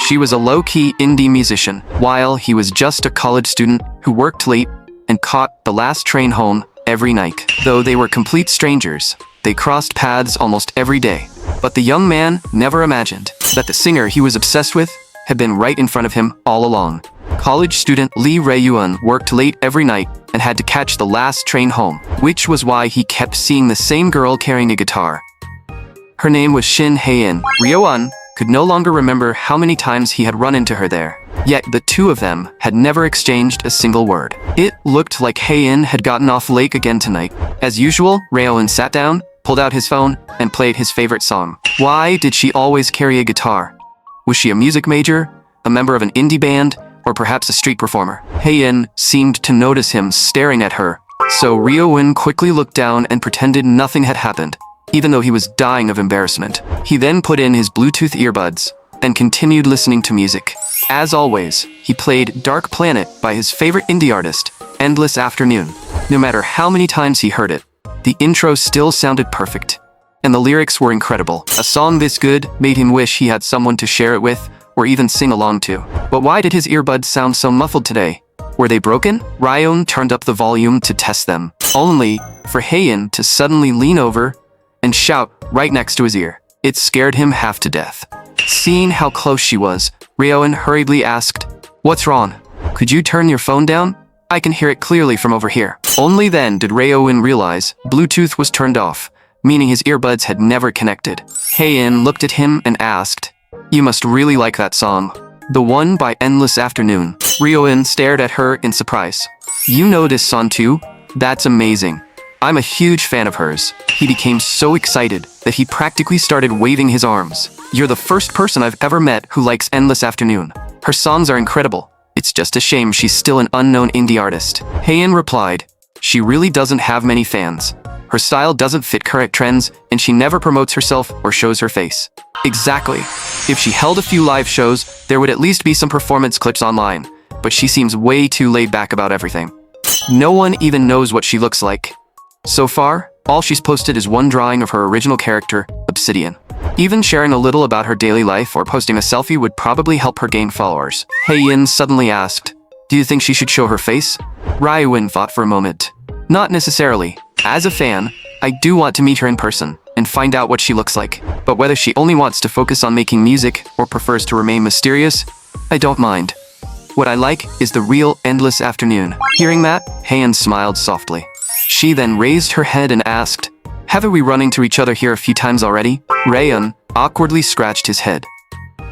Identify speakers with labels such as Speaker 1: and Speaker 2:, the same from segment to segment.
Speaker 1: She was a low-key indie musician, while he was just a college student who worked late and caught the last train home every night. Though they were complete strangers, they crossed paths almost every day. But the young man never imagined that the singer he was obsessed with had been right in front of him all along. College student Lee Rae-eun worked late every night and had to catch the last train home, which was why he kept seeing the same girl carrying a guitar. Her name was Shin Hae-in. Ryo-eun could no longer remember how many times he had run into her there. Yet the two of them had never exchanged a single word. It looked like Hae-in had gotten off late again tonight. As usual, Ryo-eun sat down, pulled out his phone, and played his favorite song. Why did she always carry a guitar? Was she a music major, a member of an indie band, or perhaps a street performer? Hae-in seemed to notice him staring at her, so Ryo-eun quickly looked down and pretended nothing had happened, even though he was dying of embarrassment. He then put in his Bluetooth earbuds and continued listening to music. As always, he played Dark Planet by his favorite indie artist, Endless Afternoon. No matter how many times he heard it, the intro still sounded perfect, and the lyrics were incredible. A song this good made him wish he had someone to share it with, or even sing along to. But why did his earbuds sound so muffled today? Were they broken? Ryo-eun turned up the volume to test them, only for Hae-in to suddenly lean over and shout right next to his ear. It scared him half to death. Seeing how close she was, Ryo-eun hurriedly asked, "What's wrong? Could you turn your phone down? I can hear it clearly from over here." Only then did Ryo-eun realize Bluetooth was turned off, meaning his earbuds had never connected. Hae-in looked at him and asked, "You must really like that song. The one by Endless Afternoon." Ryo-eun stared at her in surprise. "You know this song too? That's amazing. I'm a huge fan of hers." He became so excited that he practically started waving his arms. "You're the first person I've ever met who likes Endless Afternoon. Her songs are incredible. It's just a shame she's still an unknown indie artist." Hae-in replied, "She really doesn't have many fans. Her style doesn't fit current trends, and she never promotes herself or shows her face." Exactly. If she held a few live shows, there would at least be some performance clips online, but she seems way too laid back about everything. No one even knows what she looks like. So far, all she's posted is one drawing of her original character, Obsidian. Even sharing a little about her daily life or posting a selfie would probably help her gain followers. Hae-in suddenly asked, "Do you think she should show her face?" Ryo-eun thought for a moment. "Not necessarily. As a fan, I do want to meet her in person and find out what she looks like. But whether she only wants to focus on making music or prefers to remain mysterious, I don't mind. What I like is the real Endless Afternoon." Hearing that, Hae-in smiled softly. She then raised her head and asked, "Haven't we run into each other here a few times already?" Ryo-eun awkwardly scratched his head.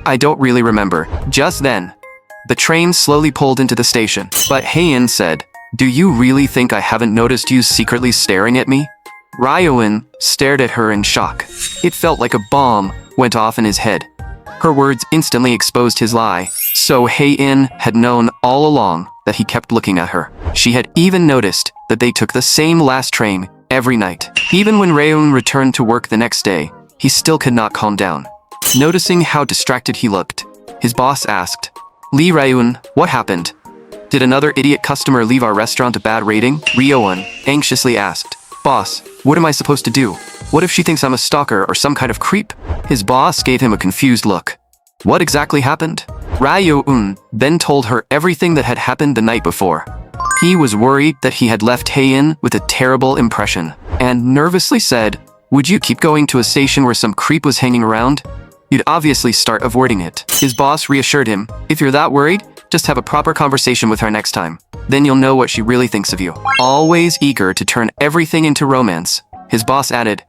Speaker 1: "I don't really remember." Just then, the train slowly pulled into the station, but Hae-in said, "Do you really think I haven't noticed you secretly staring at me?" Ryo-eun stared at her in shock. It felt like a bomb went off in his head. Her words instantly exposed his lie. So Hae-in had known all along that he kept looking at her. She had even noticed that they took the same last train every night. Even when Ryo-eun returned to work the next day, he still could not calm down. Noticing how distracted he looked, his boss asked, "Lee Ryo-eun, what happened? Did another idiot customer leave our restaurant a bad rating?" Ryo-eun anxiously asked, "Boss, what am I supposed to do? What if she thinks I'm a stalker or some kind of creep?" His boss gave him a confused look. What exactly happened? Ryo-eun then told her everything that had happened the night before. He was worried that he had left Hae-in with a terrible impression, and nervously said, "Would you keep going to a station where some creep was hanging around? You'd obviously start avoiding it." His boss reassured him, "If you're that worried, just have a proper conversation with her next time. Then you'll know what she really thinks of you." Always eager to turn everything into romance, his boss added,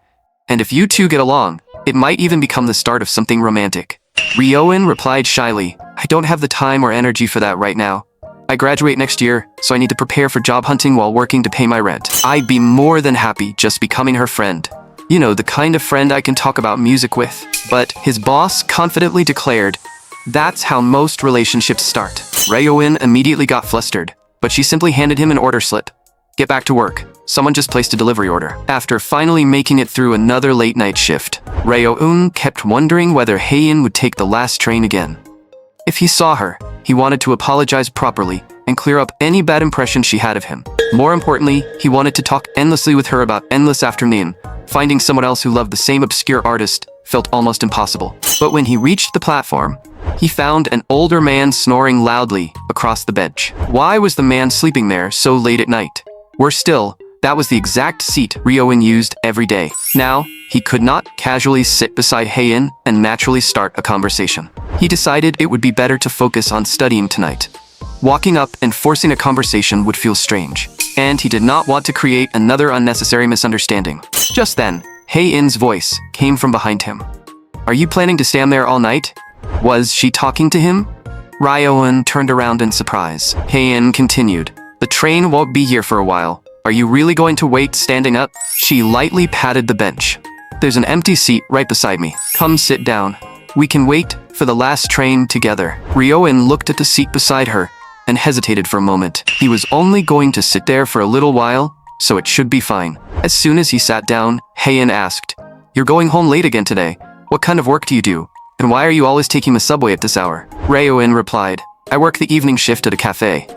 Speaker 1: "And if you two get along, it might even become the start of something romantic." Ryo-eun replied shyly, "I don't have the time or energy for that right now. I graduate next year, so I need to prepare for job hunting while working to pay my rent. I'd be more than happy just becoming her friend. You know, the kind of friend I can talk about music with." But his boss confidently declared, "That's how most relationships start." Ryo-eun immediately got flustered, but she simply handed him an order slip. "Get back to work. Someone just placed a delivery order." After finally making it through another late night shift, Ryo-eun kept wondering whether Hae-in would take the last train again. If he saw her, he wanted to apologize properly and clear up any bad impression she had of him. More importantly, he wanted to talk endlessly with her about Endless Afternoon, finding someone else who loved the same obscure artist felt almost impossible. But when he reached the platform, he found an older man snoring loudly across the bench. Why was the man sleeping there so late at night? Worse still, that was the exact seat Ryo-in used every day. Now, he could not casually sit beside Hae-in and naturally start a conversation. He decided it would be better to focus on studying tonight. Walking up and forcing a conversation would feel strange, and he did not want to create another unnecessary misunderstanding. Just then, Hae-in's voice came from behind him. "Are you planning to stand there all night?" Was she talking to him? Ryo-in turned around in surprise. Hae-in continued, "The train won't be here for a while. Are you really going to wait standing up?" She lightly patted the bench. "There's an empty seat right beside me. Come sit down. We can wait for the last train together." Ryo-in looked at the seat beside her and hesitated for a moment. He was only going to sit there for a little while, so it should be fine. As soon as he sat down, Hae-in asked, "You're going home late again today. What kind of work do you do? And why are you always taking the subway at this hour?" Ryo-in replied, "I work the evening shift at a cafe.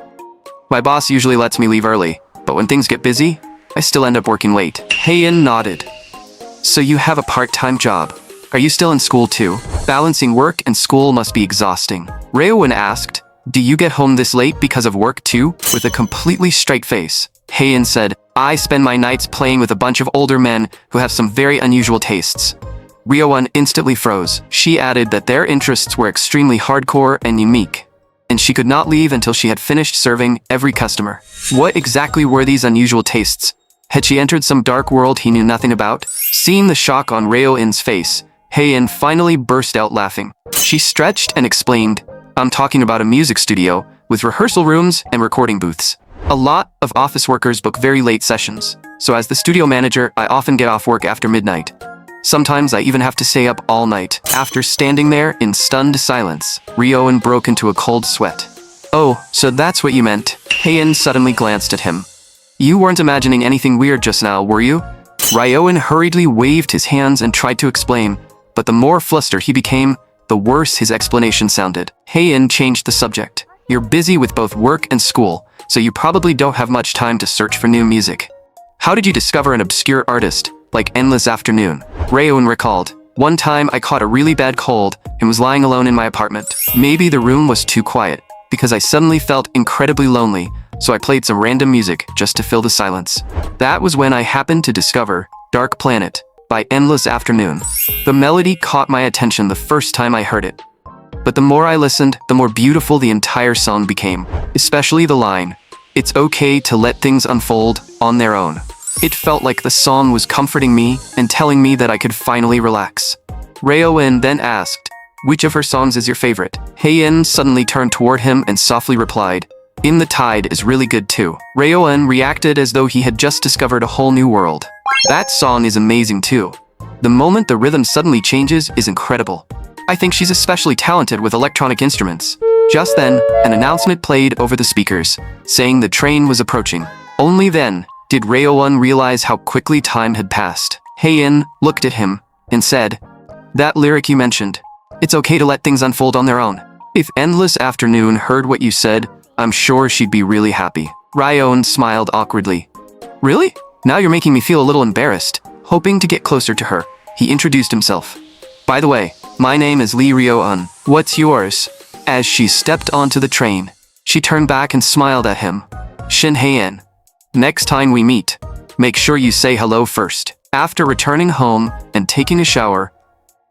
Speaker 1: My boss usually lets me leave early, but when things get busy, I still end up working late." Hae-in nodded. "So you have a part-time job. Are you still in school too? Balancing work and school must be exhausting." Ryo-in asked, "Do you get home this late because of work too?" With a completely straight face, Hae-in said, "I spend my nights playing with a bunch of older men who have some very unusual tastes." Ryo-in instantly froze. She added that their interests were extremely hardcore and unique, and she could not leave until she had finished serving every customer. What exactly were these unusual tastes? Had she entered some dark world he knew nothing about? Seeing the shock on Ryo-in's face, Hae-in finally burst out laughing. She stretched and explained, "I'm talking about a music studio with rehearsal rooms and recording booths. A lot of office workers book very late sessions, so as the studio manager, I often get off work after midnight. Sometimes I even have to stay up all night." After standing there in stunned silence, Ryo-in broke into a cold sweat. "Oh, so that's what you meant." Hae-in suddenly glanced at him. "You weren't imagining anything weird just now, were you?" Ryo-in hurriedly waved his hands and tried to explain, but the more flustered he became, the worse his explanation sounded. Hae-in changed the subject. "You're busy with both work and school, so you probably don't have much time to search for new music. How did you discover an obscure artist like Endless Afternoon?" Ryo-in recalled, "One time I caught a really bad cold and was lying alone in my apartment. Maybe the room was too quiet, because I suddenly felt incredibly lonely, so I played some random music just to fill the silence. That was when I happened to discover Dark Planet by Endless Afternoon. The melody caught my attention the first time I heard it. But the more I listened, the more beautiful the entire song became, especially the line, 'It's okay to let things unfold on their own.' It felt like the song was comforting me and telling me that I could finally relax." Ryo-in then asked, "Which of her songs is your favorite?" Hae-in suddenly turned toward him and softly replied, "In the Tide is really good too." Ryo-in reacted as though he had just discovered a whole new world. "That song is amazing too. The moment the rhythm suddenly changes is incredible. I think she's especially talented with electronic instruments." Just then, an announcement played over the speakers, saying the train was approaching. Only then did Ryo-in realize how quickly time had passed. Hae-in looked at him and said, "That lyric you mentioned, it's okay to let things unfold on their own. If Endless Afternoon heard what you said, I'm sure she'd be really happy." Ryo-in smiled awkwardly. "Really? Now you're making me feel a little embarrassed." Hoping to get closer to her, he introduced himself. "By the way, my name is Lee Ryo-in. What's yours?" As she stepped onto the train, she turned back and smiled at him. "Shin Hae-in. Next time we meet, make sure you say hello first." After returning home and taking a shower,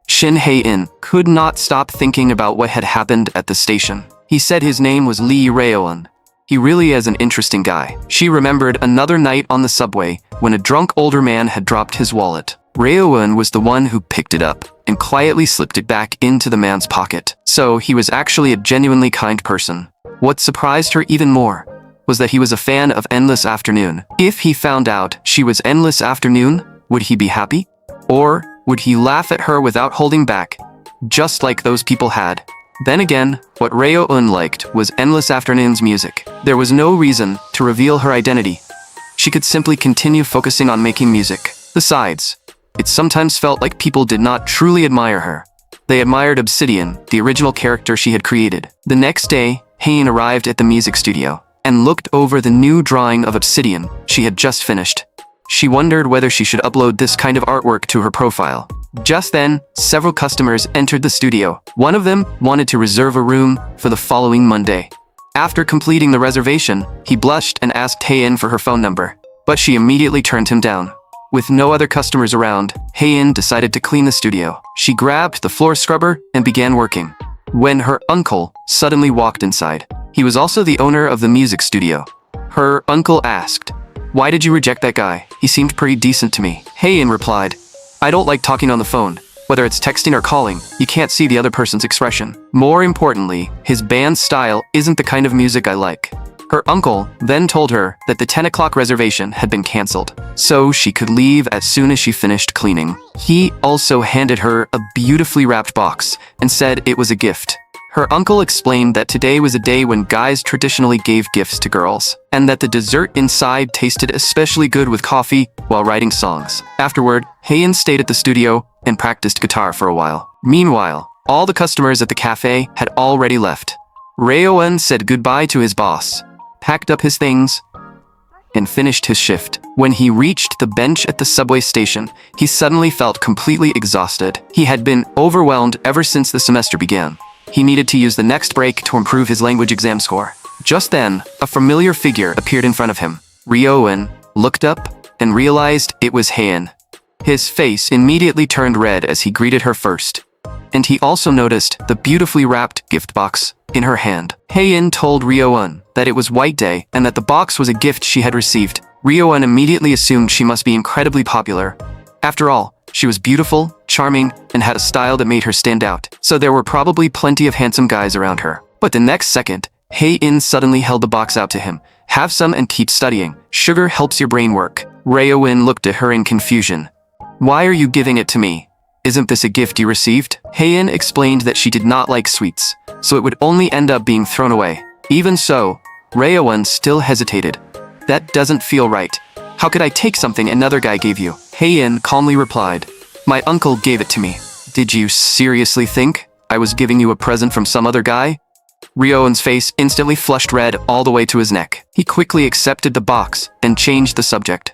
Speaker 1: Shin Hae-in could not stop thinking about what had happened at the station. He said his name was Lee Ryo-in. He really is an interesting guy. She remembered another night on the subway when a drunk older man had dropped his wallet. Ryo-in was the one who picked it up and quietly slipped it back into the man's pocket. So he was actually a genuinely kind person. What surprised her even more was that he was a fan of Endless Afternoon. If he found out she was Endless Afternoon, would he be happy? Or would he laugh at her without holding back, just like those people had? Then again, what Ryo-in liked was Endless Afternoon's music. There was no reason to reveal her identity. She could simply continue focusing on making music. Besides, it sometimes felt like people did not truly admire her. They admired Obsidian, the original character she had created. The next day, Hae-in arrived at the music studio and looked over the new drawing of Obsidian she had just finished. She wondered whether she should upload this kind of artwork to her profile. Just then, several customers entered the studio. One of them wanted to reserve a room for the following Monday. After completing the reservation, he blushed and asked Hae-in for her phone number, but she immediately turned him down. With no other customers around, Hae-in decided to clean the studio. She grabbed the floor scrubber and began working, when her uncle suddenly walked inside. He was also the owner of the music studio. Her uncle asked, "Why did you reject that guy? He seemed pretty decent to me." Hae-in replied, "I don't like talking on the phone. Whether it's texting or calling, you can't see the other person's expression. More importantly, his band style isn't the kind of music I like." Her uncle then told her that the 10 o'clock reservation had been cancelled, so she could leave as soon as she finished cleaning. He also handed her a beautifully wrapped box and said it was a gift. Her uncle explained that today was a day when guys traditionally gave gifts to girls, and that the dessert inside tasted especially good with coffee while writing songs. Afterward, Hae-in stayed at the studio and practiced guitar for a while. Meanwhile, all the customers at the cafe had already left. Ryo-eun said goodbye to his boss, packed up his things, and finished his shift. When he reached the bench at the subway station, he suddenly felt completely exhausted. He had been overwhelmed ever since the semester began. He needed to use the next break to improve his language exam score. Just then, a familiar figure appeared in front of him. Ryo-eun looked up and realized it was Hae-in. His face immediately turned red as he greeted her first, and he also noticed the beautifully wrapped gift box in her hand. Hae-in told Ryo-eun that it was White Day and that the box was a gift she had received. Ryo-eun immediately assumed she must be incredibly popular. After all, she was beautiful, charming, and had a style that made her stand out, so there were probably plenty of handsome guys around her. But the next second, Hae-in suddenly held the box out to him. "Have some and keep studying. Sugar helps your brain work." Ryo-eun looked at her in confusion. "Why are you giving it to me? Isn't this a gift you received?" Hae-in explained that she did not like sweets, so it would only end up being thrown away. Even so, Ryo-eun still hesitated. "That doesn't feel right. How could I take something another guy gave you?" Hae-in calmly replied, "My uncle gave it to me." "Did you seriously think I was giving you a present from some other guy?" Ryo-eun's face instantly flushed red all the way to his neck. He quickly accepted the box and changed the subject.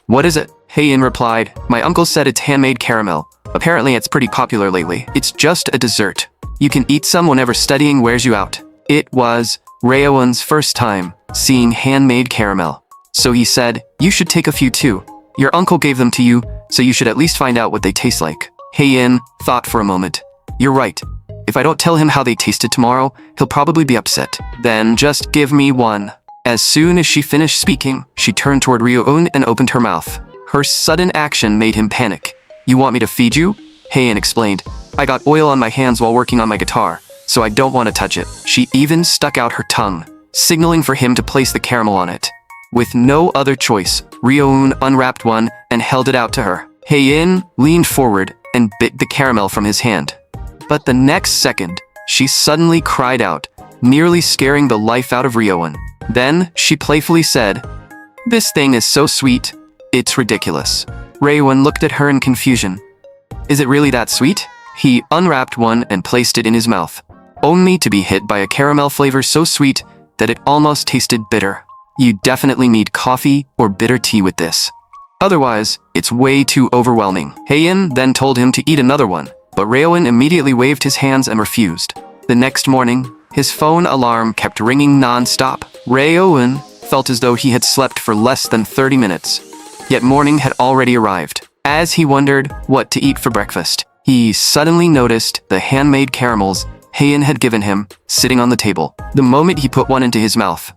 Speaker 1: "What is it?" Hae-in replied, "My uncle said it's handmade caramel. Apparently it's pretty popular lately. It's just a dessert. You can eat some whenever studying wears you out." It was Ryo-eun's first time seeing handmade caramel, so he said, "You should take a few too. Your uncle gave them to you, so you should at least find out what they taste like." Hae-in thought for a moment. "You're right. If I don't tell him how they tasted tomorrow, he'll probably be upset. Then just give me one." As soon as she finished speaking, she turned toward Ryo-eun and opened her mouth. Her sudden action made him panic. "You want me to feed you?" Hae-in explained. "I got oil on my hands while working on my guitar, so I don't want to touch it." She even stuck out her tongue, signaling for him to place the caramel on it. With no other choice, Ryo-eun unwrapped one and held it out to her. Hae-in leaned forward and bit the caramel from his hand. But the next second, she suddenly cried out, nearly scaring the life out of Ryo-eun. Then she playfully said, "This thing is so sweet, it's ridiculous." Ryo-eun looked at her in confusion. "Is it really that sweet?" He unwrapped one and placed it in his mouth, only to be hit by a caramel flavor so sweet that it almost tasted bitter. "You definitely need coffee or bitter tea with this. Otherwise, it's way too overwhelming." Hae-in then told him to eat another one, but Ryo-eun immediately waved his hands and refused. The next morning, his phone alarm kept ringing non-stop. Ryo-eun felt as though he had slept for less than 30 minutes. Yet morning had already arrived. As he wondered what to eat for breakfast, he suddenly noticed the handmade caramels Hae-in had given him sitting on the table. The moment he put one into his mouth,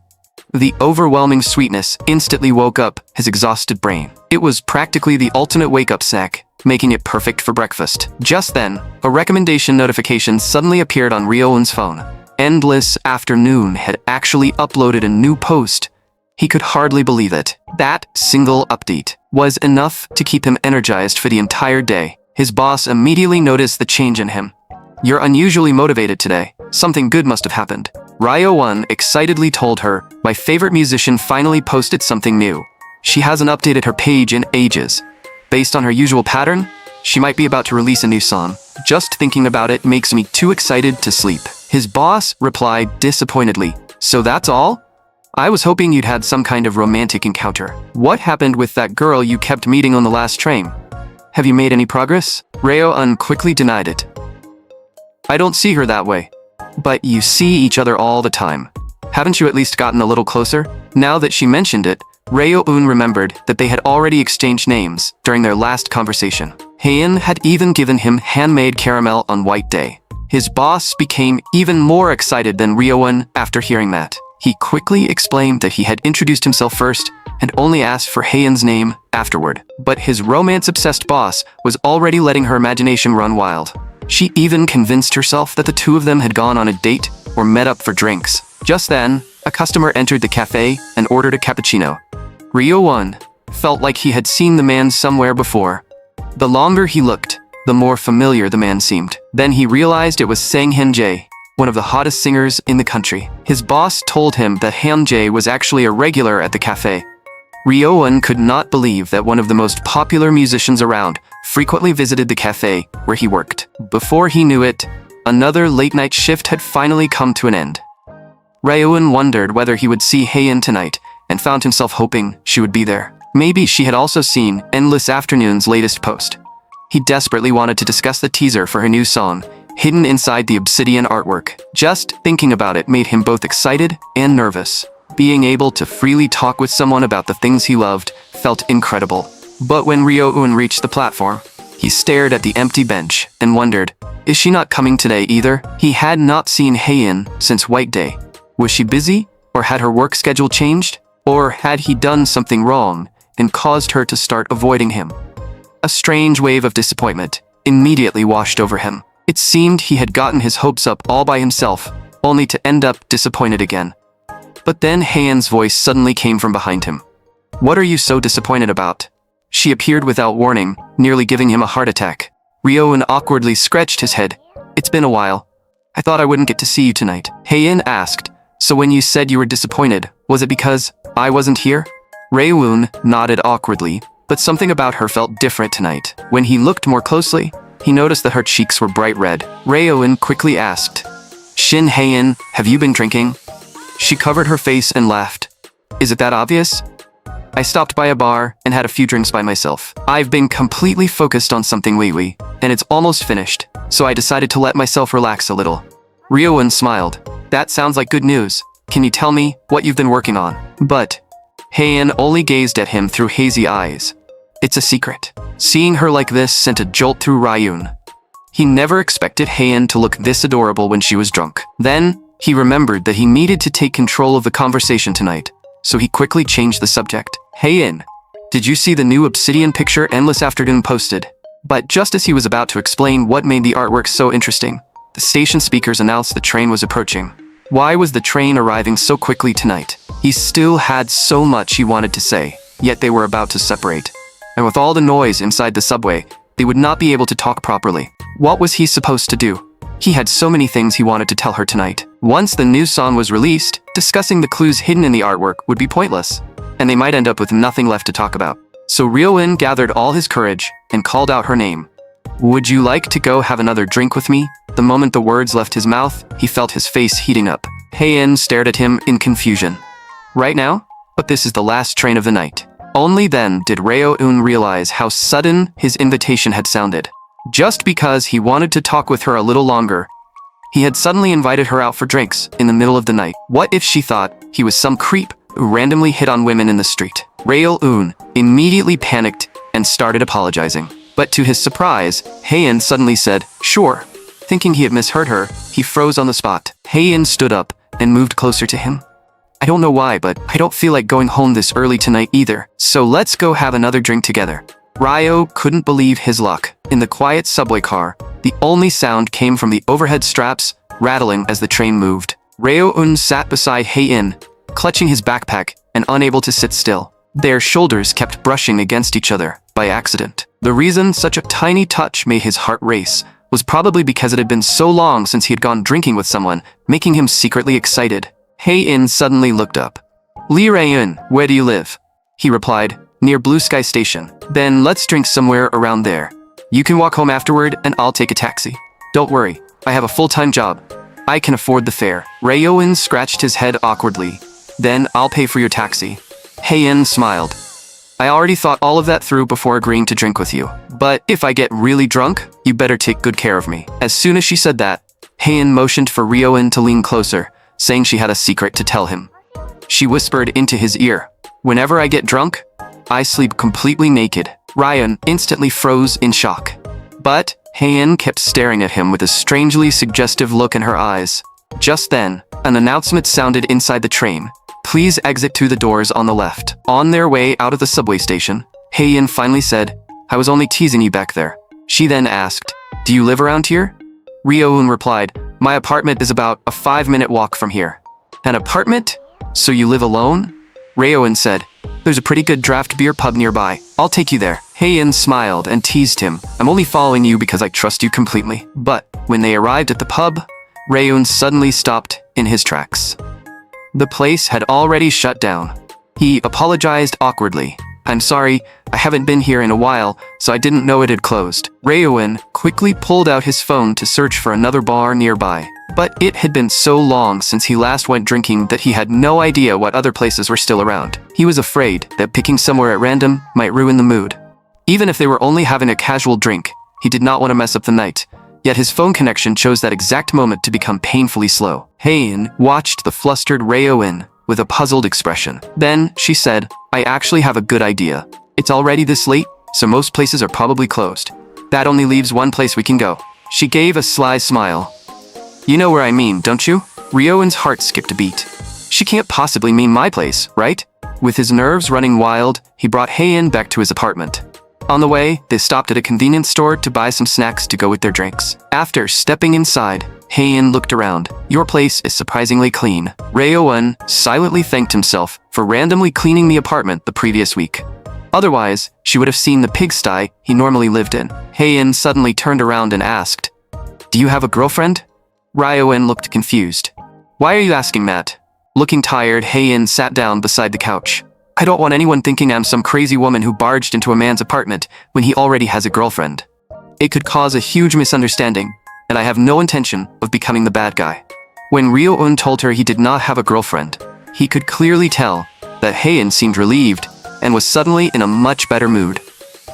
Speaker 1: the overwhelming sweetness instantly woke up his exhausted brain. It was practically the ultimate wake-up snack, making it perfect for breakfast. Just then, a recommendation notification suddenly appeared on Ryo-eun's phone. Endless Afternoon had actually uploaded a new post. He could hardly believe it. That single update was enough to keep him energized for the entire day. His boss immediately noticed the change in him. "You're unusually motivated today. Something good must have happened." Ryo-eun excitedly told her, "My favorite musician finally posted something new. She hasn't updated her page in ages. Based on her usual pattern, she might be about to release a new song. Just thinking about it makes me too excited to sleep." His boss replied disappointedly, "So that's all?" I was hoping you'd had some kind of romantic encounter. What happened with that girl you kept meeting on the last train? Have you made any progress? Ryo-un quickly denied it. I don't see her that way. But you see each other all the time. Haven't you at least gotten a little closer? Now that she mentioned it, Ryo-un remembered that they had already exchanged names during their last conversation. Heian had even given him handmade caramel on White Day. His boss became even more excited than Ryo-un after hearing that. He quickly explained that he had introduced himself first and only asked for Heian's name afterward. But his romance-obsessed boss was already letting her imagination run wild. She even convinced herself that the two of them had gone on a date or met up for drinks. Just then, a customer entered the cafe and ordered a cappuccino. Ryo-un felt like he had seen the man somewhere before. The longer he looked, the more familiar the man seemed. Then he realized it was Sang-hyun-jae, one of the hottest singers in the country. His boss told him that Hyun-jae was actually a regular at the cafe. Ryo-un could not believe that one of the most popular musicians around frequently visited the cafe where he worked. Before he knew it, another late-night shift had finally come to an end. Ryo-un wondered whether he would see Heian tonight and found himself hoping she would be there. Maybe she had also seen Endless Afternoon's latest post. He desperately wanted to discuss the teaser for her new song, hidden inside the obsidian artwork. Just thinking about it made him both excited and nervous. Being able to freely talk with someone about the things he loved felt incredible. But when Ryo-un reached the platform, he stared at the empty bench and wondered, is she not coming today either? He had not seen Heian since White Day. Was she busy, or had her work schedule changed? Or had he done something wrong and caused her to start avoiding him? A strange wave of disappointment immediately washed over him. It seemed he had gotten his hopes up all by himself, only to end up disappointed again. But then Heian's voice suddenly came from behind him. What are you so disappointed about? She appeared without warning, nearly giving him a heart attack. Ryo-un awkwardly scratched his head. It's been a while. I thought I wouldn't get to see you tonight. Heian asked, so when you said you were disappointed, was it because I wasn't here? Ryo-un nodded awkwardly, but something about her felt different tonight. When he looked more closely, he noticed that her cheeks were bright red. Ryo-un quickly asked, Shin Heian, have you been drinking? She covered her face and laughed. Is it that obvious? I stopped by a bar and had a few drinks by myself. I've been completely focused on something lately, and it's almost finished, so I decided to let myself relax a little. Ryo-un smiled. That sounds like good news. Can you tell me what you've been working on? But Heian only gazed at him through hazy eyes. It's a secret. Seeing her like this sent a jolt through Ryo-un. He never expected Heian to look this adorable when she was drunk. Then, he remembered that he needed to take control of the conversation tonight, so he quickly changed the subject. Heian, did you see the new obsidian picture Endless Afternoon posted? But just as he was about to explain what made the artwork so interesting, the station speakers announced the train was approaching. Why was the train arriving so quickly tonight? He still had so much he wanted to say, yet they were about to separate. And with all the noise inside the subway, they would not be able to talk properly. What was he supposed to do? He had so many things he wanted to tell her tonight. Once the new song was released, discussing the clues hidden in the artwork would be pointless, and they might end up with nothing left to talk about. So Ryo-un gathered all his courage and called out her name. Would you like to go have another drink with me? The moment the words left his mouth, he felt his face heating up. Heian stared at him in confusion. Right now? But this is the last train of the night. Only then did Ryo-un realize how sudden his invitation had sounded. Just because he wanted to talk with her a little longer, he had suddenly invited her out for drinks in the middle of the night. What if she thought he was some creep who randomly hit on women in the street? Ryo-un immediately panicked and started apologizing. But to his surprise, Heian suddenly said, sure. Thinking he had misheard her, he froze on the spot. Heian stood up and moved closer to him. I don't know why, but I don't feel like going home this early tonight either. So let's go have another drink together. Ryo couldn't believe his luck. In the quiet subway car, the only sound came from the overhead straps rattling as the train moved. Ryo-un sat beside Heian, clutching his backpack and unable to sit still. Their shoulders kept brushing against each other by accident. The reason such a tiny touch made his heart race was probably because it had been so long since he had gone drinking with someone, making him secretly excited. Heian suddenly looked up. Lee Ryo-un, where do you live? He replied, near Blue Sky Station. Then let's drink somewhere around there. You can walk home afterward and I'll take a taxi. Don't worry, I have a full-time job. I can afford the fare. Ryo-un scratched his head awkwardly. Then I'll pay for your taxi. Hae-in smiled. I already thought all of that through before agreeing to drink with you. But if I get really drunk, you better take good care of me. As soon as she said that, Hae-in motioned for Ryo-in to lean closer, saying she had a secret to tell him. She whispered into his ear, "Whenever I get drunk, I sleep completely naked." Ryan instantly froze in shock. But Hae-in kept staring at him with a strangely suggestive look in her eyes. Just then, an announcement sounded inside the train. "Please exit through the doors on the left." On their way out of the subway station, Hae-in finally said, "I was only teasing you back there." She then asked, "Do you live around here?" Ryo-un replied, "My apartment is about a 5-minute walk from here." "An apartment? So you live alone?" Ryo-un said, "There's a pretty good draft beer pub nearby. I'll take you there." Hae-in smiled and teased him, "I'm only following you because I trust you completely." But when they arrived at the pub, Ryo-un suddenly stopped in his tracks. The place had already shut down. He apologized awkwardly. "I'm sorry, I haven't been here in a while, so I didn't know it had closed." Ryo-un quickly pulled out his phone to search for another bar nearby. But it had been so long since he last went drinking that he had no idea what other places were still around. He was afraid that picking somewhere at random might ruin the mood. Even if they were only having a casual drink, he did not want to mess up the night. Yet his phone connection chose that exact moment to become painfully slow. Hae-in watched the flustered Ryo-in with a puzzled expression. Then she said, "I actually have a good idea. It's already this late, so most places are probably closed. That only leaves one place we can go." She gave a sly smile. "You know where I mean, don't you?" Ryo-in's heart skipped a beat. She can't possibly mean my place, right? With his nerves running wild, he brought Hae-in back to his apartment. On the way, they stopped at a convenience store to buy some snacks to go with their drinks. After stepping inside, Hae-in looked around. "Your place is surprisingly clean." Ryo-un silently thanked himself for randomly cleaning the apartment the previous week. Otherwise, she would have seen the pigsty he normally lived in. Hae-in suddenly turned around and asked, "Do you have a girlfriend?" Ryo-un looked confused. "Why are you asking that?" Looking tired, Hae-in sat down beside the couch. "I don't want anyone thinking I'm some crazy woman who barged into a man's apartment when he already has a girlfriend. It could cause a huge misunderstanding, and I have no intention of becoming the bad guy." When Ryo-un told her he did not have a girlfriend, he could clearly tell that Hae-in seemed relieved and was suddenly in a much better mood.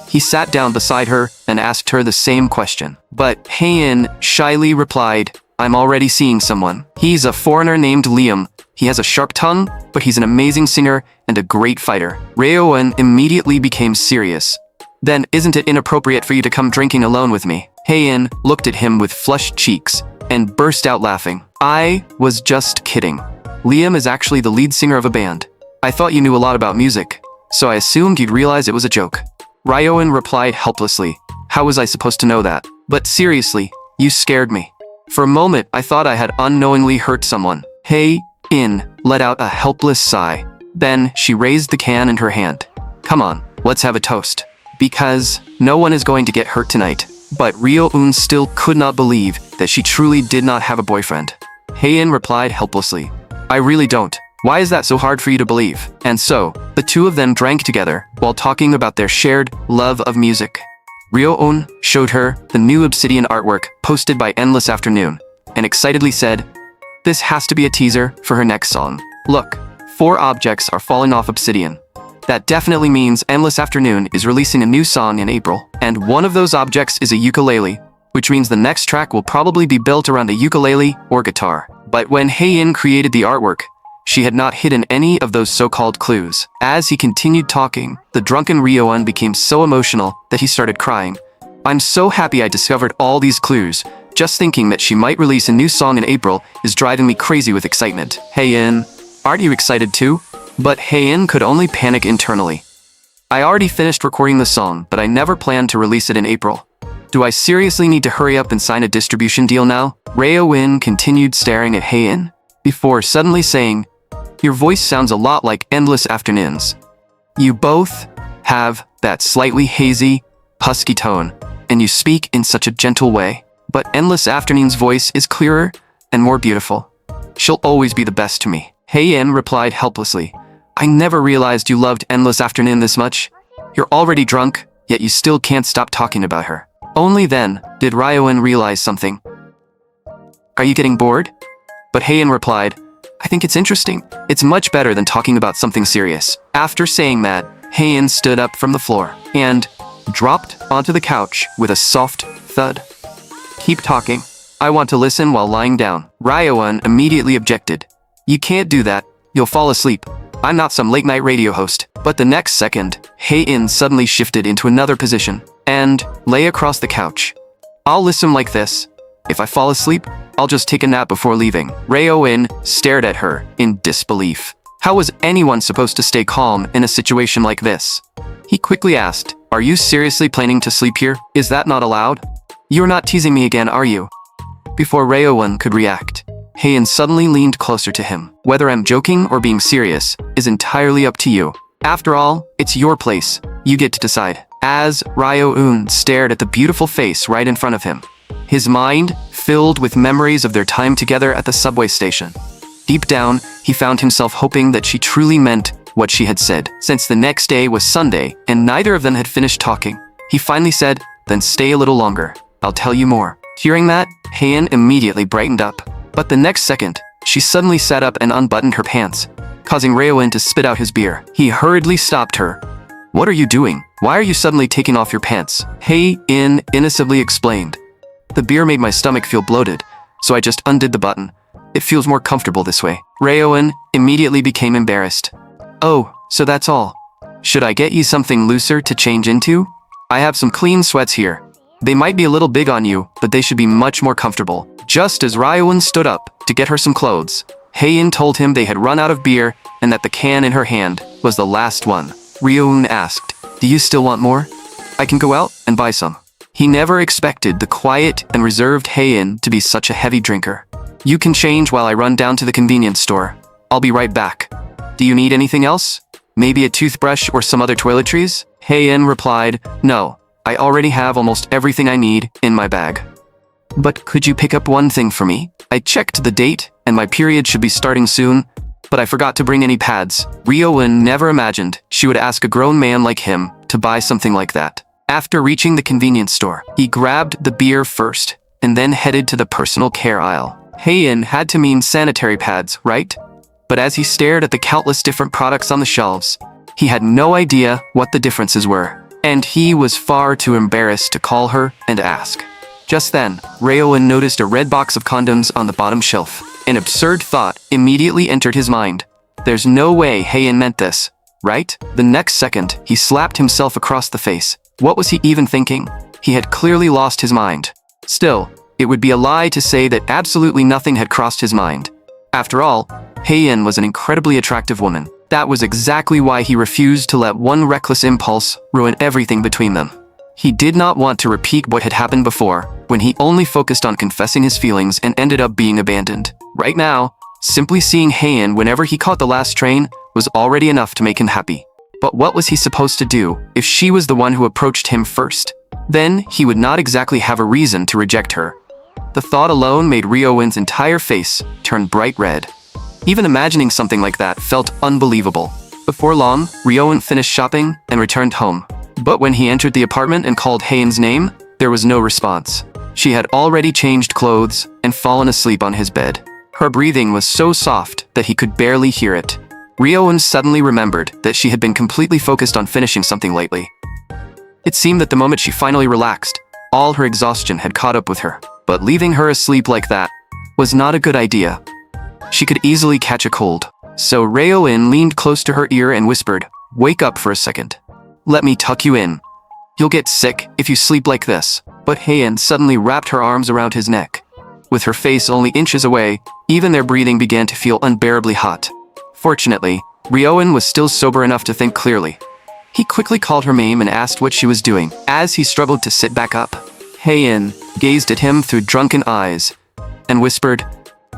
Speaker 1: He sat down beside her and asked her the same question. But Hae-in shyly replied, "I'm already seeing someone. He's a foreigner named Liam. He has a sharp tongue, but he's an amazing singer and a great fighter." Ryo-un immediately became serious. "Then isn't it inappropriate for you to come drinking alone with me?" Hae-in looked at him with flushed cheeks and burst out laughing. "I was just kidding. Liam is actually the lead singer of a band. I thought you knew a lot about music, so I assumed you'd realize it was a joke." Ryo-un replied helplessly, "How was I supposed to know that? But seriously, you scared me. For a moment, I thought I had unknowingly hurt someone." Hae-in let out a helpless sigh. Then she raised the can in her hand. "Come on, let's have a toast. Because no one is going to get hurt tonight." But Ryo-un still could not believe that she truly did not have a boyfriend. Hae-in replied helplessly, "I really don't. Why is that so hard for you to believe?" And so, the two of them drank together while talking about their shared love of music. Ryo-un showed her the new obsidian artwork posted by Endless Afternoon and excitedly said, "This has to be a teaser for her next song. Look, 4 objects are falling off obsidian. That definitely means Endless Afternoon is releasing a new song in April. And one of those objects is a ukulele, which means the next track will probably be built around a ukulele or guitar." But when Hae-in created the artwork, she had not hidden any of those so-called clues. As he continued talking, the drunken Ryo-un became so emotional that he started crying. "I'm so happy I discovered all these clues. Just thinking that she might release a new song in April is driving me crazy with excitement." Hae-in, aren't you excited too? But Hae-in could only panic internally. "I already finished recording the song, but I never planned to release it in April. Do I seriously need to hurry up and sign a distribution deal now?" Ryo-un continued staring at Hae-in, before suddenly saying, "Your voice sounds a lot like Endless Afternoons. You both have that slightly hazy, husky tone, and you speak in such a gentle way. But Endless Afternoon's voice is clearer and more beautiful. She'll always be the best to me." Hae-in replied helplessly, "I never realized you loved Endless Afternoon this much. You're already drunk, yet you still can't stop talking about her." Only then did Ryo-un realize something. "Are you getting bored?" But Hae-in replied, I think it's interesting. It's much better than talking about something serious. After saying that, Haein stood up from the floor and dropped onto the couch with a soft thud. Keep talking. I want to listen while lying down. Ryoun immediately objected. You can't do that. You'll fall asleep. I'm not some late-night radio host. But the next second, Haein suddenly shifted into another position and lay across the couch. I'll listen like this. If I fall asleep, I'll just take a nap before leaving. Ryoun stared at her in disbelief. How was anyone supposed to stay calm in a situation like this? He quickly asked, Are you seriously planning to sleep here? Is that not allowed? You're not teasing me again, are you? Before Ryoun could react, Haein suddenly leaned closer to him. Whether I'm joking or being serious is entirely up to you. After all, it's your place. You get to decide. As Ryoun stared at the beautiful face right in front of him, his mind filled with memories of their time together at the subway station. Deep down, he found himself hoping that she truly meant what she had said. Since the next day was Sunday and neither of them had finished talking, he finally said, Then stay a little longer. I'll tell you more. Hearing that, Haein immediately brightened up. But the next second, she suddenly sat up and unbuttoned her pants, causing Ryoun to spit out his beer. He hurriedly stopped her. What are you doing? Why are you suddenly taking off your pants? Haein innocently explained. The beer made my stomach feel bloated, so I just undid the button. It feels more comfortable this way. Ryoun immediately became embarrassed. Oh, so that's all. Should I get you something looser to change into? I have some clean sweats here. They might be a little big on you, but they should be much more comfortable. Just as Ryoun stood up to get her some clothes, Haein told him they had run out of beer and that the can in her hand was the last one. Ryoun asked, Do you still want more? I can go out and buy some. He never expected the quiet and reserved Haein to be such a heavy drinker. You can change while I run down to the convenience store. I'll be right back. Do you need anything else? Maybe a toothbrush or some other toiletries? Haein replied, No, I already have almost everything I need in my bag. But could you pick up one thing for me? I checked the date and my period should be starting soon, but I forgot to bring any pads. Ryoun never imagined she would ask a grown man like him to buy something like that. After reaching the convenience store, he grabbed the beer first and then headed to the personal care aisle. Haein had to mean sanitary pads, right? But as he stared at the countless different products on the shelves, he had no idea what the differences were, and he was far too embarrassed to call her and ask. Just then, Ryoun noticed a red box of condoms on the bottom shelf. An absurd thought immediately entered his mind. There's no way Haein meant this, right? The next second, he slapped himself across the face. What was he even thinking? He had clearly lost his mind. Still, it would be a lie to say that absolutely nothing had crossed his mind. After all, Haein was an incredibly attractive woman. That was exactly why he refused to let one reckless impulse ruin everything between them. He did not want to repeat what had happened before, when he only focused on confessing his feelings and ended up being abandoned. Right now, simply seeing Haein whenever he caught the last train was already enough to make him happy. But what was he supposed to do if she was the one who approached him first? Then he would not exactly have a reason to reject her. The thought alone made Ryoun's entire face turn bright red. Even imagining something like that felt unbelievable. Before long, Ryoun finished shopping and returned home. But when he entered the apartment and called Haein's name, there was no response. She had already changed clothes and fallen asleep on his bed. Her breathing was so soft that he could barely hear it. Ryoun suddenly remembered that she had been completely focused on finishing something lately. It seemed that the moment she finally relaxed, all her exhaustion had caught up with her. But leaving her asleep like that was not a good idea. She could easily catch a cold. So Ryoun leaned close to her ear and whispered, Wake up for a second. Let me tuck you in. You'll get sick if you sleep like this. But Haein suddenly wrapped her arms around his neck. With her face only inches away, even their breathing began to feel unbearably hot. Fortunately, Ryoun was still sober enough to think clearly. He quickly called her name and asked what she was doing. As he struggled to sit back up, Haein gazed at him through drunken eyes and whispered,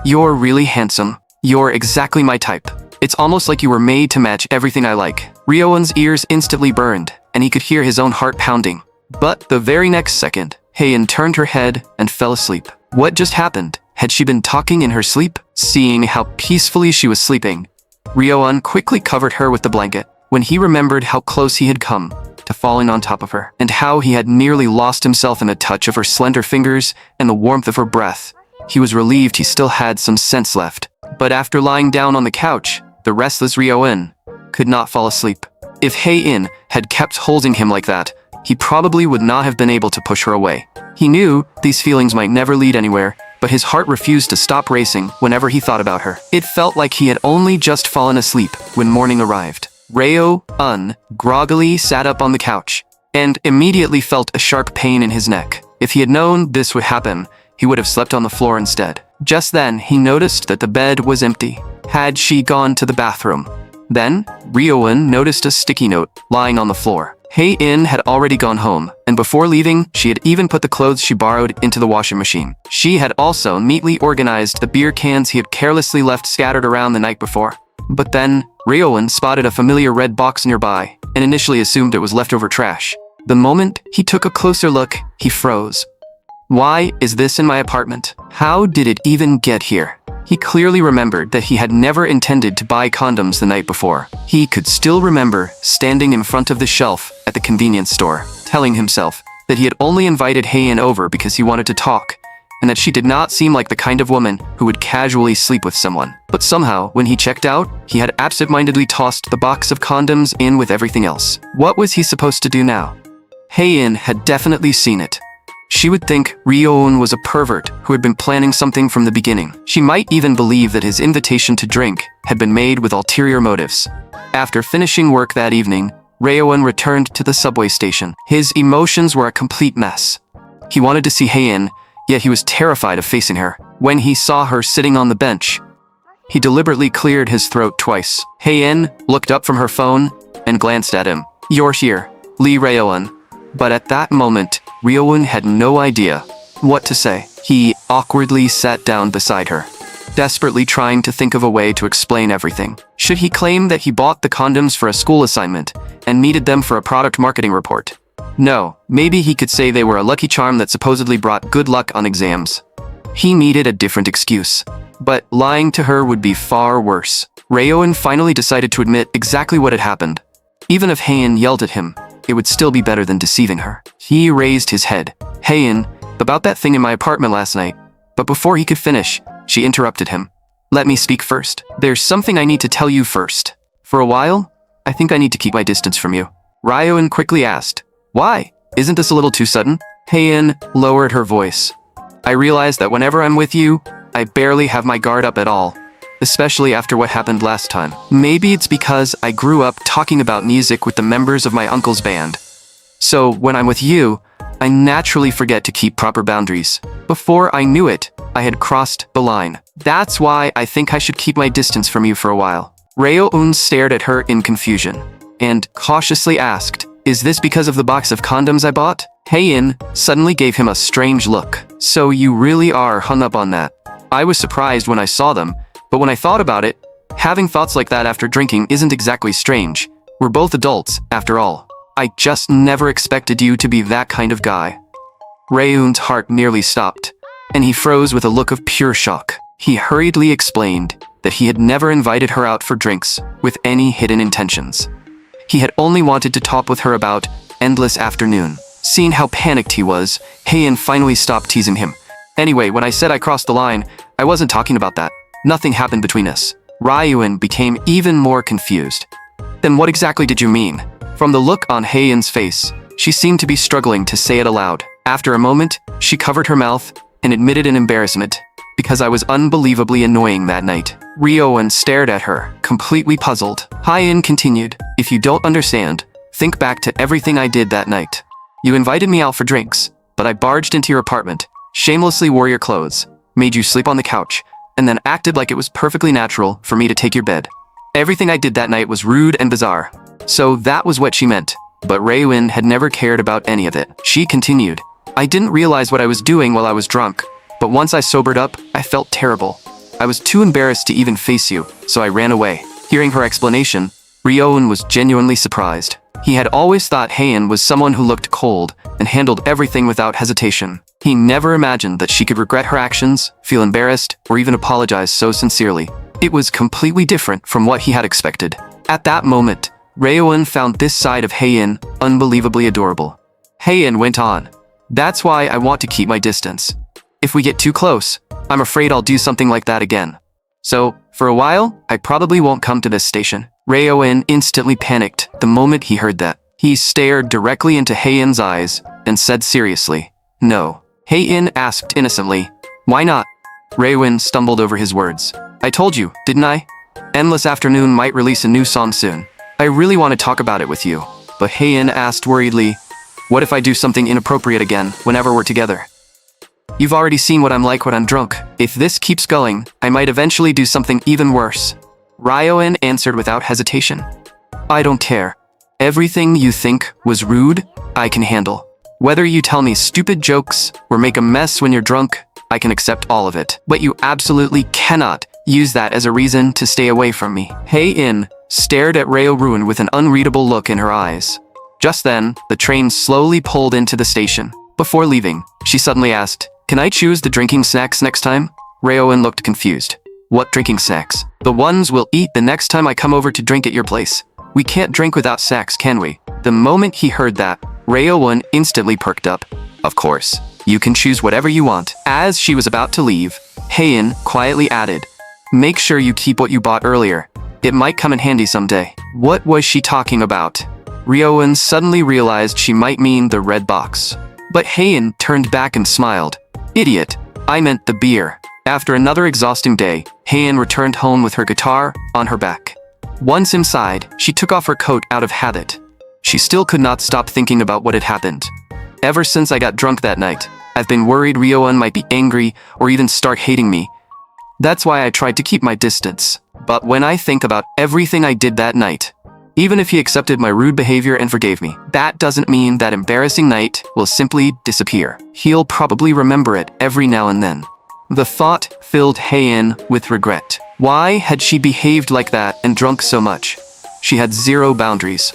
Speaker 1: You're really handsome. You're exactly my type. It's almost like you were made to match everything I like. Ryoun's ears instantly burned, and he could hear his own heart pounding. But the very next second, Haein turned her head and fell asleep. What just happened? Had she been talking in her sleep? Seeing how peacefully she was sleeping, Ryoun quickly covered her with the blanket. When he remembered how close he had come to falling on top of her, and how he had nearly lost himself in the touch of her slender fingers and the warmth of her breath, he was relieved he still had some sense left. But after lying down on the couch, the restless Ryo-in could not fall asleep. If Hae-in had kept holding him like that, he probably would not have been able to push her away. He knew these feelings might never lead anywhere, but his heart refused to stop racing whenever he thought about her. It felt like he had only just fallen asleep when morning arrived. Ryo-un groggily sat up on the couch and immediately felt a sharp pain in his neck. If he had known this would happen, he would have slept on the floor instead. Just then, he noticed that the bed was empty. Had she gone to the bathroom? Then, Ryo-un noticed a sticky note lying on the floor. Hae-in had already gone home, and before leaving, she had even put the clothes she borrowed into the washing machine. She had also neatly organized the beer cans he had carelessly left scattered around the night before. But then, Ryo-un spotted a familiar red box nearby, and initially assumed it was leftover trash. The moment he took a closer look, he froze. Why is this in my apartment? How did it even get here? He clearly remembered that he had never intended to buy condoms the night before. He could still remember standing in front of the shelf at the convenience store, telling himself that he had only invited Hae-in over because he wanted to talk, and that she did not seem like the kind of woman who would casually sleep with someone. But somehow, when he checked out, he had absent-mindedly tossed the box of condoms in with everything else. What was he supposed to do now? Hae-in had definitely seen it. She would think Ryo-un was a pervert who had been planning something from the beginning. She might even believe that his invitation to drink had been made with ulterior motives. After finishing work that evening, Ryo-un returned to the subway station. His emotions were a complete mess. He wanted to see Hae-in, yet he was terrified of facing her. When he saw her sitting on the bench, he deliberately cleared his throat twice. Hae-in looked up from her phone and glanced at him. "You're here, Lee Ryo-un." But at that moment, Ryo-un had no idea what to say. He awkwardly sat down beside her, desperately trying to think of a way to explain everything. Should he claim that he bought the condoms for a school assignment and needed them for a product marketing report? No, maybe he could say they were a lucky charm that supposedly brought good luck on exams. He needed a different excuse. But lying to her would be far worse. Ryo-un finally decided to admit exactly what had happened. Even if Hae-in yelled at him, it would still be better than deceiving her. He raised his head. "Hae-in, about that thing in my apartment last night." But before he could finish, she interrupted him. "Let me speak first. There's something I need to tell you first. For a while, I think I need to keep my distance from you." Ryo-un quickly asked, "Why? Isn't this a little too sudden?" Hae-in lowered her voice. "I realize that whenever I'm with you, I barely have my guard up at all. Especially after what happened last time. Maybe it's because I grew up talking about music with the members of my uncle's band. So when I'm with you, I naturally forget to keep proper boundaries. Before I knew it, I had crossed the line. That's why I think I should keep my distance from you for a while." Ryo-un stared at her in confusion and cautiously asked, "Is this because of the box of condoms I bought?" Hae-in suddenly gave him a strange look. "So you really are hung up on that?" I was surprised when I saw them, but when I thought about it, having thoughts like that after drinking isn't exactly strange. We're both adults, after all. I just never expected you to be that kind of guy. Ryo-un's heart nearly stopped, and he froze with a look of pure shock. He hurriedly explained that he had never invited her out for drinks with any hidden intentions. He had only wanted to talk with her about endless afternoon. Seeing how panicked he was, Hae-in finally stopped teasing him. "Anyway, when I said I crossed the line, I wasn't talking about that. Nothing happened between us." Ryo-un became even more confused. "Then what exactly did you mean?" From the look on Hae-in's face, she seemed to be struggling to say it aloud. After a moment, she covered her mouth and admitted in embarrassment, "Because I was unbelievably annoying that night." Ryo-un stared at her, completely puzzled. Hae-in continued, "If you don't understand, think back to everything I did that night. You invited me out for drinks, but I barged into your apartment, shamelessly wore your clothes, made you sleep on the couch, and then acted like it was perfectly natural for me to take your bed. Everything I did that night was rude and bizarre." So that was what she meant. But Ryo-un had never cared about any of it. She continued, "I didn't realize what I was doing while I was drunk, but once I sobered up, I felt terrible. I was too embarrassed to even face you, so I ran away." Hearing her explanation, Ryo-un was genuinely surprised. He had always thought Hae-in was someone who looked cold and handled everything without hesitation. He never imagined that she could regret her actions, feel embarrassed, or even apologize so sincerely. It was completely different from what he had expected. At that moment, Ryo-un found this side of Hae-in unbelievably adorable. Hae-in went on, "That's why I want to keep my distance. If we get too close, I'm afraid I'll do something like that again." So, for a while, I probably won't come to this station. Ryo-in instantly panicked the moment he heard that. He stared directly into Hae-in's eyes and said seriously, "No." Hae-in asked innocently, "Why not?" Ryo-in stumbled over his words. "I told you, didn't I? Endless Afternoon might release a new song soon. I really want to talk about it with you." But Hae-in asked worriedly, "What if I do something inappropriate again whenever we're together? You've already seen what I'm like when I'm drunk. If this keeps going, I might eventually do something even worse." Ryo-in answered without hesitation, "I don't care. Everything you think was rude, I can handle. Whether you tell me stupid jokes or make a mess when you're drunk, I can accept all of it. But you absolutely cannot use that as a reason to stay away from me." Hae-in stared at Ryo-ruin with an unreadable look in her eyes. Just then, the train slowly pulled into the station. Before leaving, she suddenly asked, "Can I choose the drinking snacks next time?" Ryo-in looked confused. "What drinking snacks?" "The ones we'll eat the next time I come over to drink at your place. We can't drink without snacks, can we?" The moment he heard that, Ryo-in instantly perked up. "Of course, you can choose whatever you want." As she was about to leave, Hae-in quietly added, "Make sure you keep what you bought earlier. It might come in handy someday." What was she talking about? Ryo-in suddenly realized she might mean the red box. But Hae-in turned back and smiled. "Idiot, I meant the beer." After another exhausting day, Hae-in returned home with her guitar on her back. Once inside, she took off her coat out of habit. She still could not stop thinking about what had happened. "Ever since I got drunk that night, I've been worried Ryo-in might be angry or even start hating me. That's why I tried to keep my distance. But when I think about everything I did that night, even if he accepted my rude behavior and forgave me, that doesn't mean that embarrassing night will simply disappear. He'll probably remember it every now and then." The thought filled Hae-in with regret. Why had she behaved like that and drunk so much? She had zero boundaries.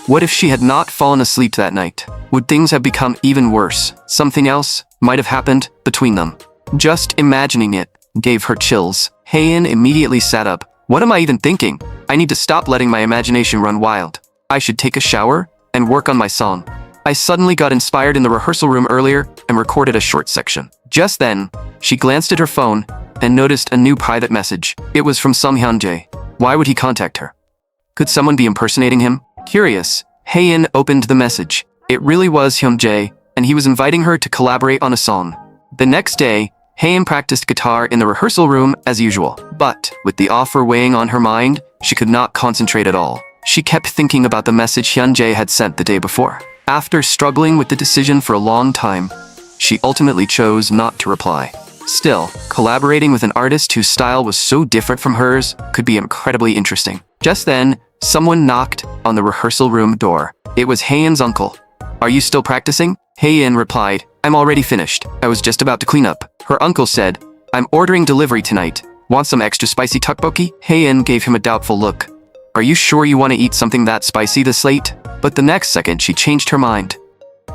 Speaker 1: What if she had not fallen asleep that night? Would things have become even worse? Something else might have happened between them. Just imagining it gave her chills. Hae-in immediately sat up. "What am I even thinking? I need to stop letting my imagination run wild. I should take a shower and work on my song." I suddenly got inspired in the rehearsal room earlier and recorded a short section. Just then, she glanced at her phone and noticed a new private message. It was from Sung Hyun-jae. Why would he contact her? Could someone be impersonating him? Curious, Hae-in opened the message. It really was Hyun-jae, and he was inviting her to collaborate on a song. The next day, Hae-in practiced guitar in the rehearsal room as usual. But, with the offer weighing on her mind, she could not concentrate at all. She kept thinking about the message Hyun-jae had sent the day before. After struggling with the decision for a long time, she ultimately chose not to reply. Still, collaborating with an artist whose style was so different from hers could be incredibly interesting. Just then, someone knocked on the rehearsal room door. It was Hae-in's uncle. "Are you still practicing?" Hae-in replied, "I'm already finished. I was just about to clean up." Her uncle said, "I'm ordering delivery tonight. Want some extra spicy tteokbokki?" Hae-in gave him a doubtful look. "Are you sure you want to eat something that spicy this late?" But the next second she changed her mind.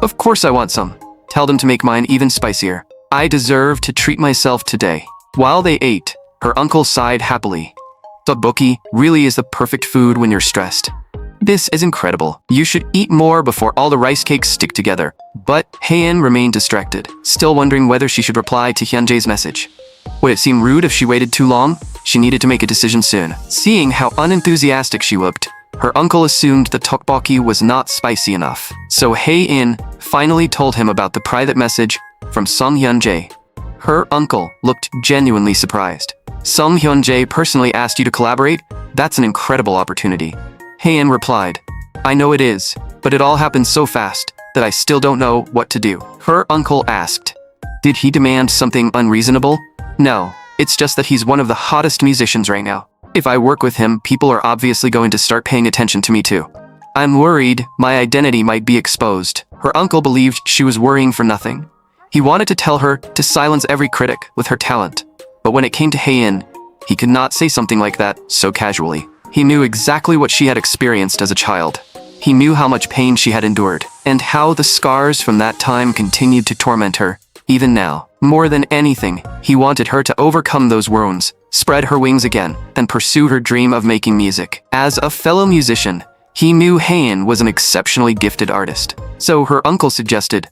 Speaker 1: "Of course I want some. Tell them to make mine even spicier. I deserve to treat myself today." While they ate, her uncle sighed happily. "Tteokbokki really is the perfect food when you're stressed. This is incredible. You should eat more before all the rice cakes stick together." But Hae-in remained distracted, still wondering whether she should reply to Hyun-jae's message. Would it seem rude if she waited too long? She needed to make a decision soon. Seeing how unenthusiastic she looked, her uncle assumed the tteokbokki was not spicy enough. So Hae-in finally told him about the private message from Sung Hyun-jae. Her uncle looked genuinely surprised. "Sung Hyun-jae personally asked you to collaborate? That's an incredible opportunity." Hae-in replied, "I know it is, but it all happened so fast that I still don't know what to do." Her uncle asked, "Did he demand something unreasonable?" "No, it's just that he's one of the hottest musicians right now. If I work with him, people are obviously going to start paying attention to me too. I'm worried my identity might be exposed." Her uncle believed she was worrying for nothing. He wanted to tell her to silence every critic with her talent. But when it came to Hae-in, he could not say something like that so casually. He knew exactly what she had experienced as a child. He knew how much pain she had endured, and how the scars from that time continued to torment her, even now. More than anything, he wanted her to overcome those wounds, spread her wings again, and pursue her dream of making music. As a fellow musician, he knew Hae-in was an exceptionally gifted artist. So her uncle suggested,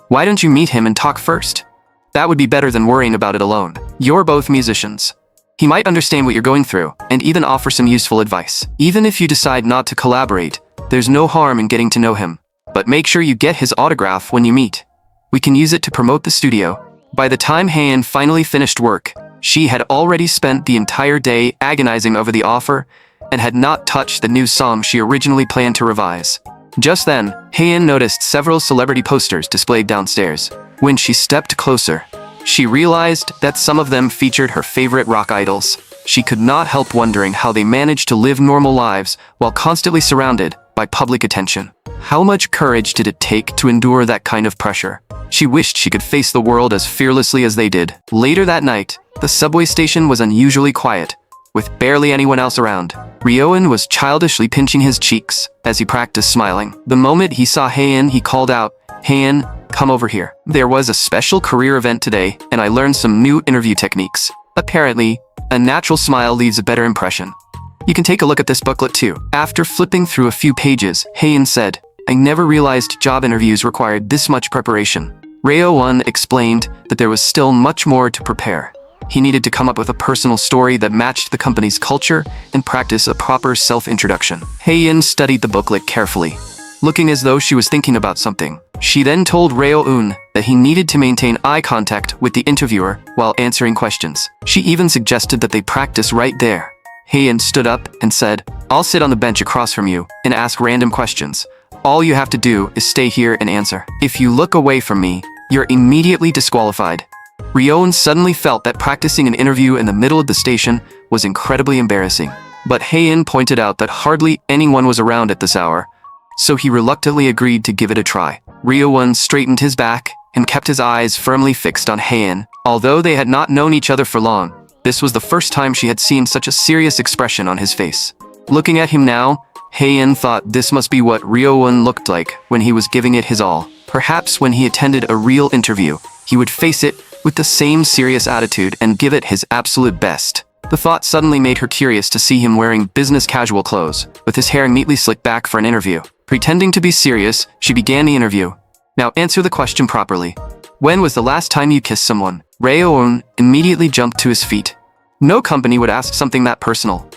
Speaker 1: "Why don't you meet him and talk first? That would be better than worrying about it alone. You're both musicians. He might understand what you're going through, and even offer some useful advice. Even if you decide not to collaborate, there's no harm in getting to know him. But make sure you get his autograph when you meet. We can use it to promote the studio. By the time Haein finally finished work, she had already spent the entire day agonizing over the offer and had not touched the new song she originally planned to revise. Just then, Haein noticed several celebrity posters displayed downstairs. When she stepped closer, she realized that some of them featured her favorite rock idols. She could not help wondering how they managed to live normal lives while constantly surrounded by public attention. How much courage did it take to endure that kind of pressure? She wished she could face the world as fearlessly as they did. Later that night, the subway station was unusually quiet, with barely anyone else around. Ryoun was childishly pinching his cheeks as he practiced smiling. The moment he saw Haein, he called out, "Haein, come over here. There was a special career event today, and I learned some new interview techniques." Apparently, a natural smile leaves a better impression. You can take a look at this booklet too. After flipping through a few pages, Haein said, "I never realized job interviews required this much preparation." Ryoun explained that there was still much more to prepare. He needed to come up with a personal story that matched the company's culture and practice a proper self-introduction. Haein studied the booklet carefully, looking as though she was thinking about something. She then told Ryoun that he needed to maintain eye contact with the interviewer while answering questions. She even suggested that they practice right there. Haein stood up and said, "I'll sit on the bench across from you and ask random questions. All you have to do is stay here and answer. If you look away from me, you're immediately disqualified." Ryoun suddenly felt that practicing an interview in the middle of the station was incredibly embarrassing. But Haein pointed out that hardly anyone was around at this hour, so he reluctantly agreed to give it a try. Ryoun straightened his back and kept his eyes firmly fixed on Haein. Although they had not known each other for long, this was the first time she had seen such a serious expression on his face. Looking at him now, Haein thought this must be what Ryoun looked like when he was giving it his all. Perhaps when he attended a real interview, he would face it with the same serious attitude and give it his absolute best. The thought suddenly made her curious to see him wearing business casual clothes, with his hair neatly slicked back for an interview. Pretending to be serious, she began the interview. "Now answer the question properly. When was the last time you kissed someone?" Ryoun immediately jumped to his feet. No company would ask something that personal.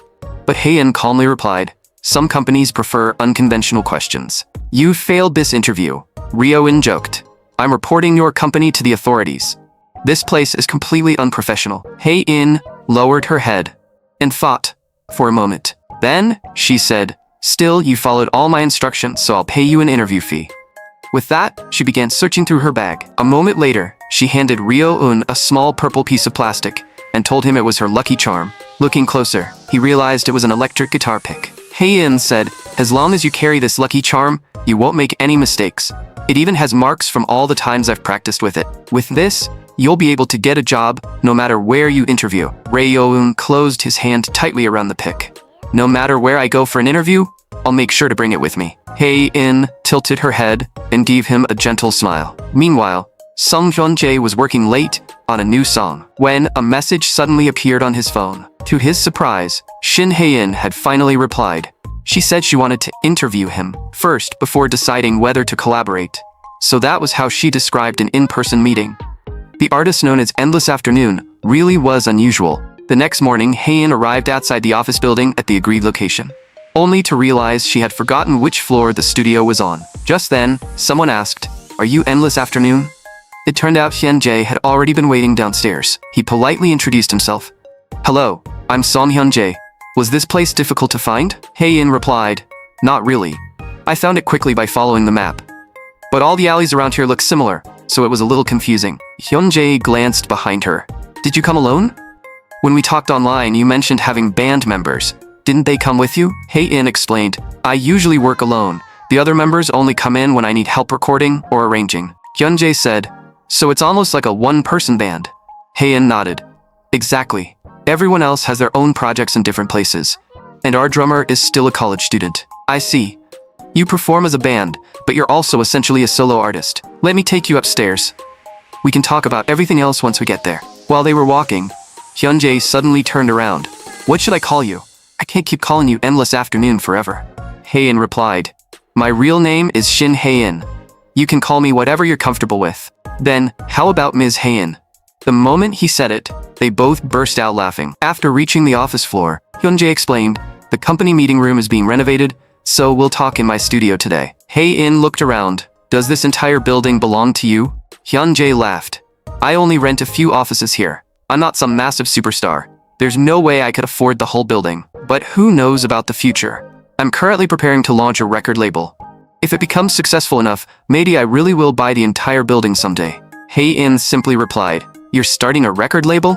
Speaker 1: But Haein calmly replied, "Some companies prefer unconventional questions." "You failed this interview," Ryoun joked. "I'm reporting your company to the authorities. This place is completely unprofessional." Haein lowered her head and thought for a moment. Then she said, "Still, you followed all my instructions, so I'll pay you an interview fee." With that, she began searching through her bag. A moment later, she handed Ryoun a small purple piece of plastic and told him it was her lucky charm. Looking closer, he realized it was an electric guitar pick. Haein said, "As long as you carry this lucky charm, you won't make any mistakes. It even has marks from all the times I've practiced with it. With this, you'll be able to get a job no matter where you interview." Ryoun closed his hand tightly around the pick. "No matter where I go for an interview, I'll make sure to bring it with me." Haein tilted her head and gave him a gentle smile. Meanwhile, Sung Hyun-jae was working late on a new song when a message suddenly appeared on his phone. To his surprise, Shin Haein had finally replied. She said she wanted to interview him first before deciding whether to collaborate. So that was how she described an in-person meeting. The artist known as Endless Afternoon really was unusual. The next morning, Haein arrived outside the office building at the agreed location, only to realize she had forgotten which floor the studio was on. Just then, someone asked, "Are you Endless Afternoon?" It turned out Hyun-jae had already been waiting downstairs. He politely introduced himself. "Hello, I'm Song Hyun-jae. Was this place difficult to find?" Haein replied, "Not really. I found it quickly by following the map. But all the alleys around here look similar, so it was a little confusing." Hyun-jae glanced behind her. "Did you come alone? When we talked online, you mentioned having band members. Didn't they come with you?" Haein explained, "I usually work alone. The other members only come in when I need help recording or arranging." Hyun-jae said, "So it's almost like a one-person band." Haein nodded. "Exactly. Everyone else has their own projects in different places. And our drummer is still a college student." "I see. You perform as a band, but you're also essentially a solo artist. Let me take you upstairs. We can talk about everything else once we get there." While they were walking, Hyun-jae suddenly turned around. "What should I call you? I can't keep calling you Endless Afternoon forever." Haein replied, "My real name is Shin Haein. You can call me whatever you're comfortable with." "Then, how about Ms. Haein?" The moment he said it, they both burst out laughing. After reaching the office floor, Hyunjae explained, "The company meeting room is being renovated, so we'll talk in my studio today." Hae-in looked around. "Does this entire building belong to you?" Hyunjae laughed. "I only rent a few offices here. I'm not some massive superstar. There's no way I could afford the whole building. But who knows about the future? I'm currently preparing to launch a record label. If it becomes successful enough, maybe I really will buy the entire building someday." Hae-in simply replied, "You're starting a record label?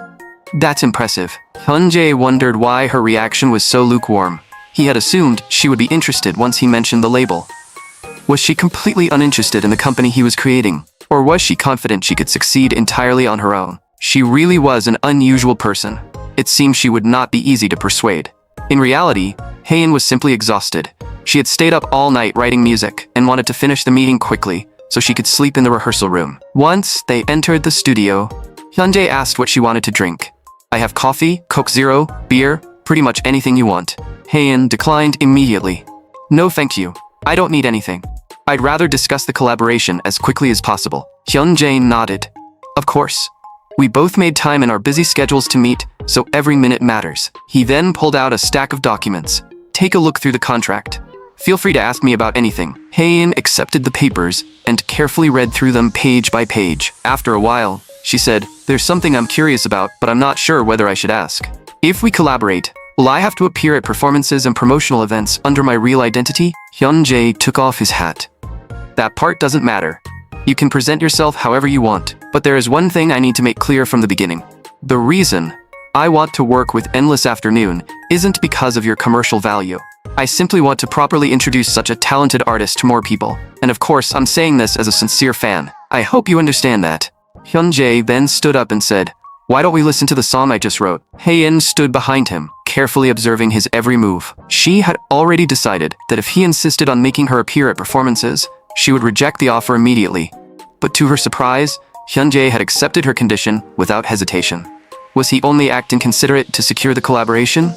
Speaker 1: That's impressive." Hyunjae wondered why her reaction was so lukewarm. He had assumed she would be interested once he mentioned the label. Was she completely uninterested in the company he was creating? Or was she confident she could succeed entirely on her own? She really was an unusual person. It seemed she would not be easy to persuade. In reality, Hae-in was simply exhausted. She had stayed up all night writing music and wanted to finish the meeting quickly so she could sleep in the rehearsal room. Once they entered the studio, Hyunjae asked what she wanted to drink. "I have coffee, Coke Zero, beer, pretty much anything you want." Hae-in declined immediately. "No thank you. I don't need anything. I'd rather discuss the collaboration as quickly as possible." Hyunjae nodded. "Of course. We both made time in our busy schedules to meet, so every minute matters." He then pulled out a stack of documents. "Take a look through the contract. Feel free to ask me about anything." Hae-in accepted the papers and carefully read through them page by page. After a while, she said, "There's something I'm curious about, but I'm not sure whether I should ask. If we collaborate, will I have to appear at performances and promotional events under my real identity?" Hyunjae took off his hat. "That part doesn't matter. You can present yourself however you want, but there is one thing I need to make clear from the beginning. The reason I want to work with Endless Afternoon isn't because of your commercial value. I simply want to properly introduce such a talented artist to more people. And of course, I'm saying this as a sincere fan. I hope you understand that." Hyunjae then stood up and said, "Why don't we listen to the song I just wrote?" Hae-in stood behind him, carefully observing his every move. She had already decided that if he insisted on making her appear at performances, she would reject the offer immediately. But to her surprise, Hyunjae had accepted her condition without hesitation. Was he only acting considerate to secure the collaboration?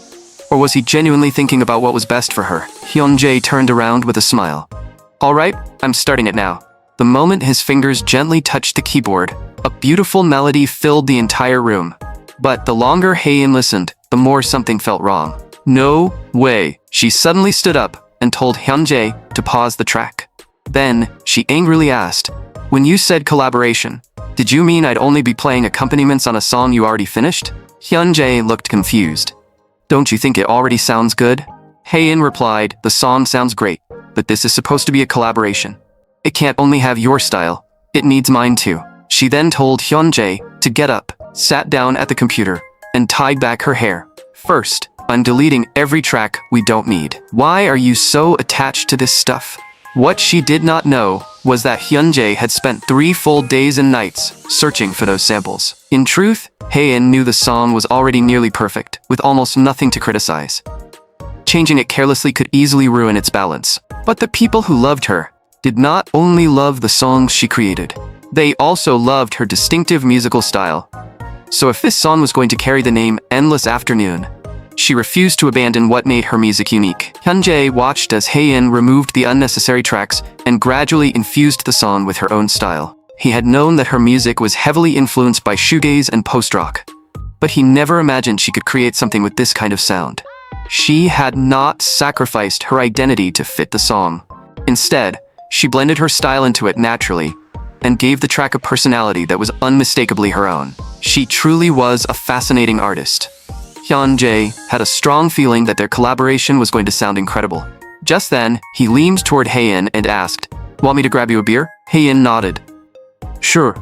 Speaker 1: Or was he genuinely thinking about what was best for her? Hyunjae turned around with a smile. "All right, I'm starting it now." The moment his fingers gently touched the keyboard, a beautiful melody filled the entire room. But the longer Hae-in listened, the more something felt wrong. "No way." She suddenly stood up and told Hyunjae to pause the track. Then, she angrily asked, "When you said collaboration, did you mean I'd only be playing accompaniments on a song you already finished?" Hyunjae looked confused. "Don't you think it already sounds good?" Hae-in replied, "The song sounds great, but this is supposed to be a collaboration. It can't only have your style, it needs mine too." She then told Hyunjae to get up, sat down at the computer, and tied back her hair. "First, I'm deleting every track we don't need." "Why are you so attached to this stuff?" What she did not know was that Hyunjae had spent 3 full days and nights searching for those samples. In truth, Hae-in knew the song was already nearly perfect, with almost nothing to criticize. Changing it carelessly could easily ruin its balance. But the people who loved her did not only love the songs she created, they also loved her distinctive musical style. So if this song was going to carry the name Endless Afternoon, she refused to abandon what made her music unique. Hyunjae watched as Hae-in removed the unnecessary tracks and gradually infused the song with her own style. He had known that her music was heavily influenced by shoegaze and post-rock, but he never imagined she could create something with this kind of sound. She had not sacrificed her identity to fit the song. Instead, she blended her style into it naturally and gave the track a personality that was unmistakably her own. She truly was a fascinating artist. Hyunjae had a strong feeling that their collaboration was going to sound incredible. Just then, he leaned toward Hae-in and asked, "Want me to grab you a beer?" Hae-in nodded. "Sure.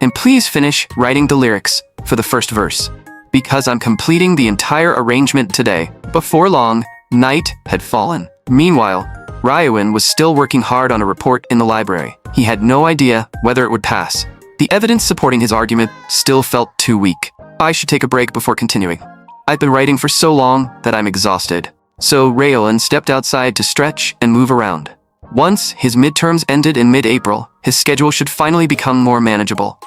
Speaker 1: And please finish writing the lyrics for the first verse, because I'm completing the entire arrangement today." Before long, night had fallen. Meanwhile, Ryuin was still working hard on a report in the library. He had no idea whether it would pass. The evidence supporting his argument still felt too weak. "I should take a break before continuing. I've been writing for so long that I'm exhausted." So Ryuin stepped outside to stretch and move around. Once his midterms ended in mid-April, his schedule should finally become more manageable.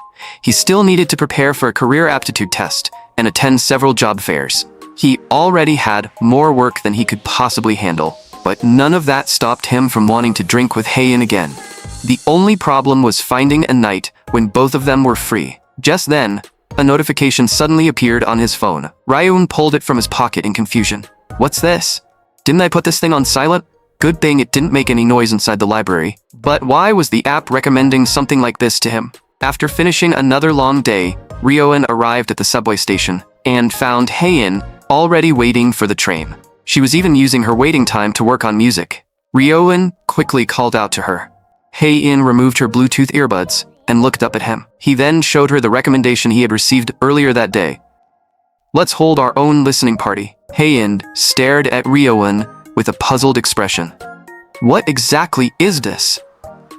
Speaker 1: He still needed to prepare for a career aptitude test and attend several job fairs. He already had more work than he could possibly handle, but none of that stopped him from wanting to drink with Hae-in again. The only problem was finding a night when both of them were free. Just then, a notification suddenly appeared on his phone. Ryo-eun pulled it from his pocket in confusion. What's this? Didn't I put this thing on silent? Good thing it didn't make any noise inside the library. But why was the app recommending something like this to him? After finishing another long day, Ryo-eun arrived at the subway station and found Hae-in already waiting for the train. She was even using her waiting time to work on music. Ryo-eun quickly called out to her. Hae-in removed her Bluetooth earbuds and looked up at him. He then showed her the recommendation he had received earlier that day. Let's hold our own listening party. Hae-in stared at Ryo-eun with a puzzled expression. What exactly is this?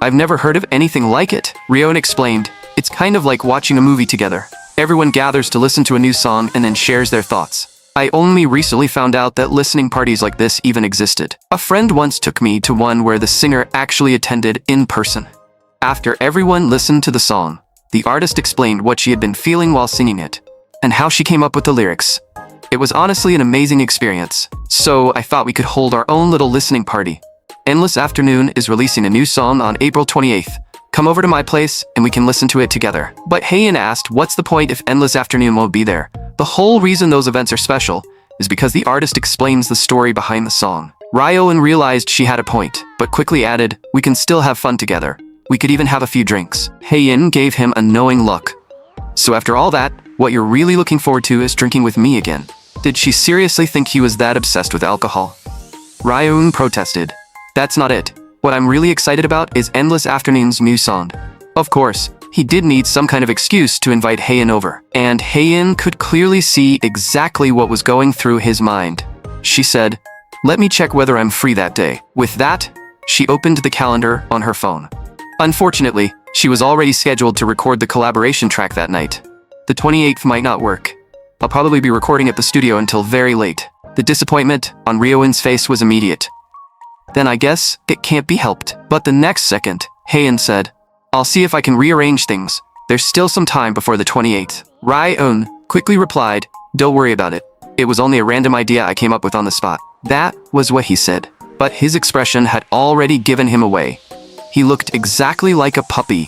Speaker 1: I've never heard of anything like it. Ryo-eun explained. It's kind of like watching a movie together. Everyone gathers to listen to a new song and then shares their thoughts. I only recently found out that listening parties like this even existed. A friend once took me to one where the singer actually attended in person. After everyone listened to the song, the artist explained what she had been feeling while singing it, and how she came up with the lyrics. It was honestly an amazing experience, so I thought we could hold our own little listening party. Endless Afternoon is releasing a new song on April 28th. Come over to my place and we can listen to it together. But Hae-in asked, what's the point if Endless Afternoon won't be there? The whole reason those events are special is because the artist explains the story behind the song. Ryo-eun realized she had a point, but quickly added, we can still have fun together. We could even have a few drinks. Hae-in gave him a knowing look. So after all that, what you're really looking forward to is drinking with me again. Did she seriously think he was that obsessed with alcohol? Ryo-eun protested. That's not it. What I'm really excited about is Endless Afternoon's new song. Of course, he did need some kind of excuse to invite Hae-in over, and Hae-in could clearly see exactly what was going through his mind. She said, let me check whether I'm free that day. With that, she opened the calendar on her phone. Unfortunately, she was already scheduled to record the collaboration track that night. The 28th might not work. I'll probably be recording at the studio until very late. The disappointment on Ryo-eun's face was immediate. Then I guess it can't be helped. But the next second, Hae-in said, I'll see if I can rearrange things. There's still some time before the 28th. Ryo-eun quickly replied, don't worry about it. It was only a random idea I came up with on the spot. That was what he said. But his expression had already given him away. He looked exactly like a puppy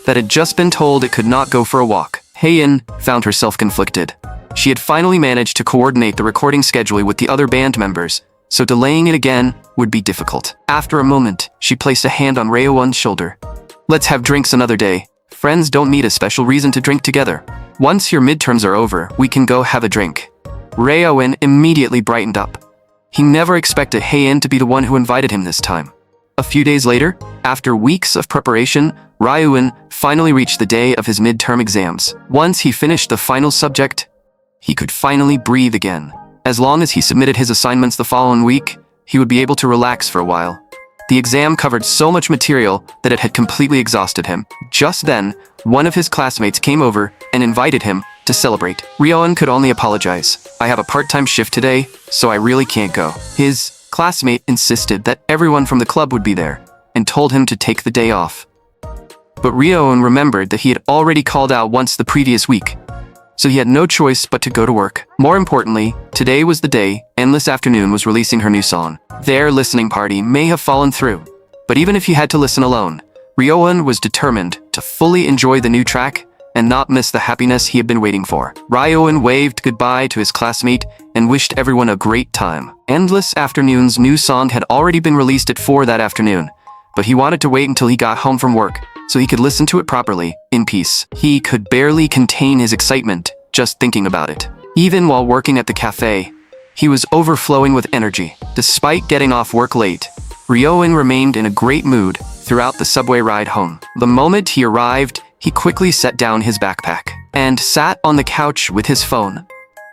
Speaker 1: that had just been told it could not go for a walk. Hae-in found herself conflicted. She had finally managed to coordinate the recording schedule with the other band members, so delaying it again would be difficult. After a moment, she placed a hand on Ryo-eun's shoulder. Let's have drinks another day. Friends don't need a special reason to drink together. Once your midterms are over, we can go have a drink. Ryo-eun immediately brightened up. He never expected Hae-in to be the one who invited him this time. A few days later, after weeks of preparation, Ryo-eun finally reached the day of his midterm exams. Once he finished the final subject, he could finally breathe again. As long as he submitted his assignments the following week, he would be able to relax for a while. The exam covered so much material that it had completely exhausted him. Just then, one of his classmates came over and invited him to celebrate. Ryo-eun could only apologize. I have a part-time shift today, so I really can't go. His classmate insisted that everyone from the club would be there and told him to take the day off. But Ryo-eun remembered that he had already called out once the previous week, so he had no choice but to go to work. More importantly, today was the day Endless Afternoon was releasing her new song. Their listening party may have fallen through, but even if he had to listen alone, Ryo-eun was determined to fully enjoy the new track and not miss the happiness he had been waiting for. Ryo-eun waved goodbye to his classmate and wished everyone a great time. Endless Afternoon's new song had already been released at 4 that afternoon, but he wanted to wait until he got home from work so he could listen to it properly, in peace. He could barely contain his excitement just thinking about it. Even while working at the cafe, he was overflowing with energy. Despite getting off work late, Ryo-eun remained in a great mood throughout the subway ride home. The moment he arrived, he quickly set down his backpack and sat on the couch with his phone.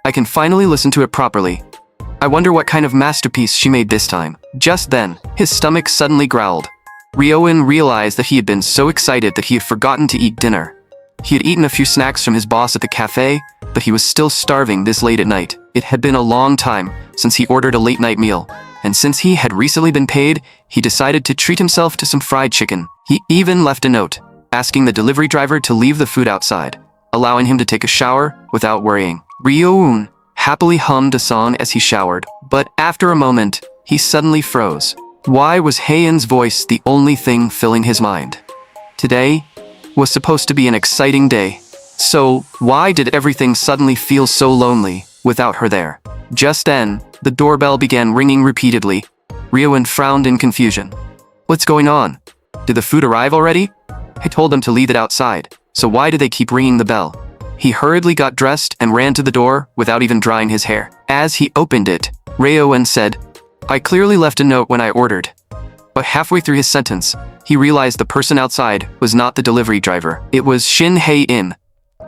Speaker 1: I can finally listen to it properly. I wonder what kind of masterpiece she made this time. Just then, his stomach suddenly growled. Ryo-eun realized that he had been so excited that he had forgotten to eat dinner. He had eaten a few snacks from his boss at the cafe, but he was still starving this late at night. It had been a long time since he ordered a late-night meal, and since he had recently been paid, he decided to treat himself to some fried chicken. He even left a note, asking the delivery driver to leave the food outside, allowing him to take a shower without worrying. Ryo-eun happily hummed a song as he showered, but after a moment, he suddenly froze. Why was Hae-in's voice the only thing filling his mind? Today was supposed to be an exciting day. So, why did everything suddenly feel so lonely without her there? Just then, the doorbell began ringing repeatedly. Ryo-eun frowned in confusion. What's going on? Did the food arrive already? I told them to leave it outside, so why do they keep ringing the bell? He hurriedly got dressed and ran to the door without even drying his hair. As he opened it, Ryo-eun said, I clearly left a note when I ordered. But halfway through his sentence, he realized the person outside was not the delivery driver. It was Shin Hae-in,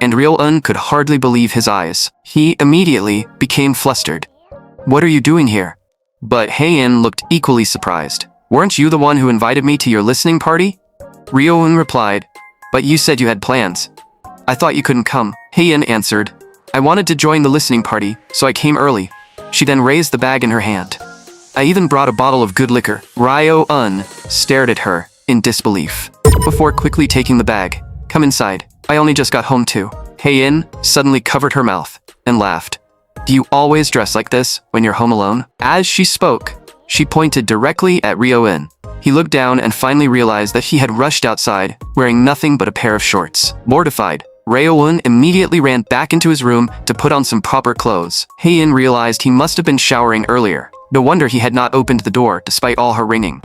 Speaker 1: and Ryo-eun could hardly believe his eyes. He immediately became flustered. What are you doing here? But Hae-in looked equally surprised. Weren't you the one who invited me to your listening party? Ryo-eun replied, but you said you had plans. I thought you couldn't come. Hae-in answered, I wanted to join the listening party, so I came early. She then raised the bag in her hand. I even brought a bottle of good liquor. Ryo-eun stared at her in disbelief, before quickly taking the bag. Come inside. I only just got home too. Hae-in suddenly covered her mouth and laughed. Do you always dress like this when you're home alone? As she spoke, she pointed directly at Ryo-eun. He looked down and finally realized that he had rushed outside, wearing nothing but a pair of shorts. Mortified, Ryo-eun immediately ran back into his room to put on some proper clothes. Hae-in realized he must have been showering earlier. No wonder he had not opened the door despite all her ringing.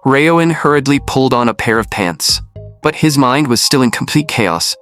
Speaker 1: Ryo-eun hurriedly pulled on a pair of pants, but his mind was still in complete chaos.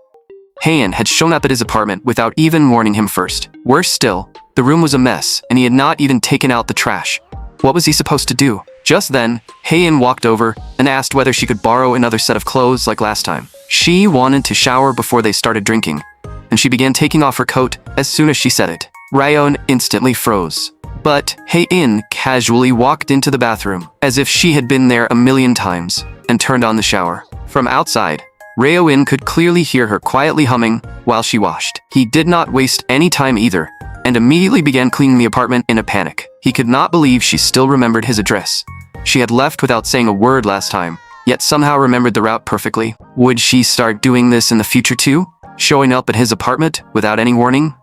Speaker 1: Hae-in had shown up at his apartment without even warning him first. Worse still, the room was a mess and he had not even taken out the trash. What was he supposed to do? Just then, Hae-in walked over and asked whether she could borrow another set of clothes like last time. She wanted to shower before they started drinking, and she began taking off her coat as soon as she said it. Ryo-eun instantly froze. But Hae-in casually walked into the bathroom, as if she had been there a million times, and turned on the shower. From outside, Ryo-eun could clearly hear her quietly humming while she washed. He did not waste any time either, and immediately began cleaning the apartment in a panic. He could not believe she still remembered his address. She had left without saying a word last time, yet somehow remembered the route perfectly. Would she start doing this in the future too? Showing up at his apartment without any warning?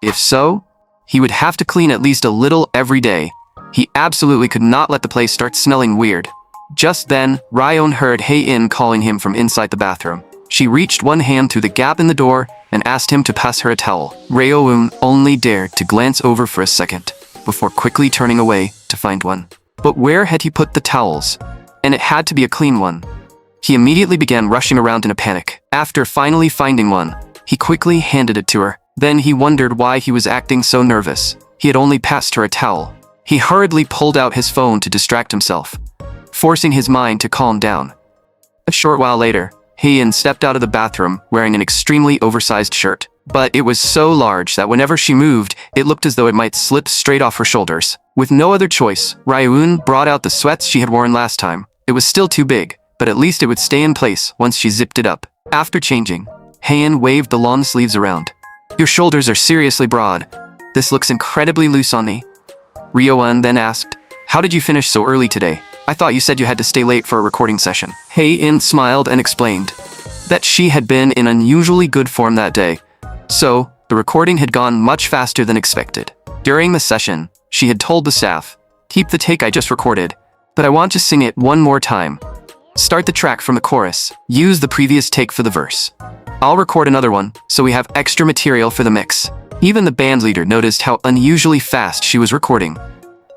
Speaker 1: If so, he would have to clean at least a little every day. He absolutely could not let the place start smelling weird. Just then, Ryo-eun heard Hae-in calling him from inside the bathroom. She reached one hand through the gap in the door and asked him to pass her a towel. Ryo-eun only dared to glance over for a second, before quickly turning away to find one. But where had he put the towels? And it had to be a clean one. He immediately began rushing around in a panic. After finally finding one, he quickly handed it to her. Then he wondered why he was acting so nervous. He had only passed her a towel. He hurriedly pulled out his phone to distract himself, forcing his mind to calm down. A short while later, Hae-in stepped out of the bathroom wearing an extremely oversized shirt. But it was so large that whenever she moved, it looked as though it might slip straight off her shoulders. With no other choice, Ryo-eun brought out the sweats she had worn last time. It was still too big, but at least it would stay in place once she zipped it up. After changing, Hae-in waved the long sleeves around. Your shoulders are seriously broad. This looks incredibly loose on me. Ryo-eun then asked, how did you finish so early today? I thought you said you had to stay late for a recording session. Hae-in smiled and explained that she had been in unusually good form that day. So, the recording had gone much faster than expected. During the session, she had told the staff, keep the take I just recorded, but I want to sing it one more time. Start the track from the chorus. Use the previous take for the verse. I'll record another one, so we have extra material for the mix. Even the band leader noticed how unusually fast she was recording.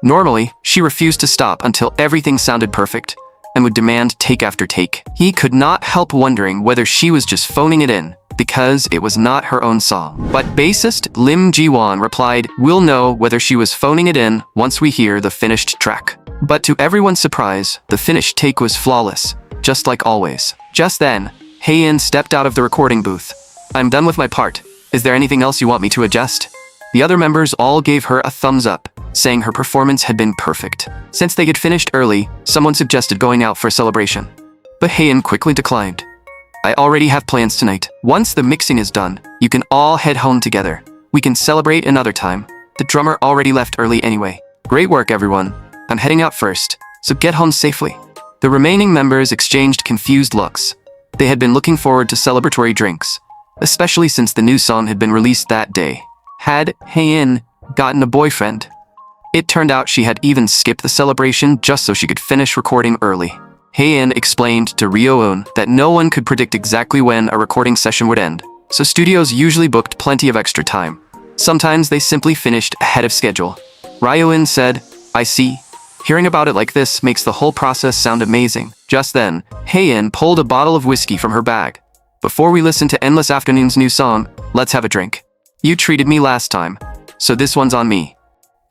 Speaker 1: Normally, she refused to stop until everything sounded perfect, and would demand take after take. He could not help wondering whether she was just phoning it in, because it was not her own song. But bassist Lim Ji-won replied, we'll know whether she was phoning it in once we hear the finished track. But to everyone's surprise, the finished take was flawless, just like always. Just then, Hae-in stepped out of the recording booth. I'm done with my part. Is there anything else you want me to adjust? The other members all gave her a thumbs up, saying her performance had been perfect. Since they had finished early, someone suggested going out for a celebration. But Hae-in quickly declined. I already have plans tonight. Once the mixing is done, you can all head home together. We can celebrate another time. The drummer already left early anyway. Great work, everyone. I'm heading out first, so get home safely. The remaining members exchanged confused looks. They had been looking forward to celebratory drinks, especially since the new song had been released that day. Had Hae-in gotten a boyfriend? It turned out she had even skipped the celebration just so she could finish recording early. Hae-in explained to Ryo-eun that no one could predict exactly when a recording session would end, so studios usually booked plenty of extra time. Sometimes they simply finished ahead of schedule. Ryo-in said, "I see. Hearing about it like this makes the whole process sound amazing." Just then, Hae-in pulled a bottle of whiskey from her bag. "Before we listen to Endless Afternoon's new song, let's have a drink. You treated me last time, so this one's on me.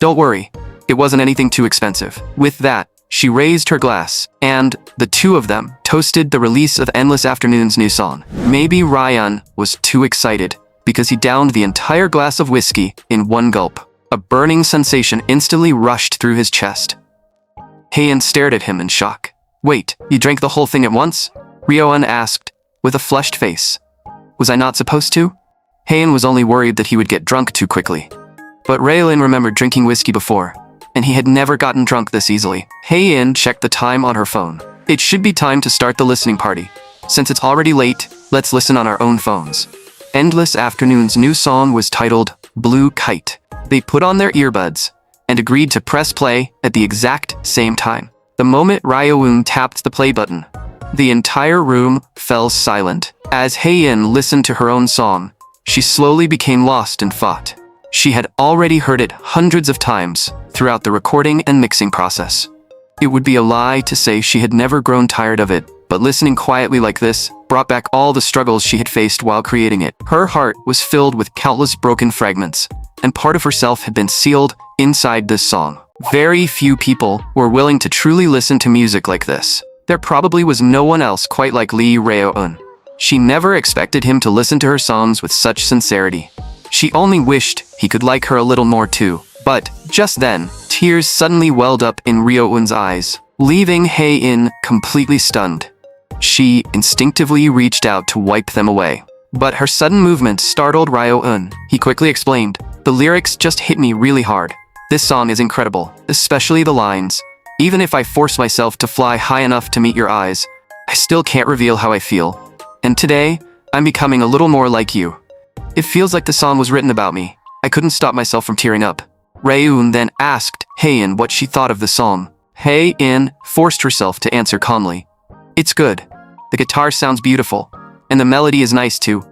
Speaker 1: Don't worry, it wasn't anything too expensive." With that, she raised her glass, and the two of them toasted the release of Endless Afternoon's new song. Maybe Ryan was too excited because he downed the entire glass of whiskey in one gulp. A burning sensation instantly rushed through his chest. Hae-in stared at him in shock. "Wait, you drank the whole thing at once?" Ryo-in asked, with a flushed face. "Was I not supposed to?" Hae-in was only worried that he would get drunk too quickly. But Ryo-in remembered drinking whiskey before, and he had never gotten drunk this easily. Hae-in checked the time on her phone. It should be time to start the listening party. Since it's already late, let's listen on our own phones. Endless Afternoon's new song was titled Blue Kite. They put on their earbuds and agreed to press play at the exact same time. The moment Ryo-in tapped the play button, the entire room fell silent. As Hae-in listened to her own song, she slowly became lost in thought. She had already heard it hundreds of times throughout the recording and mixing process. It would be a lie to say she had never grown tired of it, but listening quietly like this brought back all the struggles she had faced while creating it. Her heart was filled with countless broken fragments, and part of herself had been sealed inside this song. Very few people were willing to truly listen to music like this. There probably was no one else quite like Lee Ryo-in. She never expected him to listen to her songs with such sincerity. She only wished he could like her a little more too. But just then, tears suddenly welled up in Ryo-in's eyes, leaving Hae-in completely stunned. She instinctively reached out to wipe them away. But her sudden movement startled Ryo-in. He quickly explained, "The lyrics just hit me really hard. This song is incredible, especially the lines. Even if I force myself to fly high enough to meet your eyes, I still can't reveal how I feel. And today, I'm becoming a little more like you. It feels like the song was written about me. I couldn't stop myself from tearing up." Ryo-in then asked Hae-in what she thought of the song. Hae-in forced herself to answer calmly. "It's good. The guitar sounds beautiful, and the melody is nice too."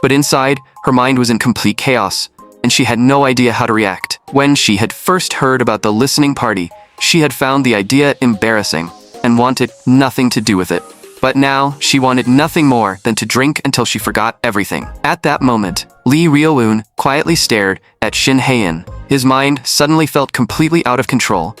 Speaker 1: But inside, her mind was in complete chaos, and she had no idea how to react. When she had first heard about the listening party, she had found the idea embarrassing and wanted nothing to do with it. But now, she wanted nothing more than to drink until she forgot everything. At that moment, Lee Ryo-in quietly stared at Shin Hae-in. His mind suddenly felt completely out of control.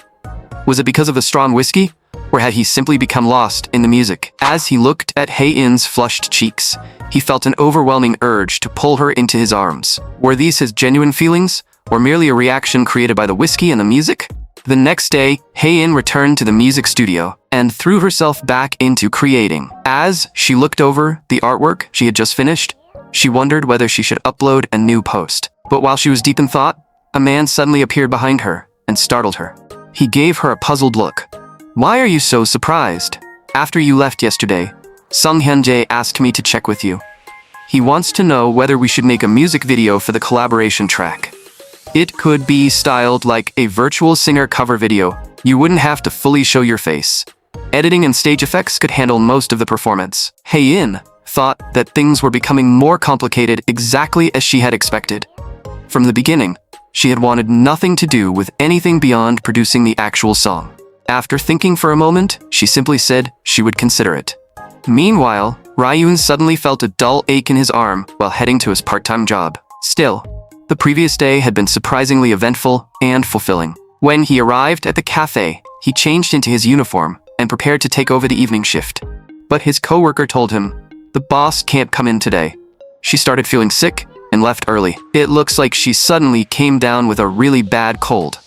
Speaker 1: Was it because of the strong whiskey? Or had he simply become lost in the music? As he looked at Hae-in's flushed cheeks, he felt an overwhelming urge to pull her into his arms. Were these his genuine feelings, or merely a reaction created by the whiskey and the music? The next day, Hae-in returned to the music studio and threw herself back into creating. As she looked over the artwork she had just finished, she wondered whether she should upload a new post. But while she was deep in thought, a man suddenly appeared behind her and startled her. He gave her a puzzled look. "Why are you so surprised? After you left yesterday, Sung Hyun-jae asked me to check with you. He wants to know whether we should make a music video for the collaboration track. It could be styled like a virtual singer cover video. You wouldn't have to fully show your face. Editing and stage effects could handle most of the performance." Hae-in thought that things were becoming more complicated exactly as she had expected. From the beginning, she had wanted nothing to do with anything beyond producing the actual song. After thinking for a moment, she simply said she would consider it. Meanwhile, Ryo-in suddenly felt a dull ache in his arm while heading to his part-time job. Still, the previous day had been surprisingly eventful and fulfilling. When he arrived at the cafe, he changed into his uniform and prepared to take over the evening shift. But his coworker told him, "The boss can't come in today. She started feeling sick and left early. It looks like she suddenly came down with a really bad cold."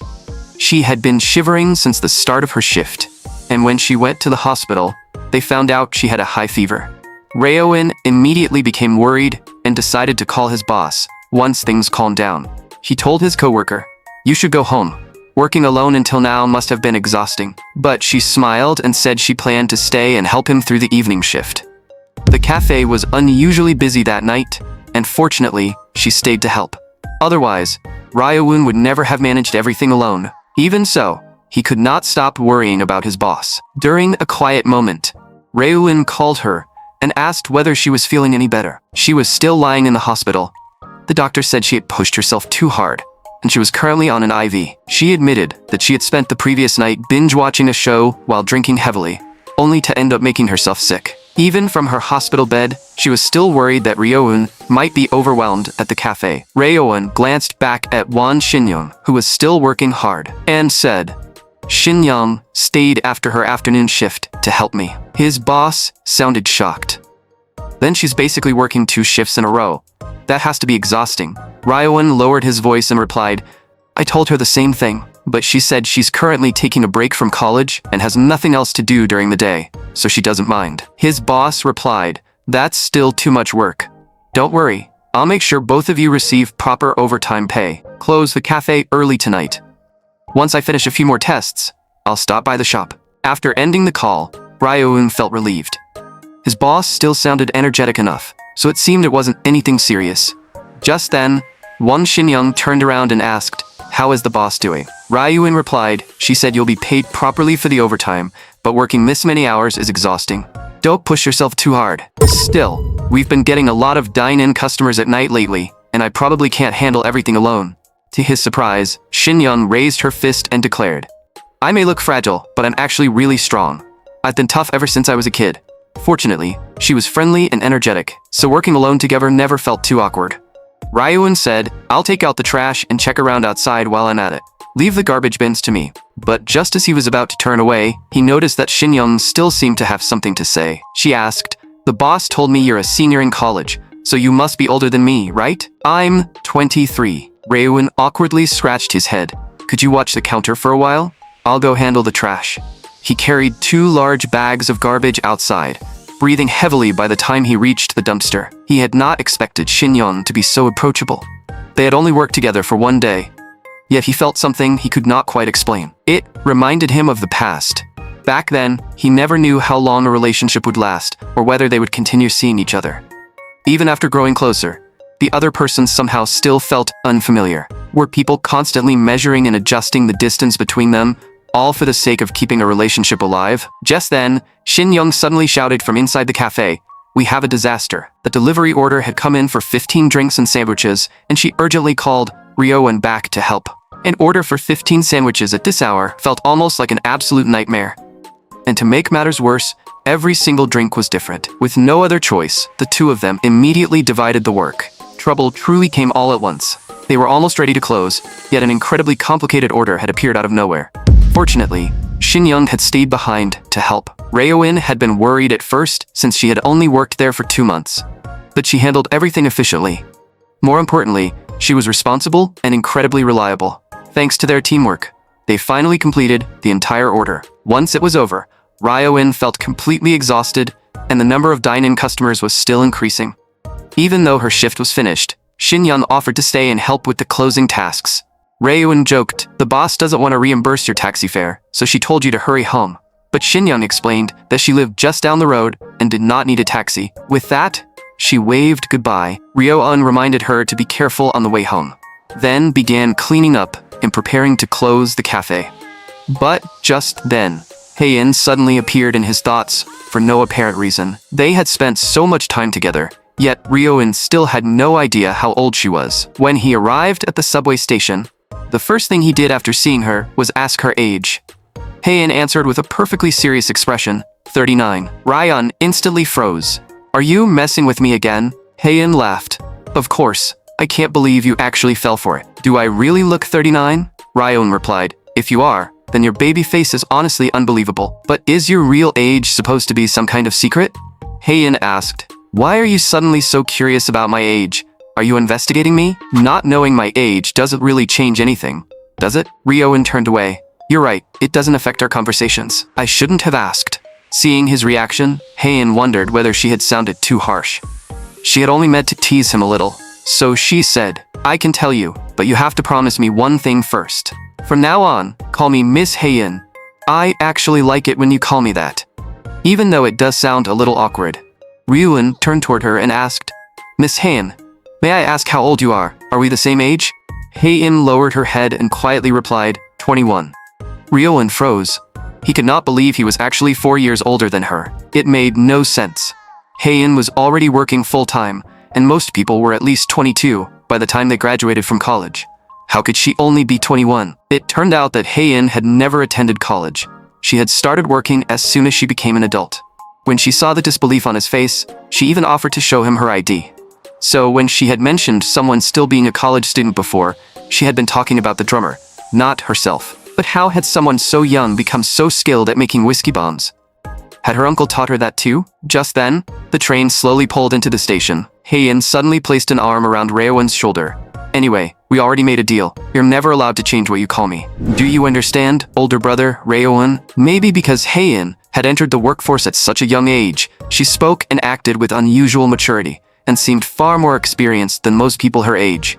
Speaker 1: She had been shivering since the start of her shift, and when she went to the hospital, they found out she had a high fever. Ryo-in immediately became worried and decided to call his boss once things calmed down. He told his coworker, "You should go home. Working alone until now must have been exhausting." But she smiled and said she planned to stay and help him through the evening shift. The cafe was unusually busy that night, and fortunately, she stayed to help. Otherwise, Ryo-in would never have managed everything alone. Even so, he could not stop worrying about his boss. During a quiet moment, Ryo-in called her and asked whether she was feeling any better. She was still lying in the hospital. The doctor said she had pushed herself too hard, and she was currently on an IV. She admitted that she had spent the previous night binge-watching a show while drinking heavily, only to end up making herself sick. Even from her hospital bed, she was still worried that Ryo-eun might be overwhelmed at the cafe. Ryo-eun glanced back at Won Shin-young, who was still working hard, and said, "Shin-young stayed after her afternoon shift to help me." His boss sounded shocked. "Then she's basically working 2 shifts in a row. That has to be exhausting." Ryo-eun lowered his voice and replied, "I told her the same thing, but she said she's currently taking a break from college and has nothing else to do during the day, so she doesn't mind." His boss replied, "That's still too much work. Don't worry, I'll make sure both of you receive proper overtime pay. Close the cafe early tonight. Once I finish a few more tests, I'll stop by the shop." After ending the call, Ryo-eun felt relieved. His boss still sounded energetic enough, so it seemed it wasn't anything serious. Just then, Won Shin-young turned around and asked, "How is the boss doing?" Ryo-eun replied, "She said you'll be paid properly for the overtime, but working this many hours is exhausting. Don't push yourself too hard. Still, we've been getting a lot of dine-in customers at night lately, and I probably can't handle everything alone." To his surprise, Shin-young raised her fist and declared, "I may look fragile, but I'm actually really strong. I've been tough ever since I was a kid." Fortunately, she was friendly and energetic, so working alone together never felt too awkward. Ryo-eun said, "I'll take out the trash and check around outside while I'm at it. Leave the garbage bins to me." But just as he was about to turn away, he noticed that Shin-young still seemed to have something to say. She asked, "The boss told me you're a senior in college, so you must be older than me, right?" "I'm 23. Ryo-eun awkwardly scratched his head. "Could you watch the counter for a while? I'll go handle the trash." He carried 2 large bags of garbage outside, breathing heavily by the time he reached the dumpster. He had not expected Shin-young to be so approachable. They had only worked together for 1 day, yet he felt something he could not quite explain. It reminded him of the past. Back then, he never knew how long a relationship would last or whether they would continue seeing each other. Even after growing closer, the other person somehow still felt unfamiliar. Were people constantly measuring and adjusting the distance between them, all for the sake of keeping a relationship alive? Just then, Shin-young suddenly shouted from inside the cafe, "We have a disaster." The delivery order had come in for 15 drinks and sandwiches, and she urgently called Ryo-eun back to help. An order for 15 sandwiches at this hour felt almost like an absolute nightmare. And to make matters worse, every single drink was different. With no other choice, the two of them immediately divided the work. Trouble truly came all at once. They were almost ready to close, yet an incredibly complicated order had appeared out of nowhere. Fortunately, Shin-young had stayed behind to help. Ryo-eun had been worried at first since she had only worked there for 2 months. But she handled everything efficiently. More importantly, she was responsible and incredibly reliable. Thanks to their teamwork, they finally completed the entire order. Once it was over, Ryo-eun felt completely exhausted, and the number of dine-in customers was still increasing. Even though her shift was finished, Shin-young offered to stay and help with the closing tasks. Ryo-eun joked, "The boss doesn't want to reimburse your taxi fare, so she told you to hurry home." But Shin-young explained that she lived just down the road and did not need a taxi. With that, she waved goodbye. Ryo-eun reminded her to be careful on the way home, then began cleaning up and preparing to close the cafe. But just then, Hae-in suddenly appeared in his thoughts for no apparent reason. They had spent so much time together, yet Ryo-eun still had no idea how old she was. When he arrived at the subway station, the first thing he did after seeing her was ask her age. Hae-in answered with a perfectly serious expression, 39. Ryo-eun instantly froze. "Are you messing with me again?" Hae-in laughed. "Of course, I can't believe you actually fell for it. Do I really look 39? Ryo-eun replied, "If you are, then your baby face is honestly unbelievable. But is your real age supposed to be some kind of secret?" Hae-in asked, "Why are you suddenly so curious about my age? Are you investigating me? Not knowing my age doesn't really change anything, does it?" Ryo-eun turned away. "You're right, it doesn't affect our conversations. I shouldn't have asked." Seeing his reaction, Hae-in wondered whether she had sounded too harsh. She had only meant to tease him a little, so she said, "I can tell you, but you have to promise me one thing first. From now on, call me Miss Hae-in. I actually like it when you call me that, even though it does sound a little awkward." Ryo-eun turned toward her and asked, "Miss Hae-in, may I ask how old you are? Are we the same age?" Hae-in lowered her head and quietly replied, 21. Ryo-eun froze. He could not believe he was actually 4 years older than her. It made no sense. Hae-in was already working full-time, and most people were at least 22 by the time they graduated from college. How could she only be 21? It turned out that Hae-in had never attended college. She had started working as soon as she became an adult. When she saw the disbelief on his face, she even offered to show him her ID. So when she had mentioned someone still being a college student before, she had been talking about the drummer, not herself. But how had someone so young become so skilled at making whiskey bombs? Had her uncle taught her that too? Just then, the train slowly pulled into the station. Hae-in suddenly placed an arm around Reo-won's shoulder. Anyway, we already made a deal. You're never allowed to change what you call me. Do you understand, older brother, Reo-won? Maybe because Hae-in had entered the workforce at such a young age, she spoke and acted with unusual maturity, and seemed far more experienced than most people her age.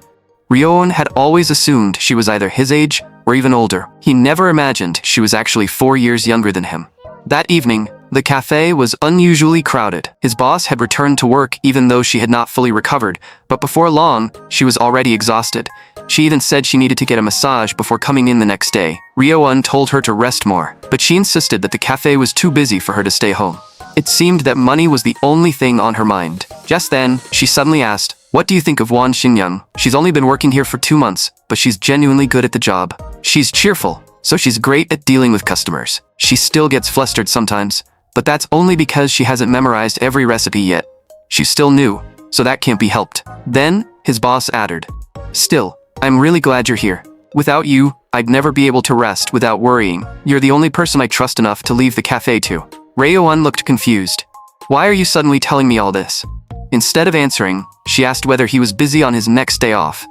Speaker 1: Reo-won had always assumed she was either his age or even older. He never imagined she was actually 4 years younger than him. That evening, the cafe was unusually crowded. His boss had returned to work even though she had not fully recovered, but before long, she was already exhausted. She even said she needed to get a massage before coming in the next day. Reo-won told her to rest more, but she insisted that the cafe was too busy for her to stay home. It seemed that money was the only thing on her mind. Just then, she suddenly asked, "What do you think of Won Shin-young? She's only been working here for 2 months, but she's genuinely good at the job. She's cheerful, so she's great at dealing with customers. She still gets flustered sometimes, but that's only because she hasn't memorized every recipe yet. She's still new, so that can't be helped." Then, his boss added, "Still, I'm really glad you're here. Without you, I'd never be able to rest without worrying. You're the only person I trust enough to leave the cafe to." Reo-won looked confused. "Why are you suddenly telling me all this?" Instead of answering, she asked whether he was busy on his next day off.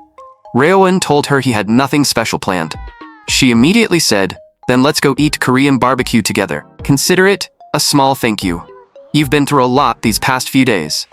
Speaker 1: Reo-won told her he had nothing special planned. She immediately said, "Then let's go eat Korean barbecue together. Consider it a small thank you. You've been through a lot these past few days."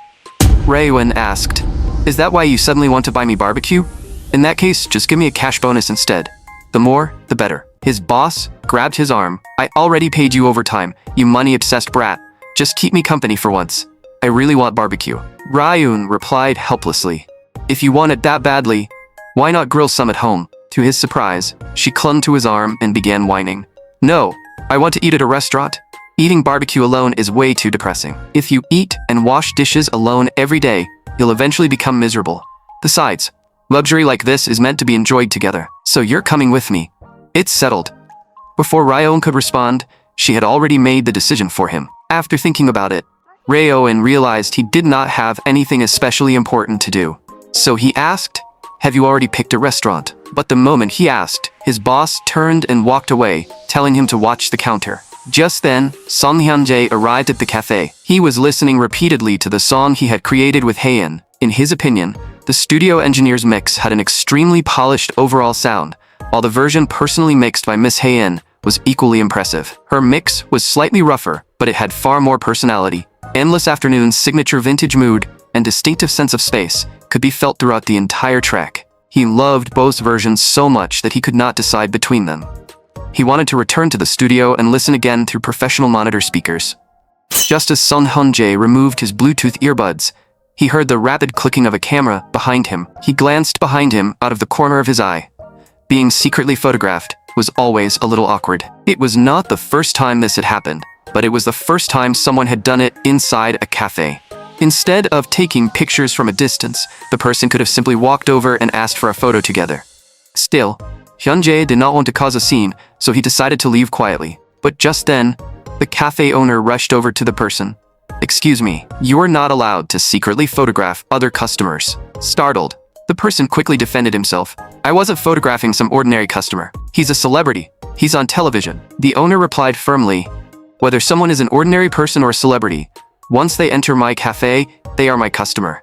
Speaker 1: Reo-won asked, "Is that why you suddenly want to buy me barbecue? In that case, just give me a cash bonus instead. The more, the better." His boss grabbed his arm. "I already paid you overtime, you money-obsessed brat. Just keep me company for once. I really want barbecue." Ryo-won replied helplessly, "If you want it that badly, why not grill some at home?" To his surprise, she clung to his arm and began whining. "No, I want to eat at a restaurant. Eating barbecue alone is way too depressing. If you eat and wash dishes alone every day, you'll eventually become miserable. Besides, luxury like this is meant to be enjoyed together, so you're coming with me. It's settled." Before Ryo-won could respond, she had already made the decision for him. After thinking about it, Ryo-won realized he did not have anything especially important to do. So he asked, "Have you already picked a restaurant?" But the moment he asked, his boss turned and walked away, telling him to watch the counter. Just then, Son Hyun-jae arrived at the cafe. He was listening repeatedly to the song he had created with Hae-in. In his opinion, the studio engineer's mix had an extremely polished overall sound, while the version personally mixed by Miss Hae-in was equally impressive. Her mix was slightly rougher, but it had far more personality. Endless Afternoon's signature vintage mood and distinctive sense of space could be felt throughout the entire track. He loved both versions so much that he could not decide between them. He wanted to return to the studio and listen again through professional monitor speakers. Just as Son Hyun-jae removed his Bluetooth earbuds, he heard the rapid clicking of a camera behind him. He glanced behind him out of the corner of his eye. Being secretly photographed was always a little awkward. It was not the first time this had happened, but it was the first time someone had done it inside a cafe. Instead of taking pictures from a distance, the person could have simply walked over and asked for a photo together. Still, Hyun-jae did not want to cause a scene, so he decided to leave quietly. But just then, the cafe owner rushed over to the person. "Excuse me, you are not allowed to secretly photograph other customers." Startled, the person quickly defended himself. "I wasn't photographing some ordinary customer. He's a celebrity. He's on television." The owner replied firmly, "Whether someone is an ordinary person or a celebrity, once they enter my cafe, they are my customer.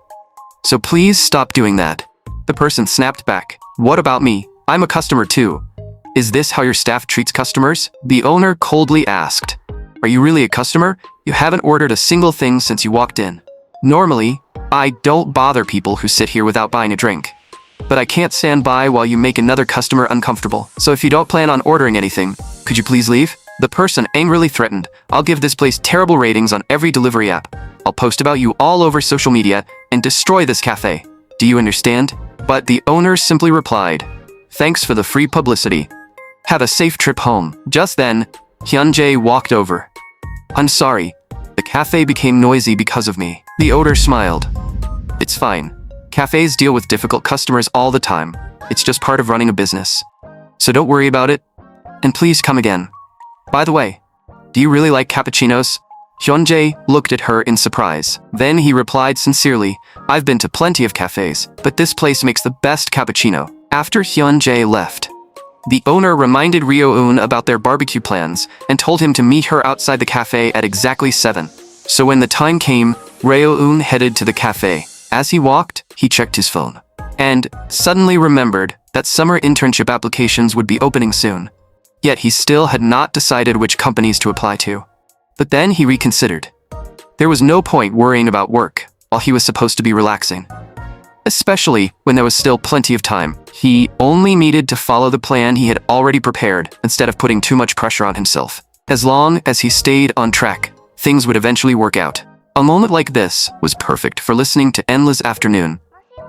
Speaker 1: So please stop doing that." The person snapped back, "What about me? I'm a customer too. Is this how your staff treats customers?" The owner coldly asked, "Are you really a customer? You haven't ordered a single thing since you walked in." "Normally, I don't bother people who sit here without buying a drink. But I can't stand by while you make another customer uncomfortable. So if you don't plan on ordering anything, could you please leave?" The person angrily threatened, "I'll give this place terrible ratings on every delivery app. I'll post about you all over social media and destroy this cafe. Do you understand?" But the owner simply replied, "Thanks for the free publicity. Have a safe trip home." Just then, Hyun-jae walked over. "I'm sorry. The cafe became noisy because of me. The owner smiled. It's fine. Cafes deal with difficult customers all the time. It's just part of running a business. So don't worry about it. And please come again. By the way, do you really like cappuccinos? Hyunjae looked at her in surprise. Then he replied sincerely, I've been to plenty of cafes, but this place makes the best cappuccino. After Hyunjae left, the owner reminded Ryo-eun about their barbecue plans and told him to meet her outside the cafe at exactly 7. So when the time came, Ryo-eun headed to the cafe. As he walked, he checked his phone and suddenly remembered that summer internship applications would be opening soon. Yet he still had not decided which companies to apply to. But then he reconsidered. There was no point worrying about work while he was supposed to be relaxing. Especially when there was still plenty of time. He only needed to follow the plan he had already prepared instead of putting too much pressure on himself. As long as he stayed on track, things would eventually work out. A moment like this was perfect for listening to Endless Afternoon.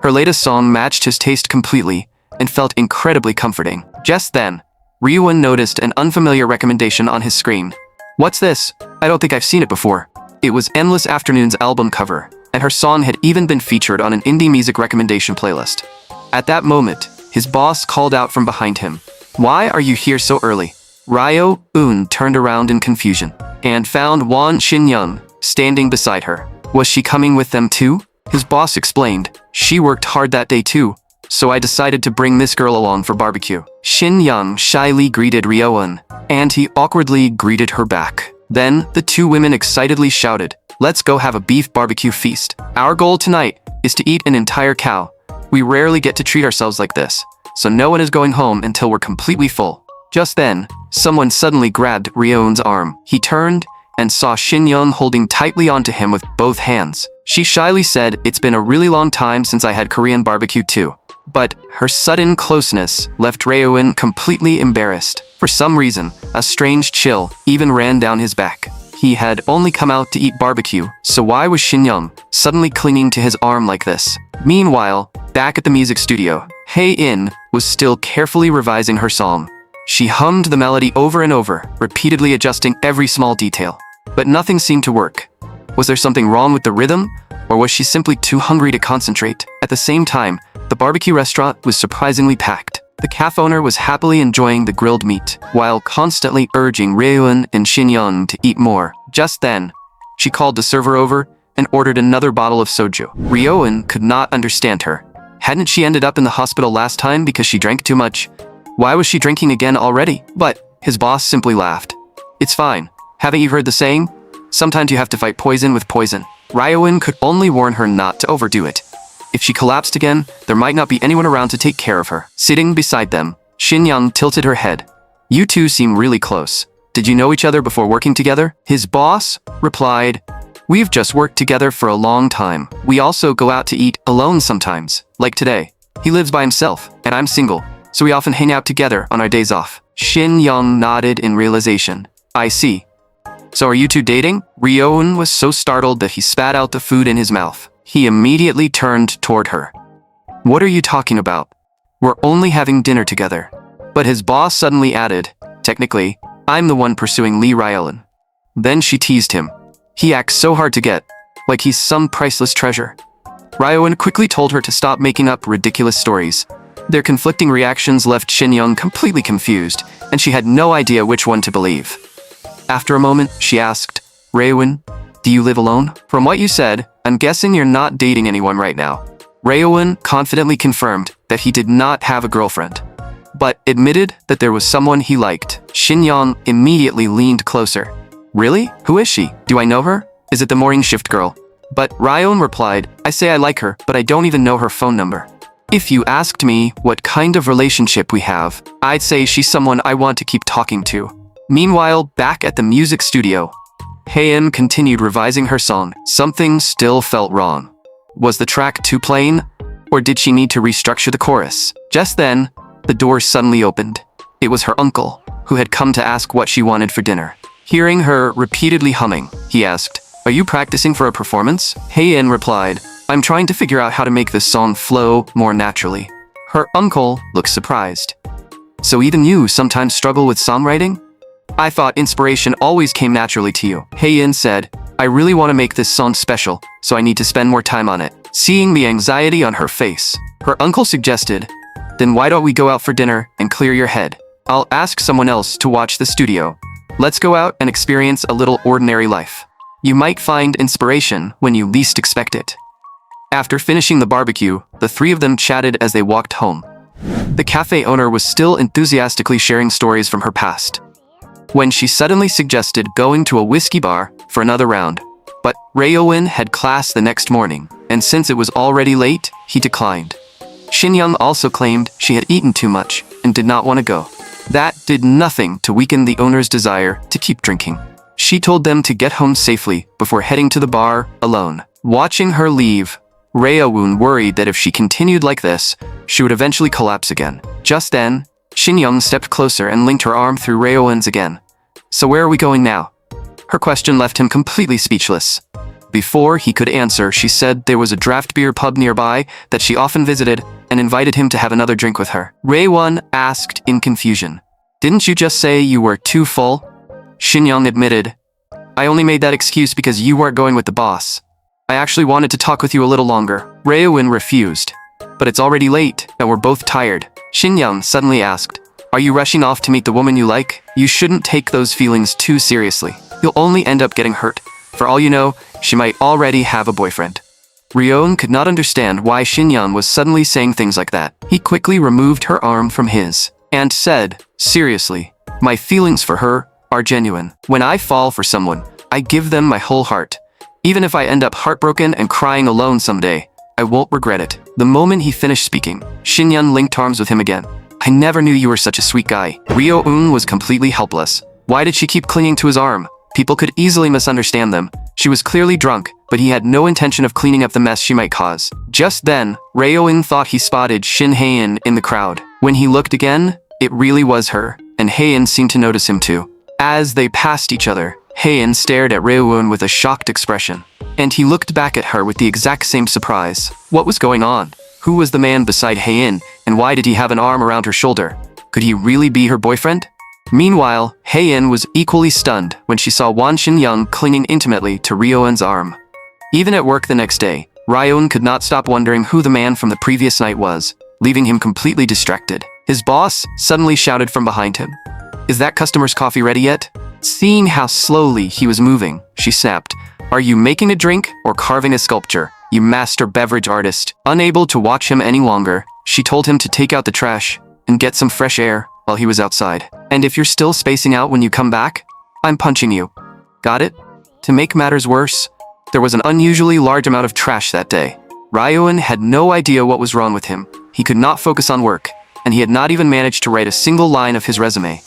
Speaker 1: Her latest song matched his taste completely and felt incredibly comforting. Just then, Ryo-eun noticed an unfamiliar recommendation on his screen. What's this? I don't think I've seen it before. It was Endless Afternoon's album cover, and her song had even been featured on an indie music recommendation playlist. At that moment, his boss called out from behind him. Why are you here so early? Ryo-eun turned around in confusion and found Won Shin-young standing beside her. Was she coming with them too? His boss explained. She worked hard that day too, so I decided to bring this girl along for barbecue. Shin-young shyly greeted Ryo-eun, and he awkwardly greeted her back. Then, the two women excitedly shouted, Let's go have a beef barbecue feast. Our goal tonight is to eat an entire cow. We rarely get to treat ourselves like this, so no one is going home until we're completely full. Just then, someone suddenly grabbed Ryo-eun's arm. He turned and saw Shin-young holding tightly onto him with both hands. She shyly said, It's been a really long time since I had Korean barbecue too. But her sudden closeness left Ryo-eun completely embarrassed. For some reason, a strange chill even ran down his back. He had only come out to eat barbecue, so why was Shin-young suddenly clinging to his arm like this? Meanwhile, back at the music studio, Hae-in was still carefully revising her song. She hummed the melody over and over, repeatedly adjusting every small detail. But nothing seemed to work. Was there something wrong with the rhythm? Or was she simply too hungry to concentrate? At the same time, the barbecue restaurant was surprisingly packed. The cafe owner was happily enjoying the grilled meat, while constantly urging Ryo-eun and Shin-young to eat more. Just then, she called the server over and ordered another bottle of soju. Ryo-eun could not understand her. Hadn't she ended up in the hospital last time because she drank too much? Why was she drinking again already? But his boss simply laughed. It's fine. Haven't you heard the saying? Sometimes you have to fight poison with poison. Ryo-eun could only warn her not to overdo it. If she collapsed again, there might not be anyone around to take care of her. Sitting beside them, Shin-young tilted her head. You two seem really close. Did you know each other before working together? His boss replied, We've just worked together for a long time. We also go out to eat alone sometimes, like today. He lives by himself, and I'm single, so we often hang out together on our days off. Shin-young nodded in realization. I see. So are you two dating? Ryo-eun was so startled that he spat out the food in his mouth. He immediately turned toward her. What are you talking about? We're only having dinner together. But his boss suddenly added, Technically, I'm the one pursuing Lee Ryo-eun. Then she teased him. He acts so hard to get, like he's some priceless treasure. Ryo-eun quickly told her to stop making up ridiculous stories. Their conflicting reactions left Shin-young completely confused, and she had no idea which one to believe. After a moment, she asked, Ryo-eun, do you live alone? From what you said, I'm guessing you're not dating anyone right now. Ryo-eun confidently confirmed that he did not have a girlfriend, but admitted that there was someone he liked. Shin-young immediately leaned closer. Really? Who is she? Do I know her? Is it the morning shift girl? But Ryo-eun replied, I say I like her, but I don't even know her phone number. If you asked me what kind of relationship we have, I'd say she's someone I want to keep talking to. Meanwhile, back at the music studio, Hae-in continued revising her song. Something still felt wrong. Was the track too plain? Or did she need to restructure the chorus? Just then, the door suddenly opened. It was her uncle, who had come to ask what she wanted for dinner. Hearing her repeatedly humming, he asked, Are you practicing for a performance? Hae-in replied, I'm trying to figure out how to make this song flow more naturally. Her uncle looked surprised. So even you sometimes struggle with songwriting? I thought inspiration always came naturally to you. Hae-in said, I really want to make this song special, so I need to spend more time on it. Seeing the anxiety on her face, her uncle suggested, then why don't we go out for dinner and clear your head? I'll ask someone else to watch the studio. Let's go out and experience a little ordinary life. You might find inspiration when you least expect it. After finishing the barbecue, the three of them chatted as they walked home. The cafe owner was still enthusiastically sharing stories from her past, when she suddenly suggested going to a whiskey bar for another round. But Raeowin had class the next morning, and since it was already late, he declined. Shinyoung also claimed she had eaten too much and did not want to go. That did nothing to weaken the owner's desire to keep drinking. She told them to get home safely before heading to the bar alone. Watching her leave, Raeowin worried that if she continued like this, she would eventually collapse again. Just then, Shinyoung stepped closer and linked her arm through Raeowin's again. So where are we going now? Her question left him completely speechless. Before he could answer, she said there was a draft beer pub nearby that she often visited and invited him to have another drink with her. Raewon asked in confusion, "Didn't you just say you were too full?" Shinyoung admitted, "I only made that excuse because you weren't going with the boss. I actually wanted to talk with you a little longer." Raewon refused. "But it's already late and we're both tired." Shinyoung suddenly asked, "Are you rushing off to meet the woman you like? You shouldn't take those feelings too seriously. You'll only end up getting hurt. For all you know, she might already have a boyfriend." Ryeon could not understand why Shinyoung was suddenly saying things like that. He quickly removed her arm from his and said, "Seriously, my feelings for her are genuine. When I fall for someone, I give them my whole heart. Even if I end up heartbroken and crying alone someday, I won't regret it." The moment he finished speaking, Shinyoung linked arms with him again. "I never knew you were such a sweet guy." Ryeon was completely helpless. Why did she keep clinging to his arm? People could easily misunderstand them. She was clearly drunk, but he had no intention of cleaning up the mess she might cause. Just then, Raeowin thought he spotted Shin Haein in the crowd. When he looked again, it really was her, and Haein seemed to notice him too. As they passed each other, Haein stared at Raeowin with a shocked expression, and he looked back at her with the exact same surprise. What was going on? Who was the man beside Haein, and why did he have an arm around her shoulder? Could he really be her boyfriend? Meanwhile, Haein was equally stunned when she saw Wan Shinyoung clinging intimately to Ryeon's arm. Even at work the next day, Ryeon could not stop wondering who the man from the previous night was, leaving him completely distracted. His boss suddenly shouted from behind him, "Is that customer's coffee ready yet?" Seeing how slowly he was moving, she snapped, "Are you making a drink or carving a sculpture, you master beverage artist?" Unable to watch him any longer, she told him to take out the trash and get some fresh air while he was outside. "And if you're still spacing out when you come back, I'm punching you. Got it?" To make matters worse, there was an unusually large amount of trash that day. Ryeon had no idea what was wrong with him. He could not focus on work, and he had not even managed to write a single line of his resume.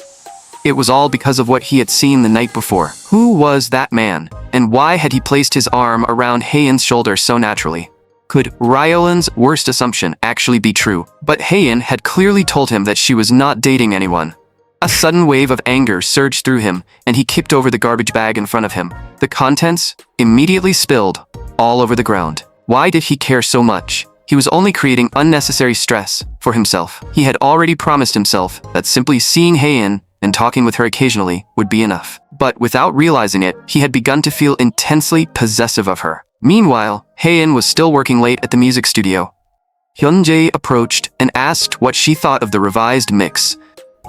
Speaker 1: It was all because of what he had seen the night before. Who was that man, and why had he placed his arm around Haein's shoulder so naturally? Could Ryeon's worst assumption actually be true? But Haein had clearly told him that she was not dating anyone. A sudden wave of anger surged through him, and he kicked over the garbage bag in front of him. The contents immediately spilled all over the ground. Why did he care so much? He was only creating unnecessary stress for himself. He had already promised himself that simply seeing Haein and talking with her occasionally would be enough. But without realizing it, he had begun to feel intensely possessive of her. Meanwhile, Haein was still working late at the music studio. Hyunjae approached and asked what she thought of the revised mix.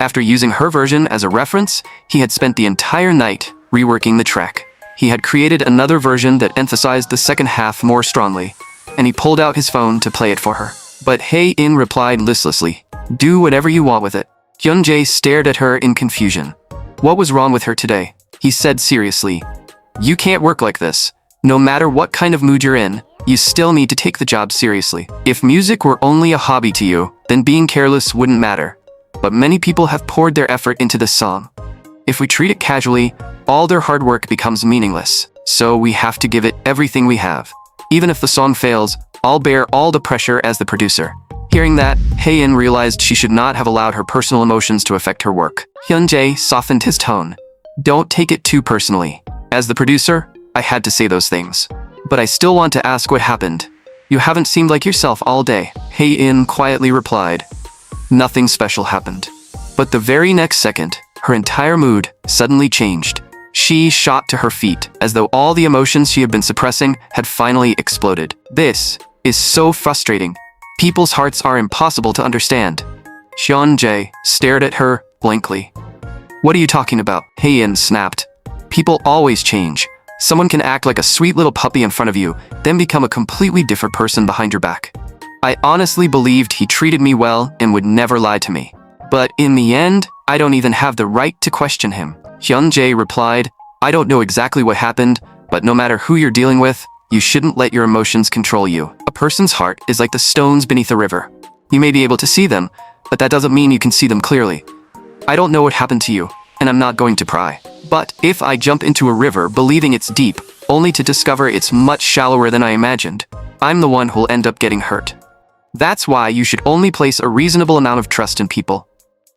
Speaker 1: After using her version as a reference, he had spent the entire night reworking the track. He had created another version that emphasized the second half more strongly, and he pulled out his phone to play it for her. But Haein replied listlessly, "Do whatever you want with it." Hyunjae stared at her in confusion. What was wrong with her today? He said seriously, "You can't work like this. No matter what kind of mood you're in, you still need to take the job seriously. If music were only a hobby to you, then being careless wouldn't matter. But many people have poured their effort into this song. If we treat it casually, all their hard work becomes meaningless. So we have to give it everything we have. Even if the song fails, I'll bear all the pressure as the producer." Hearing that, Haein realized she should not have allowed her personal emotions to affect her work. Hyunjae softened his tone. "Don't take it too personally. As the producer, I had to say those things. But I still want to ask what happened. You haven't seemed like yourself all day." Haein quietly replied, "Nothing special happened." But the very next second, her entire mood suddenly changed. She shot to her feet, as though all the emotions she had been suppressing had finally exploded. This is so frustrating. People's hearts are impossible to understand. Hyun-jae stared at her blankly. What are you talking about? Hae-in snapped. People always change. Someone can act like a sweet little puppy in front of you, then become a completely different person behind your back. I honestly believed he treated me well and would never lie to me. But in the end, I don't even have the right to question him. Hyun-jae replied, I don't know exactly what happened, but no matter who you're dealing with, you shouldn't let your emotions control you. A person's heart is like the stones beneath a river. You may be able to see them, but that doesn't mean you can see them clearly. I don't know what happened to you, and I'm not going to pry. But if I jump into a river believing it's deep, only to discover it's much shallower than I imagined, I'm the one who'll end up getting hurt. That's why you should only place a reasonable amount of trust in people.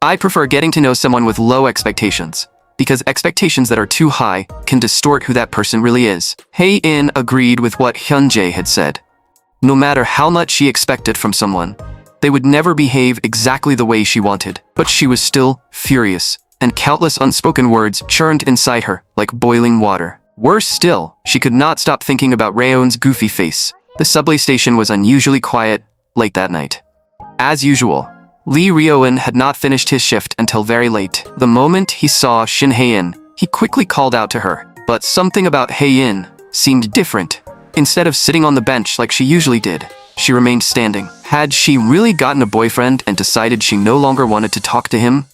Speaker 1: I prefer getting to know someone with low expectations, because expectations that are too high can distort who that person really is. Hae-in agreed with what Hyun-jae had said. No matter how much she expected from someone, they would never behave exactly the way she wanted. But she was still furious, and countless unspoken words churned inside her like boiling water. Worse still, she could not stop thinking about Ryeon's goofy face. The subway station was unusually quiet late that night. As usual, Lee Ryeon had not finished his shift until very late. The moment he saw Shin Hae-in, he quickly called out to her. But something about Hae-in seemed different. Instead of sitting on the bench like she usually did, she remained standing. Had she really gotten a boyfriend and decided she no longer wanted to talk to him?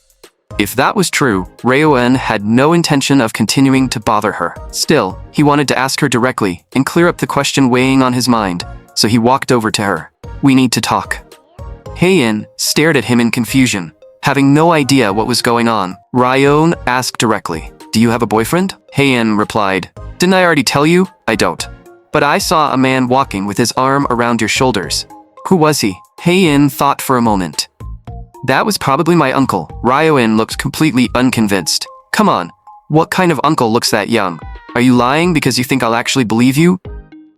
Speaker 1: If that was true, Ryeon had no intention of continuing to bother her. Still, he wanted to ask her directly and clear up the question weighing on his mind, so he walked over to her. We need to talk. Hae-in stared at him in confusion, having no idea what was going on. Ryeon asked directly, do you have a boyfriend? Hae-in replied, didn't I already tell you? I don't. But I saw a man walking with his arm around your shoulders. Who was he? Hae-in thought for a moment. That was probably my uncle. Ryeon looked completely unconvinced. Come on, what kind of uncle looks that young? Are you lying because you think I'll actually believe you?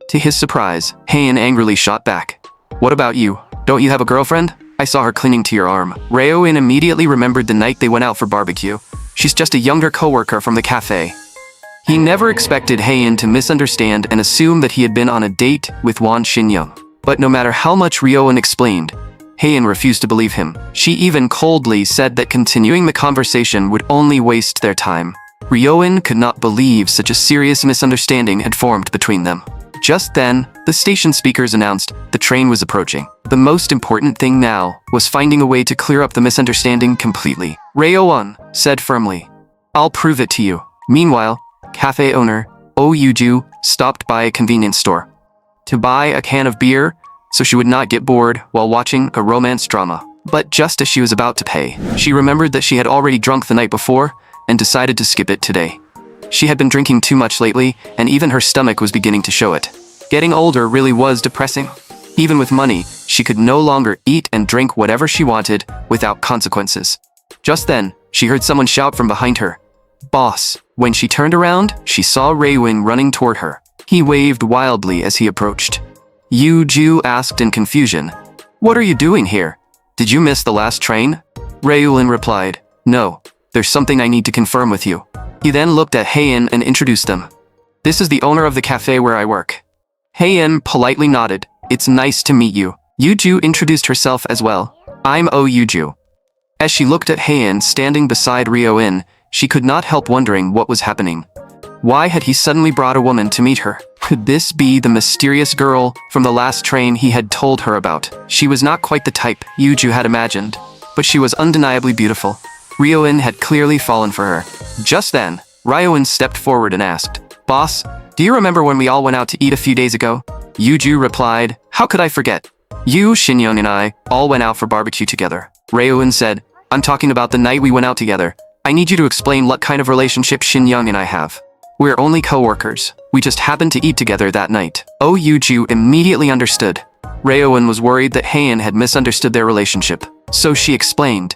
Speaker 1: To his surprise, Hae-in angrily shot back. What about you? Don't you have a girlfriend? I saw her clinging to your arm. Ryeon immediately remembered the night they went out for barbecue. She's just a younger coworker from the cafe. He never expected Hae-in to misunderstand and assume that he had been on a date with Won Shin-young. But no matter how much Ryeon explained, Hae-in refused to believe him. She even coldly said that continuing the conversation would only waste their time. Ryeon could not believe such a serious misunderstanding had formed between them. Just then, the station speakers announced the train was approaching. The most important thing now was finding a way to clear up the misunderstanding completely. Ryeon said firmly, I'll prove it to you. Meanwhile, cafe owner Oh Yoo-ju stopped by a convenience store to buy a can of beer so she would not get bored while watching a romance drama. But just as she was about to pay, she remembered that she had already drunk the night before and decided to skip it today. She had been drinking too much lately, and even her stomach was beginning to show it. Getting older really was depressing. Even with money, she could no longer eat and drink whatever she wanted without consequences. Just then, she heard someone shout from behind her, Boss. When she turned around, she saw Ryeon running toward her. He waved wildly as he approached. Yoo-ju asked in confusion, What are you doing here? Did you miss the last train? Ryeon replied, No, there's something I need to confirm with you. He then looked at Hae-in and introduced them. This is the owner of the cafe where I work. Hae-in politely nodded. It's nice to meet you. Yoo-ju introduced herself as well. I'm Oh Yoo-ju. As she looked at Hae-in standing beside Ryeon, she could not help wondering what was happening. Why had he suddenly brought a woman to meet her? Could this be the mysterious girl from the last train he had told her about? She was not quite the type Yoo-ju had imagined, but she was undeniably beautiful. Ryeon had clearly fallen for her. Just then, Ryeon stepped forward and asked, Boss, do you remember when we all went out to eat a few days ago? Yoo-ju replied, How could I forget? You, Shin-young, and I all went out for barbecue together. Ryeon said, I'm talking about the night we went out together. I need you to explain what kind of relationship Shin-young and I have. We're only co-workers. We just happened to eat together that night. Oh Yoo-ju immediately understood. Ryeon was worried that Hae-in had misunderstood their relationship, so she explained.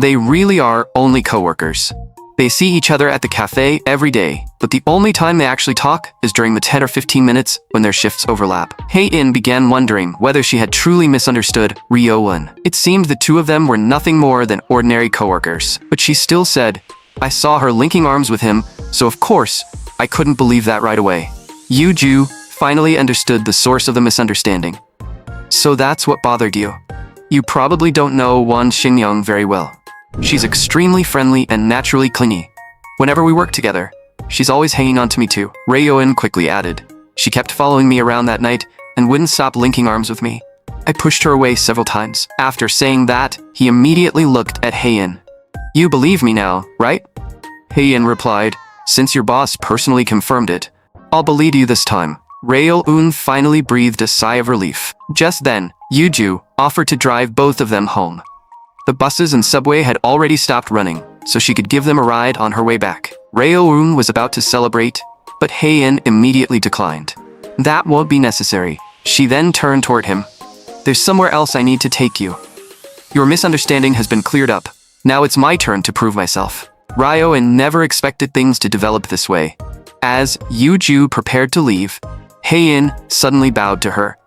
Speaker 1: They really are only co-workers. They see each other at the cafe every day, but the only time they actually talk is during the 10 or 15 minutes when their shifts overlap. Hae-in began wondering whether she had truly misunderstood Ryeon. It seemed the two of them were nothing more than ordinary co-workers, but she still said, I saw her linking arms with him, so of course, I couldn't believe that right away. Yuju finally understood the source of the misunderstanding. So that's what bothered you. You probably don't know Wan Xingyang very well. She's extremely friendly and naturally clingy. Whenever we work together, she's always hanging on to me too, Rayoin quickly added. She kept following me around that night and wouldn't stop linking arms with me. I pushed her away several times. After saying that, he immediately looked at Heian. You believe me now, right? Heian replied, since your boss personally confirmed it, I'll believe you this time. Rayo-un finally breathed a sigh of relief. Just then, Yuju offered to drive both of them home. The buses and subway had already stopped running, so she could give them a ride on her way back. Rayo-un was about to celebrate, but Heian immediately declined. That won't be necessary. She then turned toward him. There's somewhere else I need to take you. Your misunderstanding has been cleared up. Now it's my turn to prove myself. Rayo-un never expected things to develop this way. As Yuju prepared to leave, Heian suddenly bowed to her.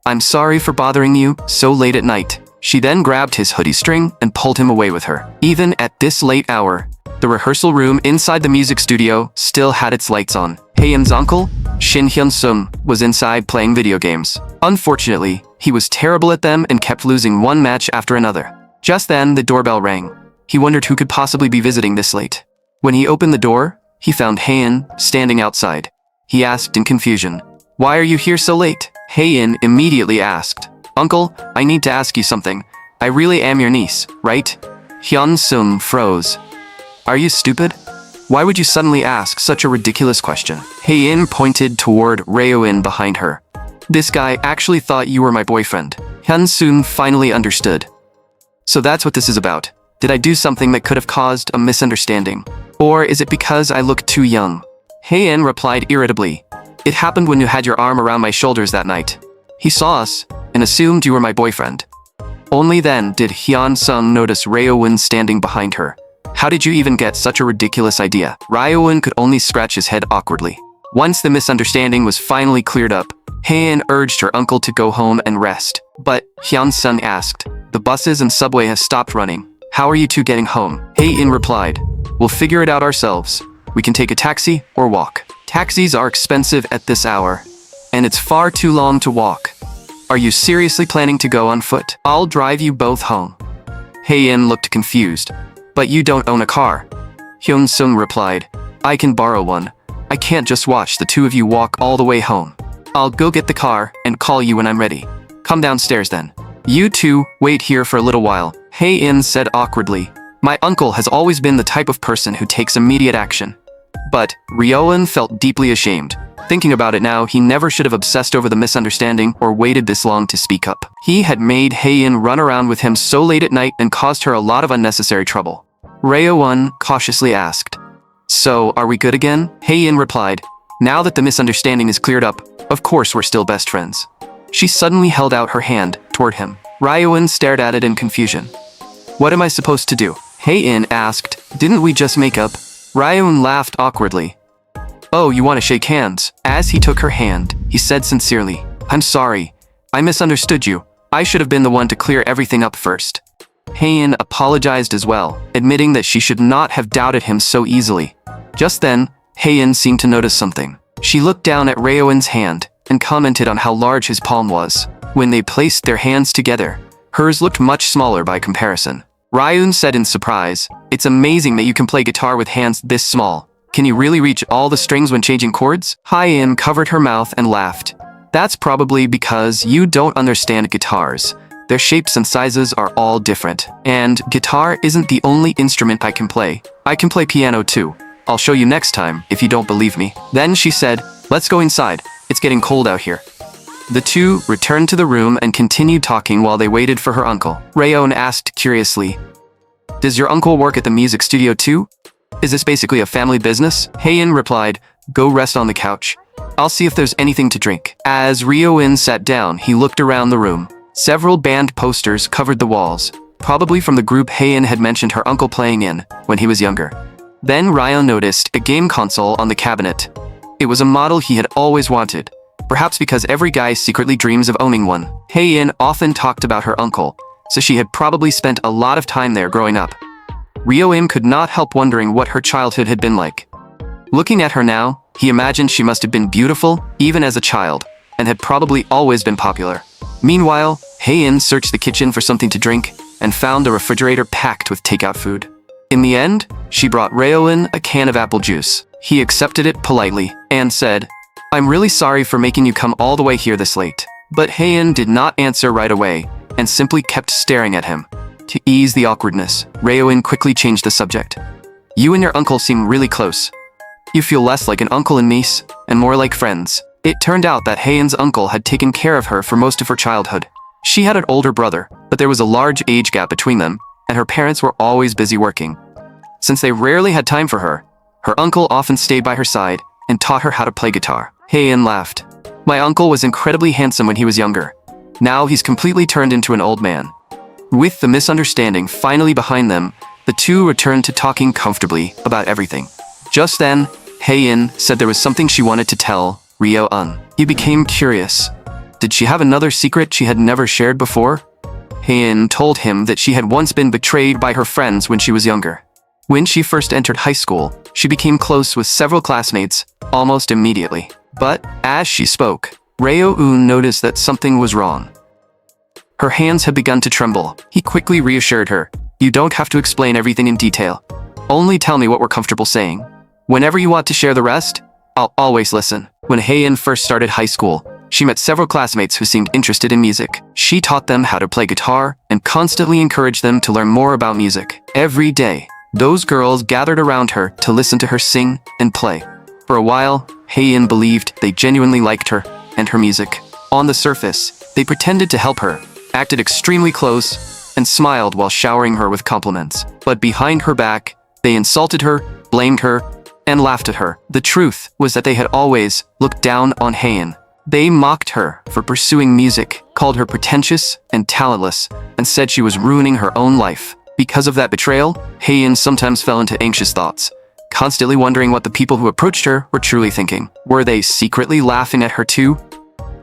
Speaker 1: I'm sorry for bothering you so late at night. She then grabbed his hoodie string and pulled him away with her. Even at this late hour, the rehearsal room inside the music studio still had its lights on. Heian's uncle, Shin Hyun-sum, was inside playing video games. Unfortunately, he was terrible at them and kept losing one match after another. Just then, the doorbell rang. He wondered who could possibly be visiting this late. When he opened the door, he found Heian standing outside. He asked in confusion, "Why are you here so late?" Heian immediately asked, "Uncle, I need to ask you something. I really am your niece, right?" Hyun-sum froze. Are you stupid? Why would you suddenly ask such a ridiculous question? Heian pointed toward Rayo-in behind her. This guy actually thought you were my boyfriend. Hyun-sum finally understood. So that's what this is about. Did I do something that could have caused a misunderstanding? Or is it because I look too young? Heian replied irritably. It happened when you had your arm around my shoulders that night. He saw us and assumed you were my boyfriend. Only then did Hyun-sum notice Rayo-in standing behind her. How did you even get such a ridiculous idea? Rayo-in could only scratch his head awkwardly. Once the misunderstanding was finally cleared up, Heian urged her uncle to go home and rest. But Hyun-sum asked, the buses and subway have stopped running. How are you two getting home? Heian replied, we'll figure it out ourselves. We can take a taxi or walk. Taxis are expensive at this hour, and it's far too long to walk. Are you seriously planning to go on foot? I'll drive you both home. Heian looked confused. But you don't own a car. Hyun-sum replied, I can borrow one. I can't just watch the two of you walk all the way home. I'll go get the car and call you when I'm ready. Come downstairs then. You two wait here for a little while, Heian said awkwardly. My uncle has always been the type of person who takes immediate action. But Ryo-in felt deeply ashamed. Thinking about it now, he never should have obsessed over the misunderstanding or waited this long to speak up. He had made Heian run around with him so late at night and caused her a lot of unnecessary trouble. Ryo-in cautiously asked, So, are we good again? Heian replied, Now that the misunderstanding is cleared up, of course we're still best friends. She suddenly held out her hand toward him. Ryo-in stared at it in confusion. What am I supposed to do? Heian asked, Didn't we just make up? Ryo-in laughed awkwardly. Oh, you want to shake hands? As he took her hand, he said sincerely, I'm sorry. I misunderstood you. I should have been the one to clear everything up first. Heian apologized as well, admitting that she should not have doubted him so easily. Just then, Heian seemed to notice something. She looked down at Ryo-in's hand and commented on how large his palm was. When they placed their hands together, hers looked much smaller by comparison. Ryo-in said in surprise, It's amazing that you can play guitar with hands this small. Can you really reach all the strings when changing chords? Heian covered her mouth and laughed. That's probably because you don't understand guitars. Their shapes and sizes are all different. And guitar isn't the only instrument I can play. I can play piano too. I'll show you next time if you don't believe me. Then she said, Let's go inside. It's getting cold out here. The two returned to the room and continued talking while they waited for her uncle. Ryo-in asked curiously, Does your uncle work at the music studio too? Is this basically a family business? Heian replied, Go rest on the couch. I'll see if there's anything to drink. As Ryo-in sat down, he looked around the room. Several band posters covered the walls, probably from the group Heian had mentioned her uncle playing in when he was younger. Then Ryo noticed a game console on the cabinet. It was a model he had always wanted, perhaps because every guy secretly dreams of owning one. Heian often talked about her uncle, so she had probably spent a lot of time there growing up. Ryo-in could not help wondering what her childhood had been like. Looking at her now, he imagined she must have been beautiful, even as a child, and had probably always been popular. Meanwhile, Hae-in searched the kitchen for something to drink and found the refrigerator packed with takeout food. In the end, she brought Ryo-in a can of apple juice. He accepted it politely and said, "I'm really sorry for making you come all the way here this late." But Hae-in did not answer right away and simply kept staring at him. To ease the awkwardness, Ryo-in quickly changed the subject. "You and your uncle seem really close. You feel less like an uncle and niece, and more like friends." It turned out that Hae-in's uncle had taken care of her for most of her childhood. She had an older brother, but there was a large age gap between them, and her parents were always busy working. Since they rarely had time for her, her uncle often stayed by her side and taught her how to play guitar. Hae-in laughed. "My uncle was incredibly handsome when he was younger. Now he's completely turned into an old man." With the misunderstanding finally behind them, the two returned to talking comfortably about everything. Just then, Hae-in said there was something she wanted to tell Ryo-un. He became curious. Did she have another secret she had never shared before? Hae-in told him that she had once been betrayed by her friends when she was younger. When she first entered high school, she became close with several classmates almost immediately. But as she spoke, Ryo-un noticed that something was wrong. Her hands had begun to tremble. He quickly reassured her, "You don't have to explain everything in detail. Only tell me what we're comfortable saying. Whenever you want to share the rest, I'll always listen." When Hae-in first started high school, she met several classmates who seemed interested in music. She taught them how to play guitar and constantly encouraged them to learn more about music. Every day, those girls gathered around her to listen to her sing and play. For a while, Hae-in believed they genuinely liked her and her music. On the surface, they pretended to help her, acted extremely close, and smiled while showering her with compliments. But behind her back, they insulted her, blamed her, and laughed at her. The truth was that they had always looked down on Hae-in. They mocked her for pursuing music, called her pretentious and talentless, and said she was ruining her own life. Because of that betrayal, Hae-in sometimes fell into anxious thoughts, constantly wondering what the people who approached her were truly thinking. Were they secretly laughing at her too?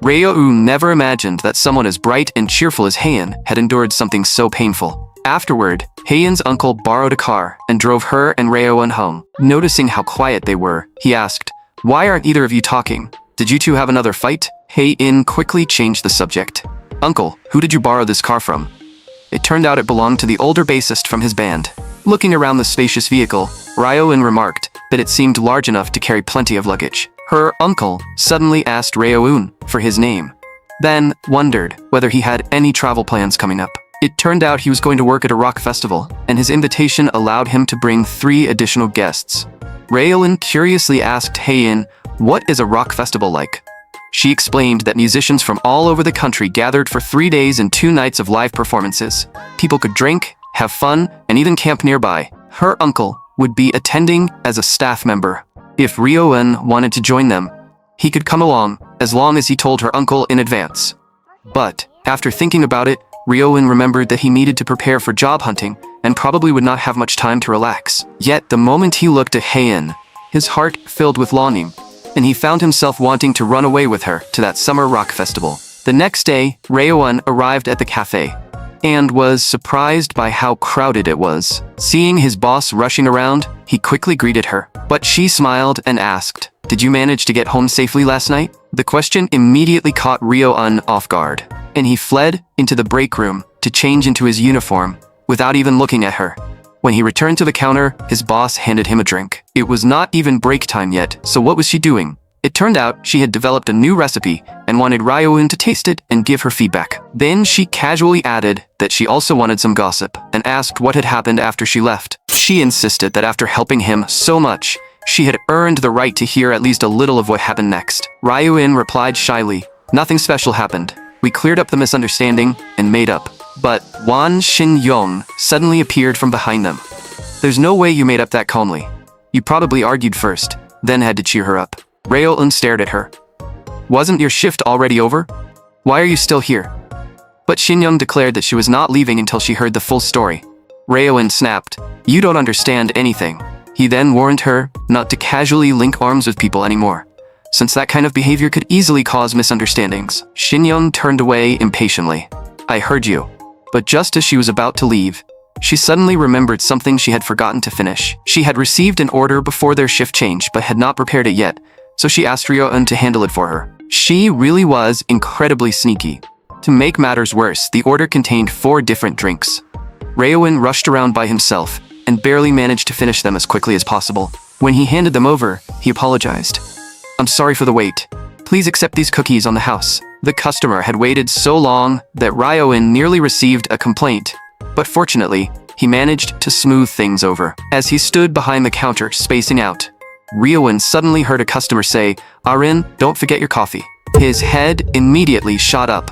Speaker 1: Ryo-un never imagined that someone as bright and cheerful as Hae-in had endured something so painful. Afterward, Hae-in's uncle borrowed a car and drove her and Ryo-un home. Noticing how quiet they were, he asked, "Why aren't either of you talking? Did you two have another fight?" Hae-in quickly changed the subject. "Uncle, who did you borrow this car from?" It turned out it belonged to the older bassist from his band. Looking around the spacious vehicle, Ryo-un remarked that it seemed large enough to carry plenty of luggage. Her uncle suddenly asked Ryo-un for his name, then wondered whether he had any travel plans coming up. It turned out he was going to work at a rock festival, and his invitation allowed him to bring 3 additional guests. Ryo-un curiously asked Hae-in, "What is a rock festival like?" She explained that musicians from all over the country gathered for 3 days and 2 nights of live performances. People could drink, have fun, and even camp nearby. Her uncle would be attending as a staff member. If Ryo-un wanted to join them, he could come along, as long as he told her uncle in advance. But after thinking about it, Ryo-un remembered that he needed to prepare for job hunting and probably would not have much time to relax. Yet the moment he looked at Hae-in, his heart filled with longing, and he found himself wanting to run away with her to that summer rock festival. The next day, Ryo-un arrived at the cafe and was surprised by how crowded it was. Seeing his boss rushing around, he quickly greeted her, but she smiled and asked, "Did you manage to get home safely last night?" The question immediately caught Ryo-un off guard, and he fled into the break room to change into his uniform without even looking at her. When he returned to the counter, his boss handed him a drink. It was not even break time yet, so what was she doing? It turned out she had developed a new recipe and wanted Ryo-un to taste it and give her feedback. Then she casually added that she also wanted some gossip and asked what had happened after she left. She insisted that after helping him so much, she had earned the right to hear at least a little of what happened next. Ryo-un replied shyly, "Nothing special happened. We cleared up the misunderstanding and made up." But Wan Shin-yong suddenly appeared from behind them. "There's no way you made up that calmly. You probably argued first, then had to cheer her up." Ryo-un stared at her. "Wasn't your shift already over? Why are you still here?" But Shin-young declared that she was not leaving until she heard the full story. Ryo-un snapped, "You don't understand anything." He then warned her not to casually link arms with people anymore, since that kind of behavior could easily cause misunderstandings. Shin-young turned away impatiently. "I heard you." But just as she was about to leave, she suddenly remembered something she had forgotten to finish. She had received an order before their shift change but had not prepared it yet, so she asked Ryo-eun to handle it for her. She really was incredibly sneaky. To make matters worse, the order contained 4 different drinks. Ryo-eun rushed around by himself and barely managed to finish them as quickly as possible. When he handed them over, he apologized. "I'm sorry for the wait. Please accept these cookies on the house." The customer had waited so long that Ryo-eun nearly received a complaint, but fortunately, he managed to smooth things over. As he stood behind the counter, spacing out, Ryo-eun suddenly heard a customer say, "Arin, don't forget your coffee." His head immediately shot up.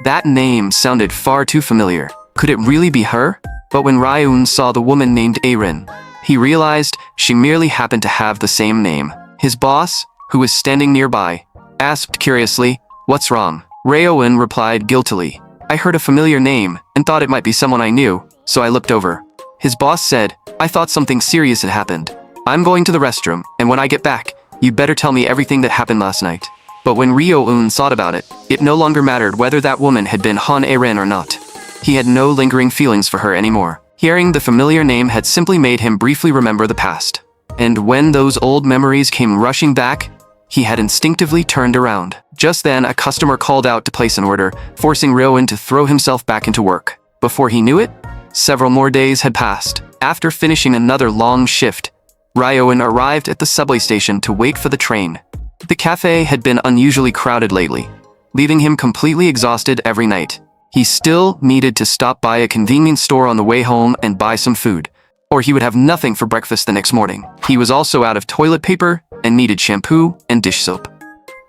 Speaker 1: That name sounded far too familiar. Could it really be her? But when Ryo-eun saw the woman named Arin, he realized she merely happened to have the same name. His boss, who was standing nearby, asked curiously, "What's wrong?" Ryo-eun replied guiltily, "I heard a familiar name and thought it might be someone I knew, so I looked over." His boss said, "I thought something serious had happened. I'm going to the restroom, and when I get back, you'd better tell me everything that happened last night." But when Ryo-eun thought about it, it no longer mattered whether that woman had been Han Arin or not. He had no lingering feelings for her anymore. Hearing the familiar name had simply made him briefly remember the past. And when those old memories came rushing back, he had instinctively turned around. Just then, a customer called out to place an order, forcing Ryo-eun to throw himself back into work. Before he knew it, several more days had passed. After finishing another long shift, Ryo-eun arrived at the subway station to wait for the train. The cafe had been unusually crowded lately, leaving him completely exhausted every night. He still needed to stop by a convenience store on the way home and buy some food, or he would have nothing for breakfast the next morning. He was also out of toilet paper and needed shampoo and dish soap.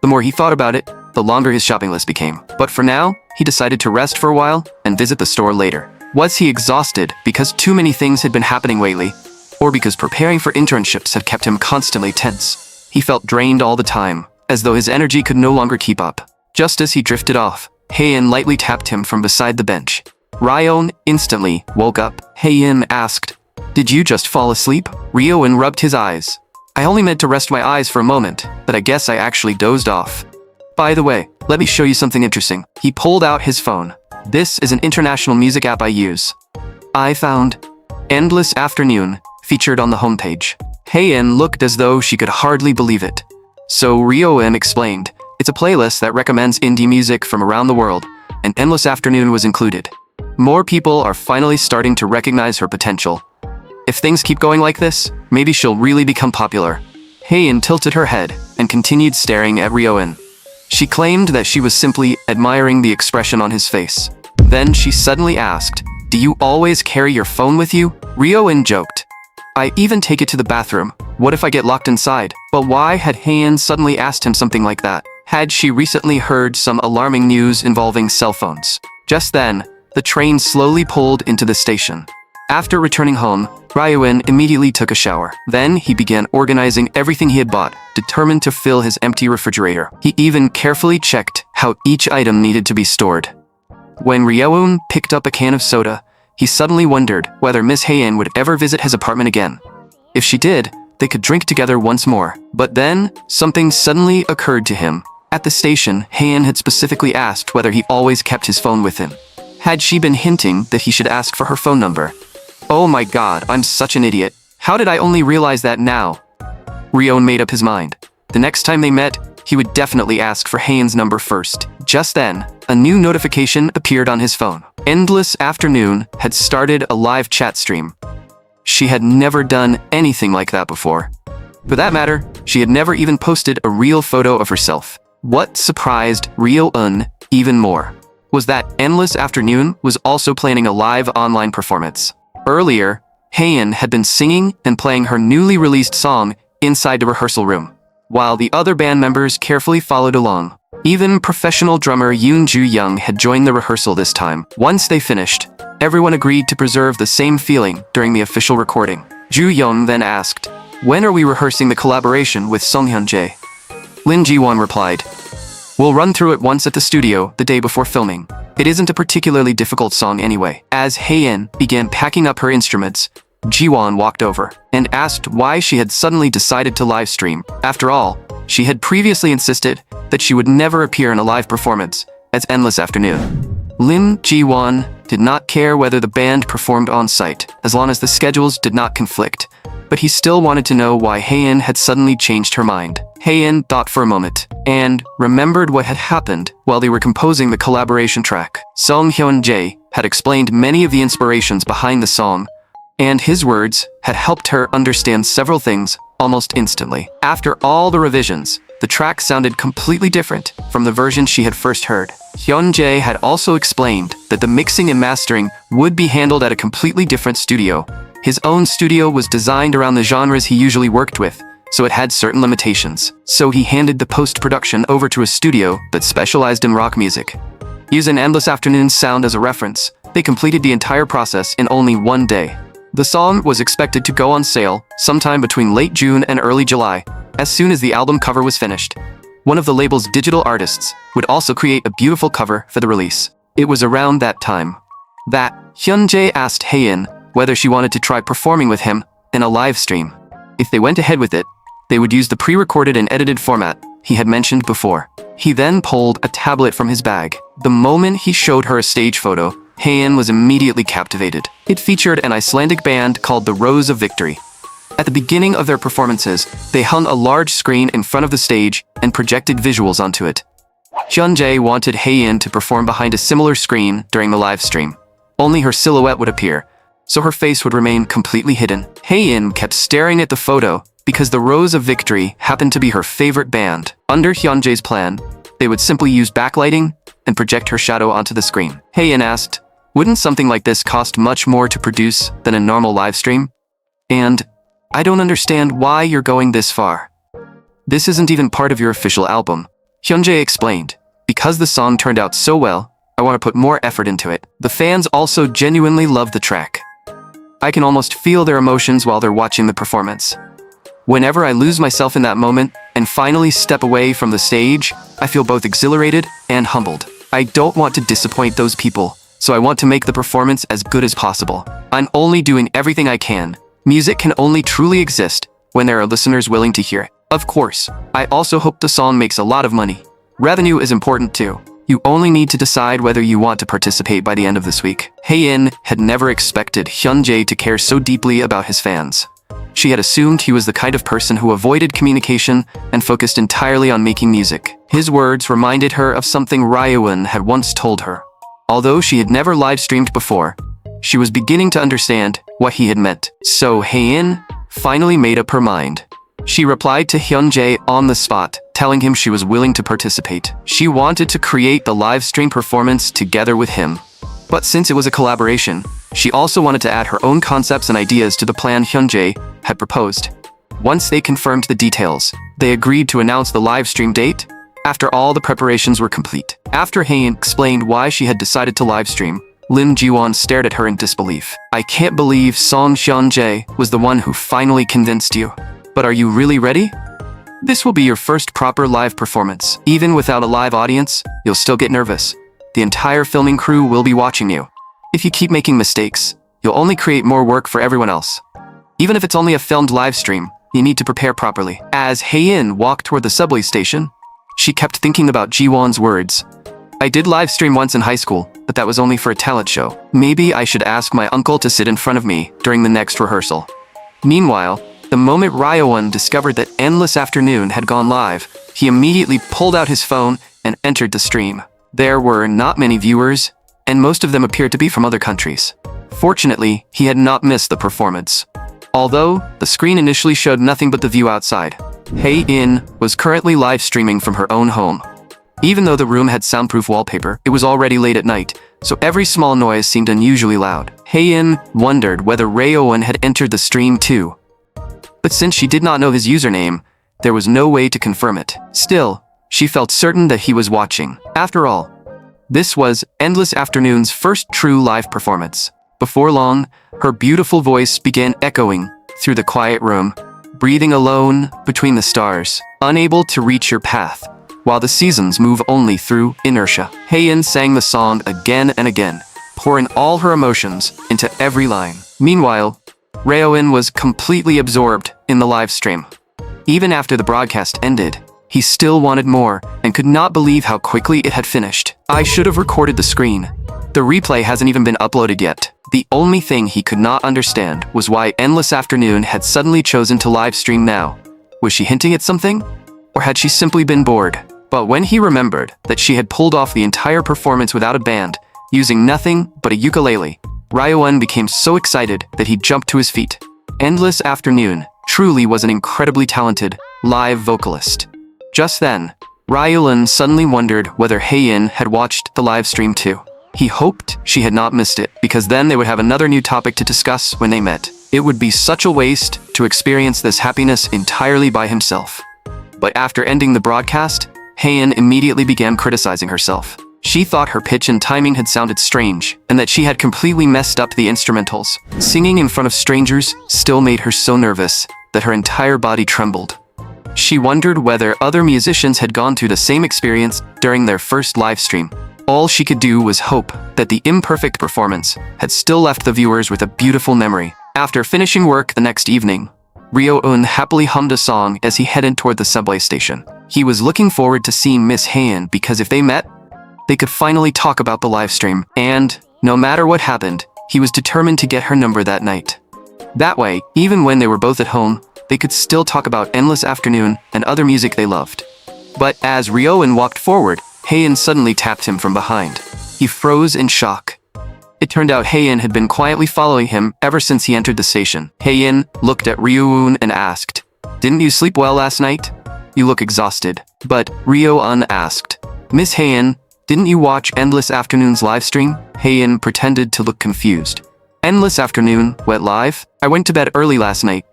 Speaker 1: The more he thought about it, the longer his shopping list became. But for now, he decided to rest for a while and visit the store later. Was he exhausted because too many things had been happening lately, or because preparing for internships had kept him constantly tense? He felt drained all the time, as though his energy could no longer keep up. Just as he drifted off, Hae-in lightly tapped him from beside the bench. Ryo-eun instantly woke up. Hae-in asked, "Did you just fall asleep?" Ryo-eun rubbed his eyes. "I only meant to rest my eyes for a moment, but I guess I actually dozed off. By the way, let me show you something interesting." He pulled out his phone. "This is an international music app I use. I found Endless Afternoon featured on the homepage." Hae-in looked as though she could hardly believe it. So Ryo-eun explained, "It's a playlist that recommends indie music from around the world, and Endless Afternoon was included. More people are finally starting to recognize her potential. If things keep going like this, maybe she'll really become popular." Hae-in tilted her head and continued staring at Ryo-eun. She claimed that she was simply admiring the expression on his face. Then she suddenly asked, "Do you always carry your phone with you?" Ryo-eun joked, "I even take it to the bathroom. What if I get locked inside?" But why had Hae-in suddenly asked him something like that? Had she recently heard some alarming news involving cell phones? Just then, the train slowly pulled into the station. After returning home, Ryo-eun immediately took a shower. Then he began organizing everything he had bought, determined to fill his empty refrigerator. He even carefully checked how each item needed to be stored. When Ryo-eun picked up a can of soda, he suddenly wondered whether Miss Hae-in would ever visit his apartment again. If she did, they could drink together once more. But then, something suddenly occurred to him. At the station, Hae-in had specifically asked whether he always kept his phone with him. Had she been hinting that he should ask for her phone number? Oh my god, I'm such an idiot. How did I only realize that now? Ryo-eun made up his mind. The next time they met, he would definitely ask for Hae-in's number first. Just then, a new notification appeared on his phone. Endless Afternoon had started a live chat stream. She had never done anything like that before. For that matter, she had never even posted a real photo of herself. What surprised Ryo-eun even more was that Endless Afternoon was also planning a live online performance. Earlier, Hae-in had been singing and playing her newly released song inside the rehearsal room, while the other band members carefully followed along. Even professional drummer Yoon Ju-young had joined the rehearsal this time. Once they finished, everyone agreed to preserve the same feeling during the official recording. Ju-young then asked, "When are we rehearsing the collaboration with Song Hyun-jae?" Lin Ji-won replied, "We'll run through it once at the studio the day before filming. It isn't a particularly difficult song anyway." As Hae-in began packing up her instruments, Ji-won walked over and asked why she had suddenly decided to live stream. After all, she had previously insisted that she would never appear in a live performance as Endless Afternoon. Lim Ji-won did not care whether the band performed on-site, as long as the schedules did not conflict. But he still wanted to know why Hae-in had suddenly changed her mind. Hae-in thought for a moment, and remembered what had happened while they were composing the collaboration track. Song Hyun-jae had explained many of the inspirations behind the song, and his words had helped her understand several things almost instantly. After all the revisions, the track sounded completely different from the version she had first heard. Hyun-jae had also explained that the mixing and mastering would be handled at a completely different studio. His own studio was designed around the genres he usually worked with, so it had certain limitations. So he handed the post-production over to a studio that specialized in rock music. Using Endless Afternoon's sound as a reference, they completed the entire process in only one day. The song was expected to go on sale sometime between late June and early July, as soon as the album cover was finished. One of the label's digital artists would also create a beautiful cover for the release. It was around that time that Hyun-jae asked Hae-in whether she wanted to try performing with him in a live stream. If they went ahead with it, they would use the pre-recorded and edited format he had mentioned before. He then pulled a tablet from his bag. The moment he showed her a stage photo, Hae-in was immediately captivated. It featured an Icelandic band called the Rose of Victory. At the beginning of their performances, they hung a large screen in front of the stage and projected visuals onto it. Hyun-jae wanted Hae-in to perform behind a similar screen during the live stream. Only her silhouette would appear, so her face would remain completely hidden. Hae-in kept staring at the photo because the Rose of Victory happened to be her favorite band. Under Hyun-jae's plan, they would simply use backlighting and project her shadow onto the screen. Hae-in asked, "Wouldn't something like this cost much more to produce than a normal live stream? And I don't understand why you're going this far. This isn't even part of your official album." Hyun-jae explained, "Because the song turned out so well, I want to put more effort into it. The fans also genuinely love the track. I can almost feel their emotions while they're watching the performance. Whenever I lose myself in that moment and finally step away from the stage, I feel both exhilarated and humbled. I don't want to disappoint those people, so I want to make the performance as good as possible. I'm only doing everything I can. Music can only truly exist when there are listeners willing to hear it. Of course, I also hope the song makes a lot of money. Revenue is important too. You only need to decide whether you want to participate by the end of this week." Hae-in had never expected Hyun-jae to care so deeply about his fans. She had assumed he was the kind of person who avoided communication and focused entirely on making music. His words reminded her of something Ryo-eun had once told her. Although she had never live-streamed before, she was beginning to understand what he had meant. So Hae-in finally made up her mind. She replied to Hyun-jae on the spot, telling him she was willing to participate. She wanted to create the live stream performance together with him. But since it was a collaboration, she also wanted to add her own concepts and ideas to the plan Hyun-jae had proposed. Once they confirmed the details, they agreed to announce the live stream date after all the preparations were complete. After Hae-in explained why she had decided to live stream, Lim Ji-won stared at her in disbelief. "I can't believe Song Hyun-jae was the one who finally convinced you. But are you really ready? This will be your first proper live performance. Even without a live audience, you'll still get nervous. The entire filming crew will be watching you. If you keep making mistakes, you'll only create more work for everyone else. Even if it's only a filmed live stream, you need to prepare properly." As Hae-in walked toward the subway station, she kept thinking about Ji-won's words. "I did live stream once in high school, but that was only for a talent show. Maybe I should ask my uncle to sit in front of me during the next rehearsal." Meanwhile, the moment Ryo-eun discovered that Endless Afternoon had gone live, he immediately pulled out his phone and entered the stream. There were not many viewers, and most of them appeared to be from other countries. Fortunately, he had not missed the performance. Although the screen initially showed nothing but the view outside, Hae-in was currently live streaming from her own home. Even though the room had soundproof wallpaper, it was already late at night, so every small noise seemed unusually loud. Hae-in wondered whether Ryo-eun had entered the stream too. But since she did not know his username, there was no way to confirm it. Still, she felt certain that he was watching. After all, this was Endless Afternoon's first true live performance. Before long, her beautiful voice began echoing through the quiet room, breathing alone between the stars, unable to reach your path, while the seasons move only through inertia. Hae-in sang the song again and again, pouring all her emotions into every line. Meanwhile, Ryo-eun was completely absorbed in the live stream. Even after the broadcast ended, he still wanted more and could not believe how quickly it had finished. "I should have recorded the screen. The replay hasn't even been uploaded yet. The only thing he could not understand was why Endless Afternoon had suddenly chosen to live stream now. Was she hinting at something? Or had she simply been bored? But when he remembered that she had pulled off the entire performance without a band, using nothing but a ukulele, Ryo-eun became so excited that he jumped to his feet. Endless Afternoon truly was an incredibly talented live vocalist. Just then, Ryo-eun suddenly wondered whether Hae-in had watched the live stream too. He hoped she had not missed it, because then they would have another new topic to discuss when they met. It would be such a waste to experience this happiness entirely by himself. But after ending the broadcast, Hae-in immediately began criticizing herself. She thought her pitch and timing had sounded strange, and that she had completely messed up the instrumentals. Singing in front of strangers still made her so nervous that her entire body trembled. She wondered whether other musicians had gone through the same experience during their first live stream. All she could do was hope that the imperfect performance had still left the viewers with a beautiful memory. After finishing work the next evening, Ryo-eun happily hummed a song as he headed toward the subway station. He was looking forward to seeing Miss Hae-in because if they met, they could finally talk about the live stream. And, no matter what happened, he was determined to get her number that night. That way, even when they were both at home, they could still talk about Endless Afternoon and other music they loved. But as Ryo-eun walked forward, Hae-in suddenly tapped him from behind. He froze in shock. It turned out Hae-in had been quietly following him ever since he entered the station. Hae-in looked at Ryo-eun and asked, "Didn't you sleep well last night? You look exhausted." But Ryo-eun asked, "Miss Hae-in, didn't you watch Endless Afternoon's live stream?" Hae-in pretended to look confused. "Endless Afternoon went live? I went to bed early last night,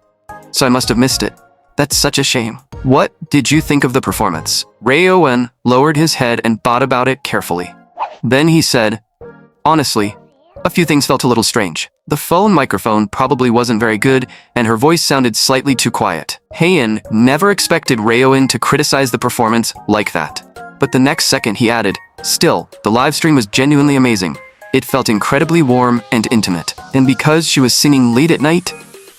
Speaker 1: so I must have missed it. That's such a shame. What did you think of the performance?" Ryo-eun lowered his head and thought about it carefully. Then he said, "Honestly, a few things felt a little strange. The phone microphone probably wasn't very good, and her voice sounded slightly too quiet." Hae-in never expected Ryo-eun to criticize the performance like that. But the next second he added, "Still, the live stream was genuinely amazing. It felt incredibly warm and intimate. And because she was singing late at night,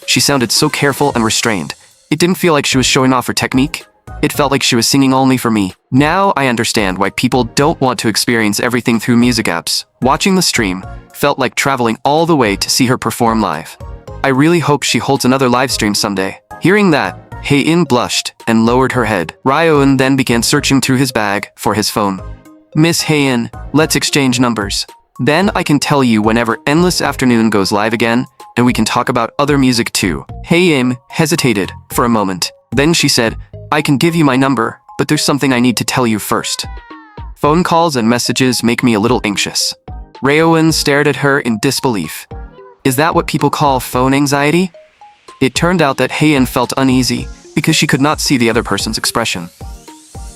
Speaker 1: she sounded so careful and restrained. It didn't feel like she was showing off her technique. It felt like she was singing only for me. Now I understand why people don't want to experience everything through music apps. Watching the stream felt like traveling all the way to see her perform live. I really hope she holds another live stream someday." Hearing that, Hae-in blushed and lowered her head. Ryo-eun then began searching through his bag for his phone. "Miss Hae-in, let's exchange numbers. Then I can tell you whenever Endless Afternoon goes live again, and we can talk about other music too." Hae-in hesitated for a moment. Then she said, "I can give you my number, but there's something I need to tell you first. Phone calls and messages make me a little anxious." Ryo-eun stared at her in disbelief. Is that what people call phone anxiety? It turned out that Hae-in felt uneasy because she could not see the other person's expression.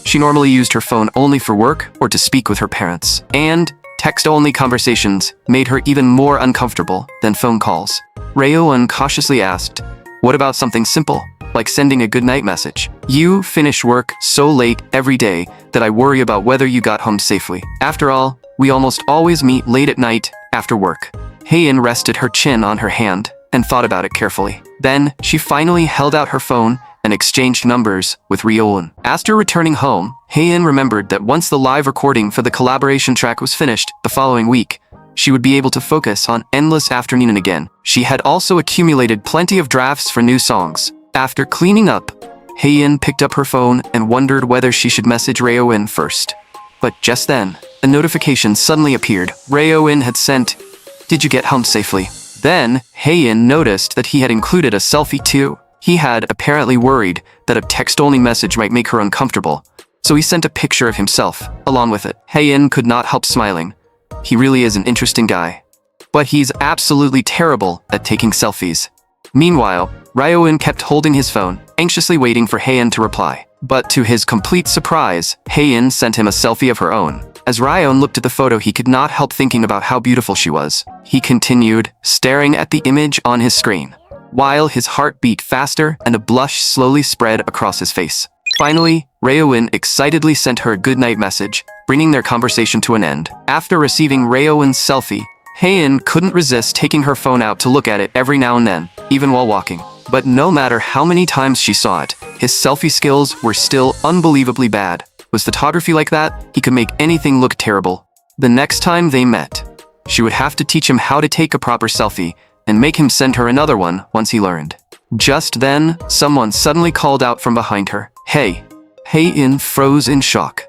Speaker 1: She normally used her phone only for work or to speak with her parents, and text-only conversations made her even more uncomfortable than phone calls. Ryo-eun cautiously asked, "What about something simple, like sending a goodnight message? You finish work so late every day that I worry about whether you got home safely. After all, we almost always meet late at night after work." Hae-in rested her chin on her hand and thought about it carefully. Then she finally held out her phone and exchanged numbers with Ryo-eun. After returning home, Hae-in remembered that once the live recording for the collaboration track was finished the following week, she would be able to focus on Endless Afternoon again. She had also accumulated plenty of drafts for new songs. After cleaning up, Hae-in picked up her phone and wondered whether she should message Ryo-eun first. But just then, a notification suddenly appeared. Ryo-eun had sent, "Did you get home safely?" Then, Hae-in noticed that he had included a selfie too. He had apparently worried that a text-only message might make her uncomfortable, so he sent a picture of himself along with it. Hae-in could not help smiling. He really is an interesting guy. But he's absolutely terrible at taking selfies. Meanwhile, Ryo-eun kept holding his phone, anxiously waiting for Hae-in to reply. But to his complete surprise, Hae-in sent him a selfie of her own. As Ryo-eun looked at the photo, he could not help thinking about how beautiful she was. He continued, staring at the image on his screen, while his heart beat faster and a blush slowly spread across his face. Finally, Ryo-eun excitedly sent her a goodnight message, bringing their conversation to an end. After receiving Ryo-eun's selfie, Hae-in couldn't resist taking her phone out to look at it every now and then, even while walking. But no matter how many times she saw it, his selfie skills were still unbelievably bad. Was photography like that? He could make anything look terrible. The next time they met, She would have to teach him how to take a proper selfie and make him send her another one once he learned. Just then, someone suddenly called out from behind her, "Hey!" Hae-in froze in shock.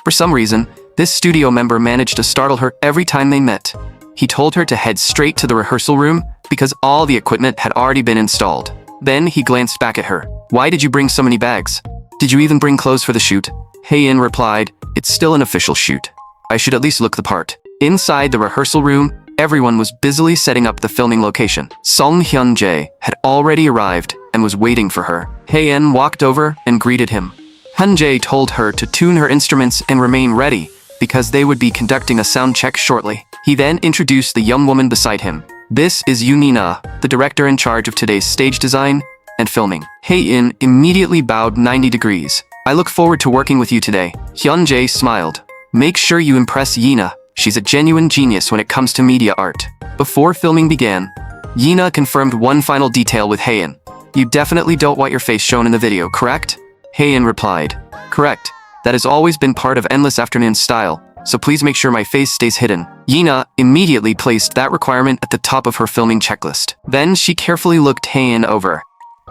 Speaker 1: For some reason, this studio member managed to startle her every time they met. He told her to head straight to the rehearsal room because all the equipment had already been installed. Then he glanced back at her. "Why did you bring so many bags? Did you even bring clothes for the shoot?" Hae-in replied, "It's still an official shoot. I should at least look the part." Inside the rehearsal room, everyone was busily setting up the filming location. Song Hyun-jae had already arrived and was waiting for her. Hae-in walked over and greeted him. Hyun-jae told her to tune her instruments and remain ready because they would be conducting a sound check shortly. He then introduced the young woman beside him. "This is Yoonina, the director in charge of today's stage design and filming." Hae-in immediately bowed 90 degrees. "I look forward to working with you today." Hyun-jae smiled. "Make sure you impress Yina. She's a genuine genius when it comes to media art." Before filming began, Yina confirmed one final detail with Hae-in. "You definitely don't want your face shown in the video, correct?" Hae-in replied, "Correct. That has always been part of Endless Afternoon's style, so please make sure my face stays hidden." Yina immediately placed that requirement at the top of her filming checklist. Then she carefully looked Hae-in over.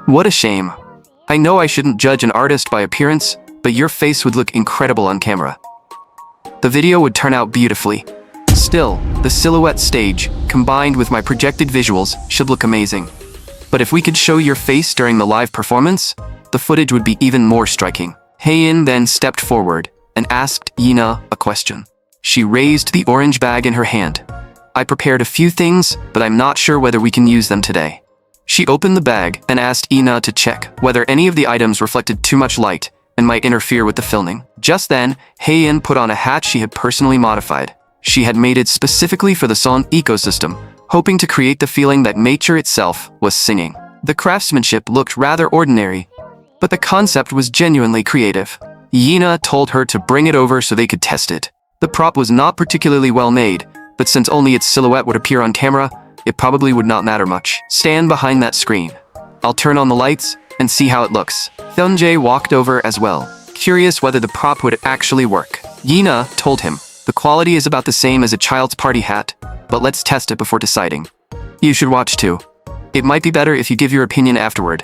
Speaker 1: "What a shame. I know I shouldn't judge an artist by appearance, but your face would look incredible on camera. The video would turn out beautifully. Still, the silhouette stage, combined with my projected visuals, should look amazing. But if we could show your face during the live performance, the footage would be even more striking." Hae-in then stepped forward and asked Yina a question. She raised the orange bag in her hand. "I prepared a few things, but I'm not sure whether we can use them today." She opened the bag and asked Yina to check whether any of the items reflected too much light and might interfere with the filming. Just then, Hae-in put on a hat she had personally modified. She had made it specifically for the song ecosystem, hoping to create the feeling that nature itself was singing. The craftsmanship looked rather ordinary, but the concept was genuinely creative. Yina told her to bring it over so they could test it. The prop was not particularly well made, but since only its silhouette would appear on camera, it probably would not matter much. "Stand behind that screen. I'll turn on the lights and see how it looks." Hyun-jae walked over as well, curious whether the prop would actually work. Yina told him, "The quality is about the same as a child's party hat, but let's test it before deciding. You should watch too. It might be better if you give your opinion afterward."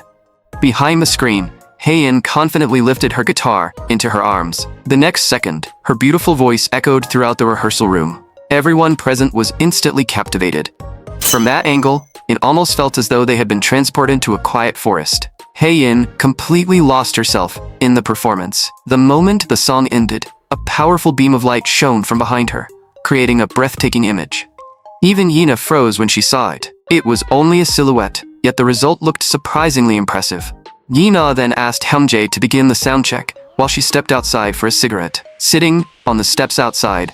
Speaker 1: Behind the screen, Hae-in confidently lifted her guitar into her arms. The next second, her beautiful voice echoed throughout the rehearsal room. Everyone present was instantly captivated. From that angle, it almost felt as though they had been transported to a quiet forest. Hae-in completely lost herself in the performance. The moment the song ended, a powerful beam of light shone from behind her, creating a breathtaking image. Even Yina froze when she saw it. It was only a silhouette, yet the result looked surprisingly impressive. Yina then asked Hyun-jae to begin the sound check while she stepped outside for a cigarette. Sitting on the steps outside,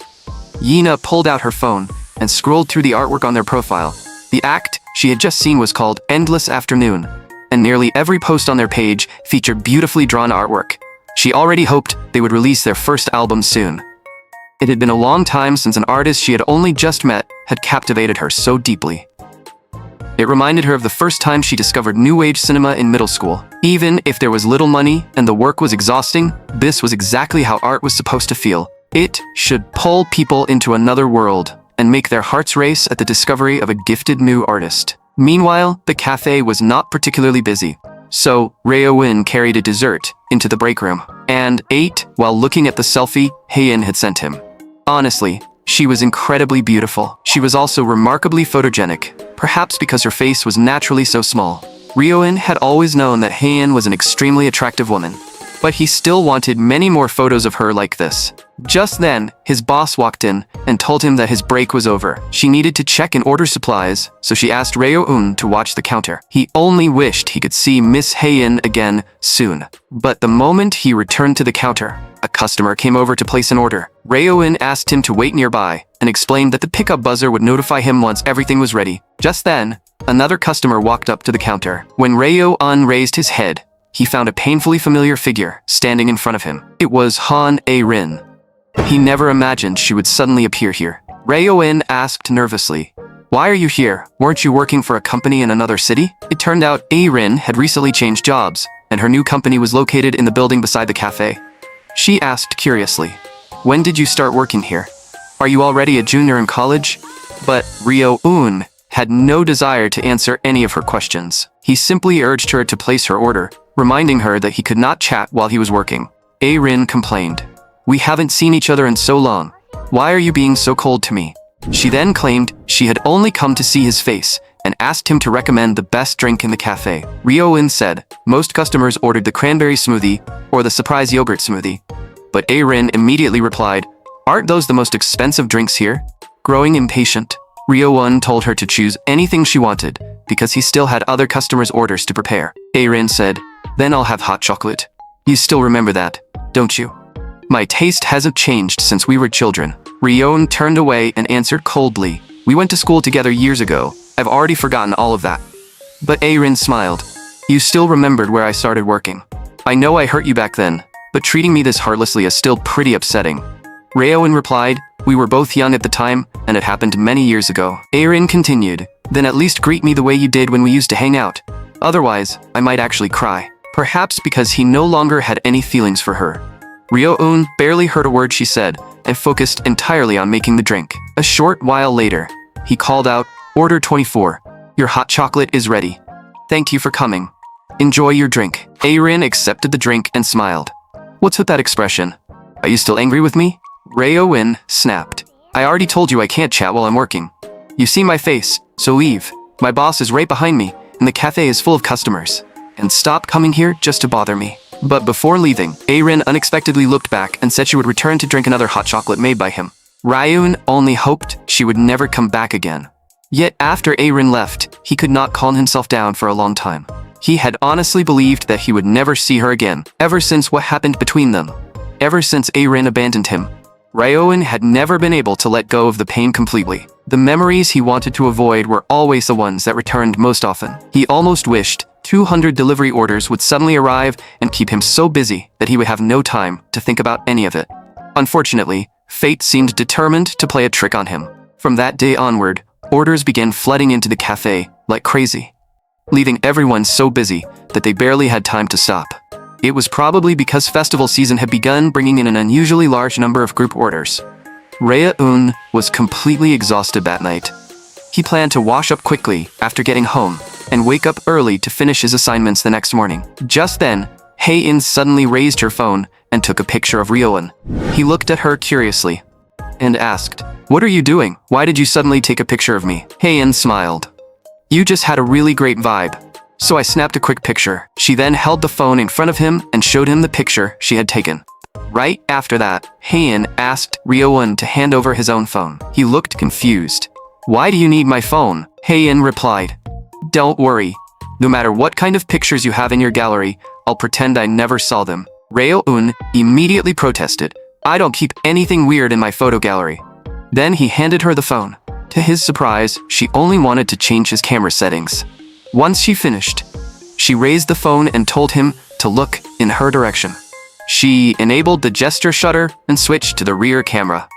Speaker 1: Yina pulled out her phone and scrolled through the artwork on their profile. The act she had just seen was called Endless Afternoon, and nearly every post on their page featured beautifully drawn artwork. She already hoped they would release their first album soon. It had been a long time since an artist she had only just met had captivated her so deeply. It reminded her of the first time she discovered New Age cinema in middle school. Even if there was little money and the work was exhausting, this was exactly how art was supposed to feel. It should pull people into another world and make their hearts race at the discovery of a gifted new artist. Meanwhile, the cafe was not particularly busy, so Reo-in carried a dessert into the break room and ate while looking at the selfie Hae-in had sent him. Honestly, she was incredibly beautiful. She was also remarkably photogenic, perhaps because her face was naturally so small. Reo-in had always known that Hae-in was an extremely attractive woman, but he still wanted many more photos of her like this. Just then, his boss walked in and told him that his break was over. She needed to check and order supplies, so she asked Reo-un to watch the counter. He only wished he could see Miss Hae-in again soon. But the moment he returned to the counter, a customer came over to place an order. Reo-in asked him to wait nearby and explained that the pickup buzzer would notify him once everything was ready. Just then, another customer walked up to the counter. When Reo-un raised his head, he found a painfully familiar figure standing in front of him. It was Han A-rin. He never imagined she would suddenly appear here. Reo-in asked nervously, "Why are you here? Weren't you working for a company in another city?" It turned out A-rin had recently changed jobs, and her new company was located in the building beside the cafe. She asked curiously, "When did you start working here? Are you already a junior in college?" But Ryo-eun had no desire to answer any of her questions. He simply urged her to place her order, reminding her that he could not chat while he was working. A-rin complained. "We haven't seen each other in so long. Why are you being so cold to me?" She then claimed she had only come to see his face and asked him to recommend the best drink in the cafe. Ryo-eun said most customers ordered the cranberry smoothie or the surprise yogurt smoothie. But A-rin immediately replied, "Aren't those the most expensive drinks here?" Growing impatient, Ryo-eun told her to choose anything she wanted because he still had other customers' orders to prepare. A-rin said, "Then I'll have hot chocolate. You still remember that, don't you?" "My taste hasn't changed since we were children." Ryo-eun turned away and answered coldly, "We went to school together years ago. I've already forgotten all of that." But A-rin smiled. "You still remembered where I started working. I know I hurt you back then, but treating me this heartlessly is still pretty upsetting." Ryo-eun replied, "We were both young at the time, and it happened many years ago." A-rin continued, "Then at least greet me the way you did when we used to hang out. Otherwise, I might actually cry." Perhaps because he no longer had any feelings for her. Ryo-eun barely heard a word she said, and focused entirely on making the drink. A short while later, he called out, "Order 24. Your hot chocolate is ready. Thank you for coming. Enjoy your drink." A-rin accepted the drink and smiled. "What's with that expression? Are you still angry with me?" Ryo-eun snapped. "I already told you I can't chat while I'm working. You see my face, so leave. My boss is right behind me, and the cafe is full of customers. And stop coming here just to bother me." But before leaving, A-rin unexpectedly looked back and said she would return to drink another hot chocolate made by him. Ryo-eun only hoped she would never come back again. Yet after A-rin left, he could not calm himself down for a long time. He had honestly believed that he would never see her again, ever since what happened between them. Ever since A-rin abandoned him, Ryo-eun had never been able to let go of the pain completely. The memories he wanted to avoid were always the ones that returned most often. He almost wished 200 delivery orders would suddenly arrive and keep him so busy that he would have no time to think about any of it. Unfortunately, fate seemed determined to play a trick on him. From that day onward, orders began flooding into the cafe like crazy, leaving everyone so busy that they barely had time to stop. It was probably because festival season had begun, bringing in an unusually large number of group orders. Ryo-eun was completely exhausted that night. He planned to wash up quickly after getting home and wake up early to finish his assignments the next morning. Just then, Hae-in suddenly raised her phone and took a picture of Ryo-eun. He looked at her curiously and asked, "What are you doing? Why did you suddenly take a picture of me?" Hae-in smiled. "You just had a really great vibe, so I snapped a quick picture." She then held the phone in front of him and showed him the picture she had taken. Right after that, Hae-in asked Ryo-eun to hand over his own phone. He looked confused. "Why do you need my phone?" Hae-in replied, "Don't worry. No matter what kind of pictures you have in your gallery, I'll pretend I never saw them." Ryo-eun immediately protested, "I don't keep anything weird in my photo gallery." Then he handed her the phone. To his surprise, she only wanted to change his camera settings. Once she finished, she raised the phone and told him to look in her direction. She enabled the gesture shutter and switched to the rear camera.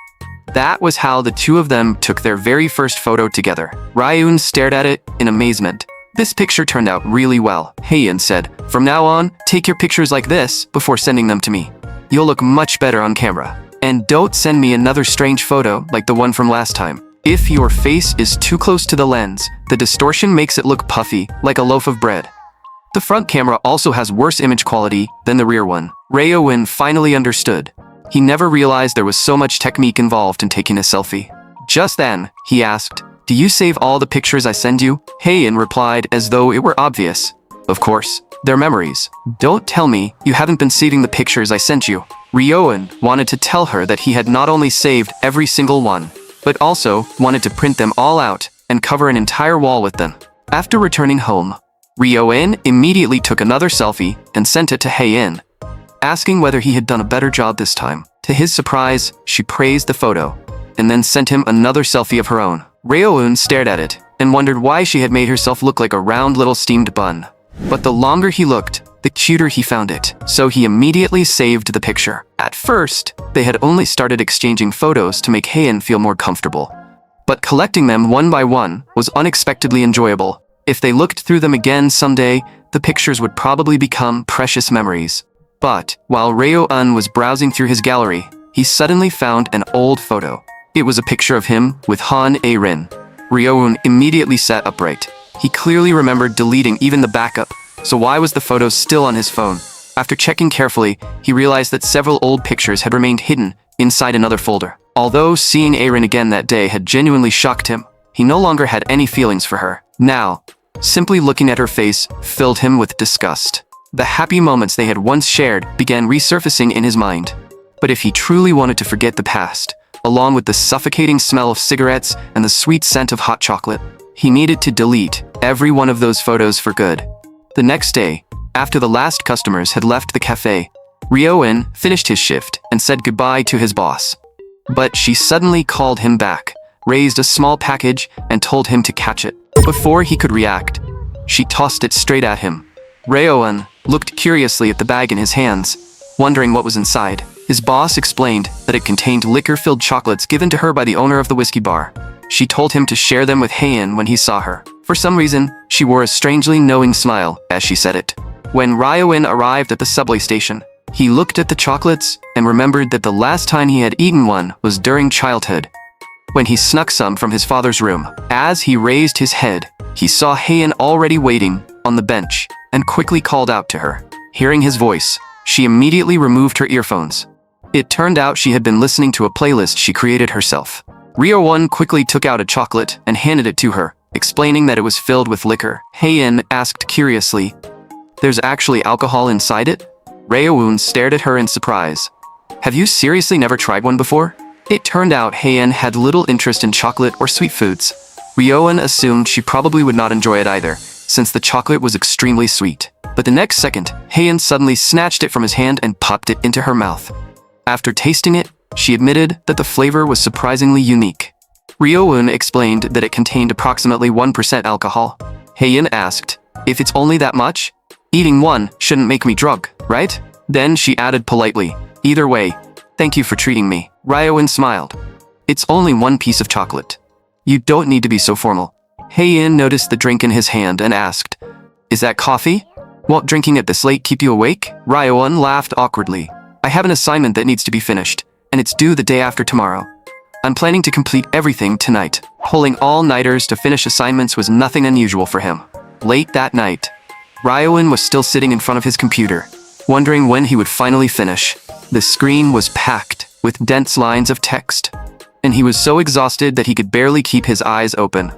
Speaker 1: That was how the two of them took their very first photo together. Ryo-eun stared at it in amazement. "This picture turned out really well," Hae-in said. "From now on, take your pictures like this before sending them to me. You'll look much better on camera. And don't send me another strange photo like the one from last time. If your face is too close to the lens, the distortion makes it look puffy, like a loaf of bread." The front camera also has worse image quality than the rear one. Ryo-eun finally understood. He never realized there was so much technique involved in taking a selfie. Just then, he asked, "Do you save all the pictures I send you?" Hae-in replied as though it were obvious. "Of course, they're memories. Don't tell me you haven't been saving the pictures I sent you." Ryo-eun wanted to tell her that he had not only saved every single one, but also wanted to print them all out and cover an entire wall with them. After returning home, Ryo-eun immediately took another selfie and sent it to Hae-in, asking whether he had done a better job this time. To his surprise, she praised the photo, and then sent him another selfie of her own. Ryo-eun stared at it, and wondered why she had made herself look like a round little steamed bun. But the longer he looked, the cuter he found it, so he immediately saved the picture. At first, they had only started exchanging photos to make Hae-in feel more comfortable. But collecting them one by one was unexpectedly enjoyable. If they looked through them again someday, the pictures would probably become precious memories. But while Ryo-eun was browsing through his gallery, he suddenly found an old photo. It was a picture of him with Han A-rin. Ryo-eun immediately sat upright. He clearly remembered deleting even the backup, so why was the photo still on his phone? After checking carefully, he realized that several old pictures had remained hidden inside another folder. Although seeing A-rin again that day had genuinely shocked him, he no longer had any feelings for her. Now, simply looking at her face filled him with disgust. The happy moments they had once shared began resurfacing in his mind. But if he truly wanted to forget the past, along with the suffocating smell of cigarettes and the sweet scent of hot chocolate, he needed to delete every one of those photos for good. The next day, after the last customers had left the cafe, Ryo-eun finished his shift and said goodbye to his boss. But she suddenly called him back, raised a small package, and told him to catch it. Before he could react, she tossed it straight at him. Ryo-eun looked curiously at the bag in his hands, wondering what was inside. His boss explained that it contained liquor-filled chocolates given to her by the owner of the whiskey bar. She told him to share them with Hae-in when he saw her. For some reason, she wore a strangely knowing smile as she said it. When Ryo-eun arrived at the subway station, he looked at the chocolates and remembered that the last time he had eaten one was during childhood, when he snuck some from his father's room. As he raised his head, he saw Hae-in already waiting on the bench and quickly called out to her. Hearing his voice, she immediately removed her earphones. It turned out she had been listening to a playlist she created herself. Ryo-eun quickly took out a chocolate and handed it to her, explaining that it was filled with liquor. Hae-in asked curiously, "There's actually alcohol inside it?" Ryo-eun stared at her in surprise. "Have you seriously never tried one before?" It turned out Hae-in had little interest in chocolate or sweet foods. Ryo-eun assumed she probably would not enjoy it either, since the chocolate was extremely sweet. But the next second, Hae-in suddenly snatched it from his hand and popped it into her mouth. After tasting it, she admitted that the flavor was surprisingly unique. Ryo-eun explained that it contained approximately 1% alcohol. Hae-in asked, "If it's only that much? Eating one shouldn't make me drunk, right?" Then she added politely, "Either way, thank you for treating me." Ryo-eun smiled. "It's only one piece of chocolate. You don't need to be so formal." Hae-in noticed the drink in his hand and asked, "Is that coffee? Won't drinking it this late keep you awake?" Ryo-eun laughed awkwardly. "I have an assignment that needs to be finished, and it's due the day after tomorrow. I'm planning to complete everything tonight." Pulling all-nighters to finish assignments was nothing unusual for him. Late that night, Ryo-eun was still sitting in front of his computer, wondering when he would finally finish. The screen was packed with dense lines of text, and he was so exhausted that he could barely keep his eyes open.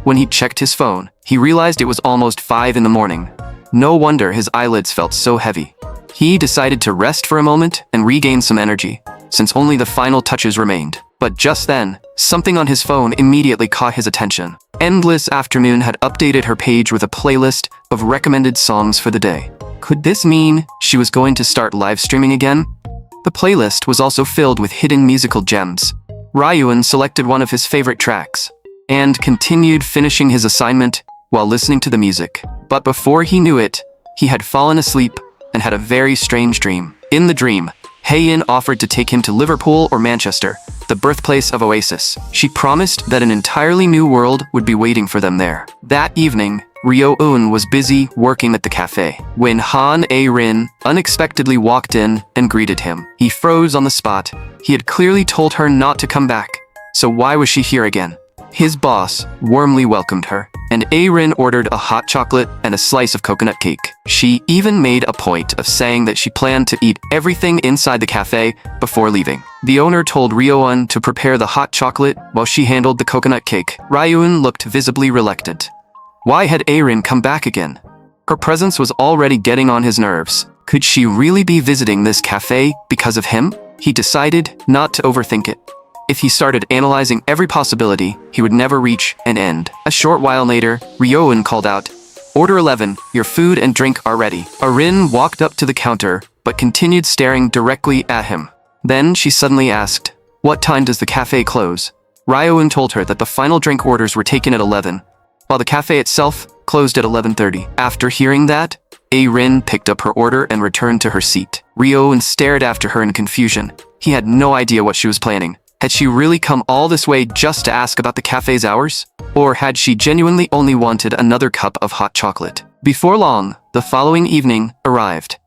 Speaker 1: When he checked his phone, he realized it was almost 5 in the morning. No wonder his eyelids felt so heavy. He decided to rest for a moment and regain some energy, since only the final touches remained. But just then, something on his phone immediately caught his attention. Endless Afternoon had updated her page with a playlist of recommended songs for the day. Could this mean she was going to start live streaming again? The playlist was also filled with hidden musical gems. Ryo-eun selected one of his favorite tracks and continued finishing his assignment while listening to the music. But before he knew it, he had fallen asleep and had a very strange dream. In the dream, Hae-in offered to take him to Liverpool or Manchester, the birthplace of Oasis. She promised that an entirely new world would be waiting for them there. That evening, Ryo-eun was busy working at the cafe when Han A-rin unexpectedly walked in and greeted him. He froze on the spot. He had clearly told her not to come back, so why was she here again? His boss warmly welcomed her, and A-rin ordered a hot chocolate and a slice of coconut cake. She even made a point of saying that she planned to eat everything inside the cafe before leaving. The owner told Ryo-eun to prepare the hot chocolate while she handled the coconut cake. Ryo-eun looked visibly reluctant. Why had A-rin come back again? Her presence was already getting on his nerves. Could she really be visiting this cafe because of him? He decided not to overthink it. If he started analyzing every possibility, he would never reach an end. A short while later, Ryo-eun called out, "Order 11, your food and drink are ready." A-rin walked up to the counter, but continued staring directly at him. Then she suddenly asked, "What time does the cafe close?" Ryo-eun told her that the final drink orders were taken at 11, while the cafe itself closed at 11:30. After hearing that, A-rin picked up her order and returned to her seat. Ryo-eun stared after her in confusion. He had no idea what she was planning. Had she really come all this way just to ask about the cafe's hours? Or had she genuinely only wanted another cup of hot chocolate? Before long, the following evening arrived.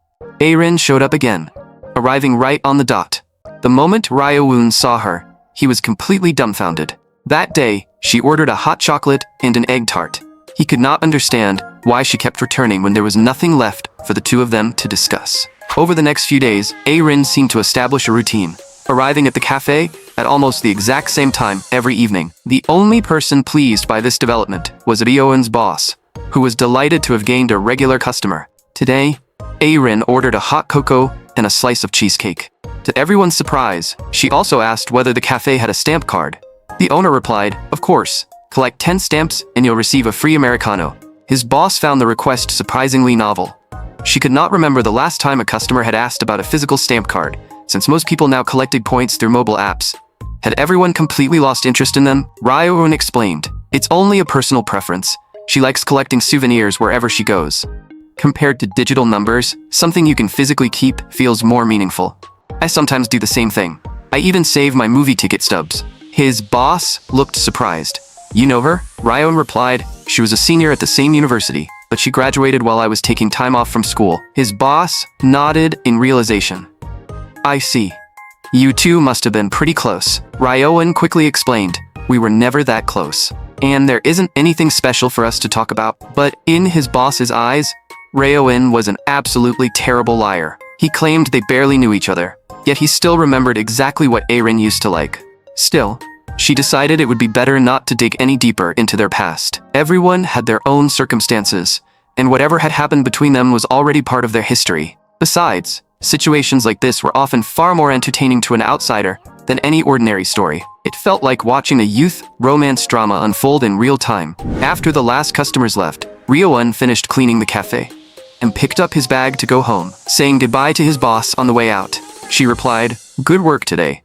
Speaker 1: A-rin showed up again, arriving right on the dot. The moment Ryo-eun saw her, He was completely dumbfounded. That day, she ordered a hot chocolate and an egg tart. He could not understand why she kept returning when there was nothing left for the two of them to discuss. Over the next few days, A-Rin seemed to establish a routine, arriving at the cafe at almost the exact same time every evening. The only person pleased by this development was Ryo-eun's boss, who was delighted to have gained a regular customer. Today, A-Rin ordered a hot cocoa and a slice of cheesecake. To everyone's surprise, she also asked whether the cafe had a stamp card. The owner replied, "Of course. Collect 10 stamps and you'll receive a free Americano." His boss found the request surprisingly novel. She could not remember the last time a customer had asked about a physical stamp card, since most people now collected points through mobile apps. Had everyone completely lost interest in them? Ryo-eun explained, "It's only a personal preference. She likes collecting souvenirs wherever she goes. Compared to digital numbers, something you can physically keep feels more meaningful. I sometimes do the same thing. I even save my movie ticket stubs." His boss looked surprised. "You know her?" Ryo-eun replied, "She was a senior at the same university, but she graduated while I was taking time off from school." His boss nodded in realization. "I see. You two must have been pretty close." Ryo-eun quickly explained, "We were never that close. And there isn't anything special for us to talk about." But in his boss's eyes, Ryo-eun was an absolutely terrible liar. He claimed they barely knew each other, yet he still remembered exactly what A-Rin used to like. Still, she decided it would be better not to dig any deeper into their past. Everyone had their own circumstances, and whatever had happened between them was already part of their history. Besides, situations like this were often far more entertaining to an outsider than any ordinary story. It felt like watching a youth romance drama unfold in real time. After the last customers left, Ryo-eun finished cleaning the cafe and picked up his bag to go home, saying goodbye to his boss on the way out. She replied, "Good work today.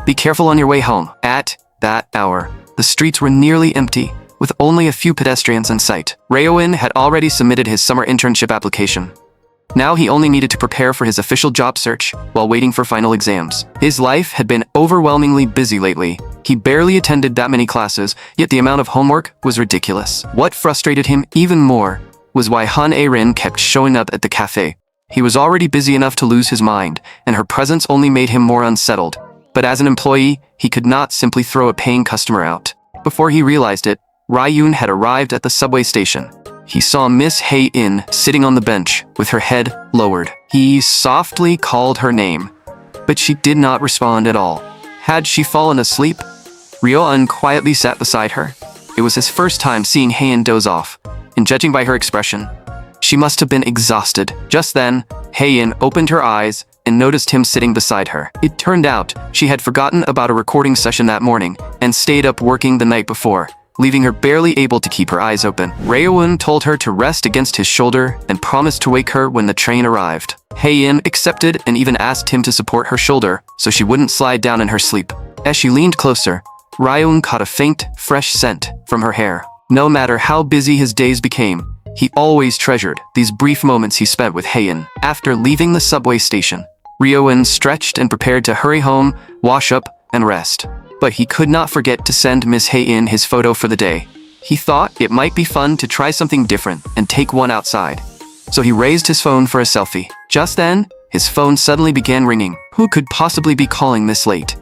Speaker 1: Be careful on your way home." At that hour, the streets were nearly empty, with only a few pedestrians in sight. Ryo-eun had already submitted his summer internship application. Now he only needed to prepare for his official job search while waiting for final exams. His life had been overwhelmingly busy lately. He barely attended that many classes, yet the amount of homework was ridiculous. What frustrated him even more was why Han A-Rin kept showing up at the cafe. He was already busy enough to lose his mind, and her presence only made him more unsettled. But as an employee, he could not simply throw a paying customer out. Before he realized it, Ryo-eun had arrived at the subway station. He saw Miss Hae-in sitting on the bench with her head lowered. He softly called her name, but she did not respond at all. Had she fallen asleep? Ryo-eun quietly sat beside her. It was his first time seeing Hae-in doze off, and judging by her expression, she must have been exhausted. Just then, Hae-in opened her eyes and noticed him sitting beside her. It turned out she had forgotten about a recording session that morning and stayed up working the night before, leaving her barely able to keep her eyes open. Ryo-eun told her to rest against his shoulder and promised to wake her when the train arrived. Hae-in accepted and even asked him to support her shoulder so she wouldn't slide down in her sleep. As she leaned closer, Ryo-eun caught a faint, fresh scent from her hair. No matter how busy his days became, he always treasured these brief moments he spent with Hae-in. After leaving the subway station, Ryo-eun stretched and prepared to hurry home, wash up, and rest. But he could not forget to send Miss Hae-in his photo for the day. He thought it might be fun to try something different and take one outside. So he raised his phone for a selfie. Just then, his phone suddenly began ringing. Who could possibly be calling this late?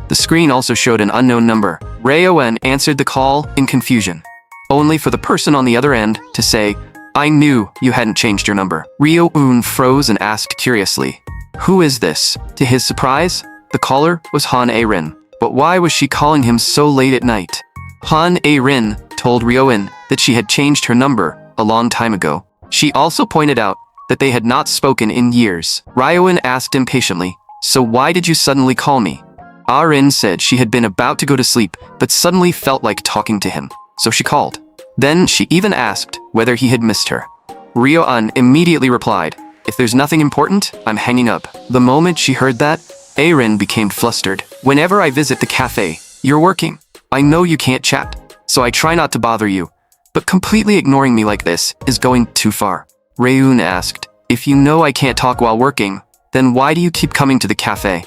Speaker 1: The screen also showed an unknown number. Ryo-eun answered the call in confusion, only for the person on the other end to say, "I knew you hadn't changed your number." Ryo-eun froze and asked curiously, "Who is this?" To his surprise, the caller was Han A-Rin. But why was she calling him so late at night? Han A-Rin told Ryo-eun that she had changed her number a long time ago. She also pointed out that they had not spoken in years. Ryo-eun asked impatiently, "So why did you suddenly call me?" A-Rin said she had been about to go to sleep, but suddenly felt like talking to him, so she called. Then she even asked whether he had missed her. Ryo-eun immediately replied, "If there's nothing important, I'm hanging up." The moment she heard that, A-Rin became flustered. "Whenever I visit the cafe, you're working. I know you can't chat, so I try not to bother you. But completely ignoring me like this is going too far." Ryo-eun asked, "If you know I can't talk while working, then why do you keep coming to the cafe?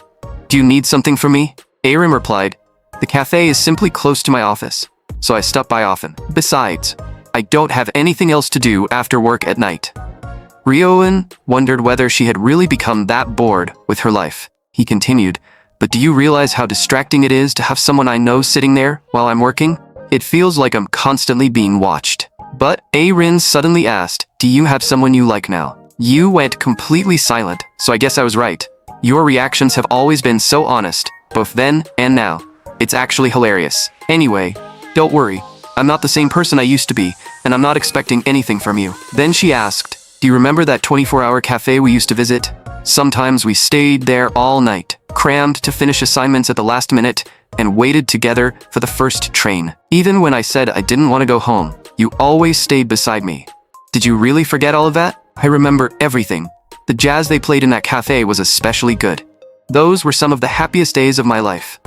Speaker 1: Do you need something from me?" A-Rin replied, "The cafe is simply close to my office, so I stop by often. Besides, I don't have anything else to do after work at night." Ryo-eun wondered whether she had really become that bored with her life. He continued, but do you realize how distracting it is to have someone I know sitting there while I'm working? It feels like I'm constantly being watched. But Rin suddenly asked, do you have someone you like now? You went completely silent, so I guess I was right. Your reactions have always been so honest, both then and now. It's actually hilarious. Anyway, don't worry. I'm not the same person I used to be, and I'm not expecting anything from you. Then she asked, do you remember that 24-hour cafe we used to visit? Sometimes we stayed there all night, crammed to finish assignments at the last minute, and waited together for the first train. Even when I said I didn't want to go home, you always stayed beside me. Did you really forget all of that? I remember everything. The jazz they played in that cafe was especially good. Those were some of the happiest days of my life.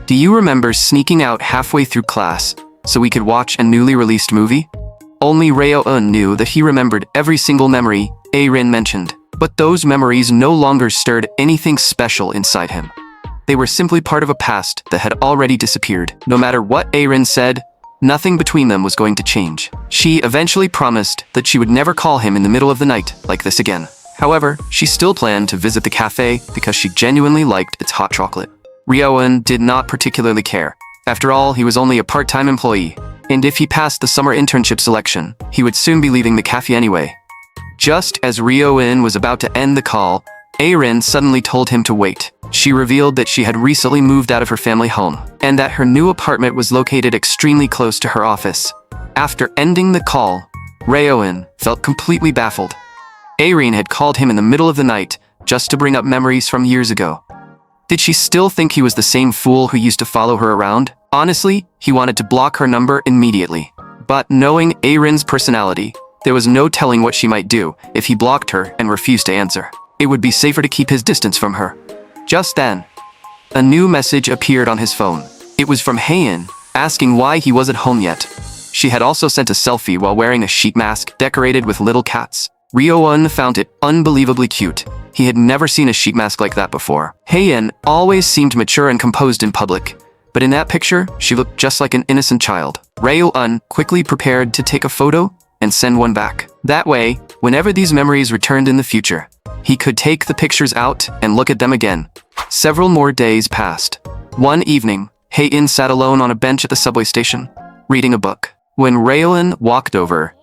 Speaker 1: Do you remember sneaking out halfway through class so we could watch a newly released movie? Only Ryo-eun knew that he remembered every single memory Rin mentioned. But those memories no longer stirred anything special inside him. They were simply part of a past that had already disappeared. No matter what Rin said, nothing between them was going to change. She eventually promised that she would never call him in the middle of the night like this again. However, she still planned to visit the cafe because she genuinely liked its hot chocolate. Ryo-eun did not particularly care. After all, he was only a part-time employee, and if he passed the summer internship selection, he would soon be leaving the cafe anyway. Just as Ryo-eun was about to end the call, Rin suddenly told him to wait. She revealed that she had recently moved out of her family home, and that her new apartment was located extremely close to her office. After ending the call, Ryo-eun felt completely baffled. Rin had called him in the middle of the night just to bring up memories from years ago. Did she still think he was the same fool who used to follow her around? Honestly, he wanted to block her number immediately. But knowing Rin's personality, there was no telling what she might do if he blocked her and refused to answer. It would be safer to keep his distance from her. Just then, a new message appeared on his phone. It was from Haein, asking why he wasn't home yet. She had also sent a selfie while wearing a sheet mask decorated with little cats. Ryo-eun found it unbelievably cute. He had never seen a sheet mask like that before. Haein always seemed mature and composed in public, but in that picture, she looked just like an innocent child. Ryo-eun quickly prepared to take a photo and send one back. That way, whenever these memories returned in the future, he could take the pictures out and look at them again. Several more days passed. One evening, Haein sat alone on a bench at the subway station, reading a book. When Ryo-eun walked over,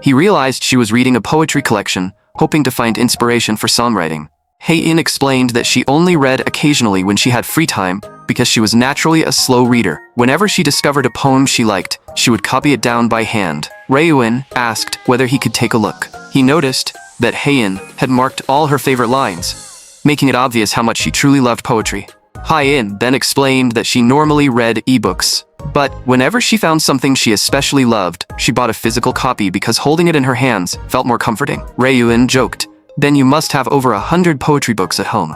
Speaker 1: he realized she was reading a poetry collection, hoping to find inspiration for songwriting. Haein explained that she only read occasionally when she had free time because she was naturally a slow reader. Whenever she discovered a poem she liked, she would copy it down by hand. Ryo-eun asked whether he could take a look. He noticed that Haein had marked all her favorite lines, making it obvious how much she truly loved poetry. Haein then explained that she normally read ebooks, but whenever she found something she especially loved, she bought a physical copy because holding it in her hands felt more comforting. Ryo-eun joked, "Then you must have over 100 poetry books at home."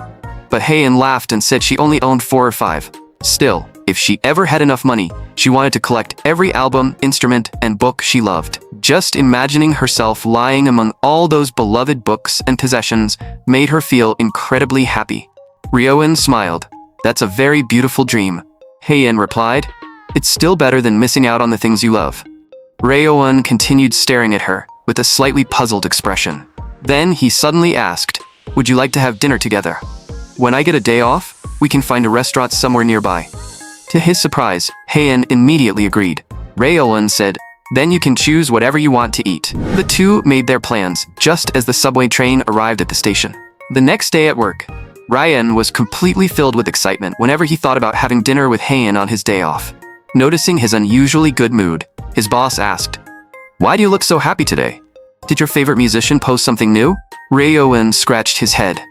Speaker 1: But Haein laughed and said she only owned 4 or 5. Still, if she ever had enough money, she wanted to collect every album, instrument, and book she loved. Just imagining herself lying among all those beloved books and possessions made her feel incredibly happy. Ryo-eun smiled. "That's a very beautiful dream," Haein replied. "It's still better than missing out on the things you love." Ryo-eun continued staring at her with a slightly puzzled expression. Then he suddenly asked, "Would you like to have dinner together? When I get a day off, we can find a restaurant somewhere nearby." To his surprise, Haein immediately agreed. Ryo-eun said, "Then you can choose whatever you want to eat." The two made their plans just as the subway train arrived at the station. The next day at work, Ryan was completely filled with excitement whenever he thought about having dinner with Haein on his day off. Noticing his unusually good mood, his boss asked, "Why do you look so happy today? Did your favorite musician post something new?" Ryo-eun scratched his head.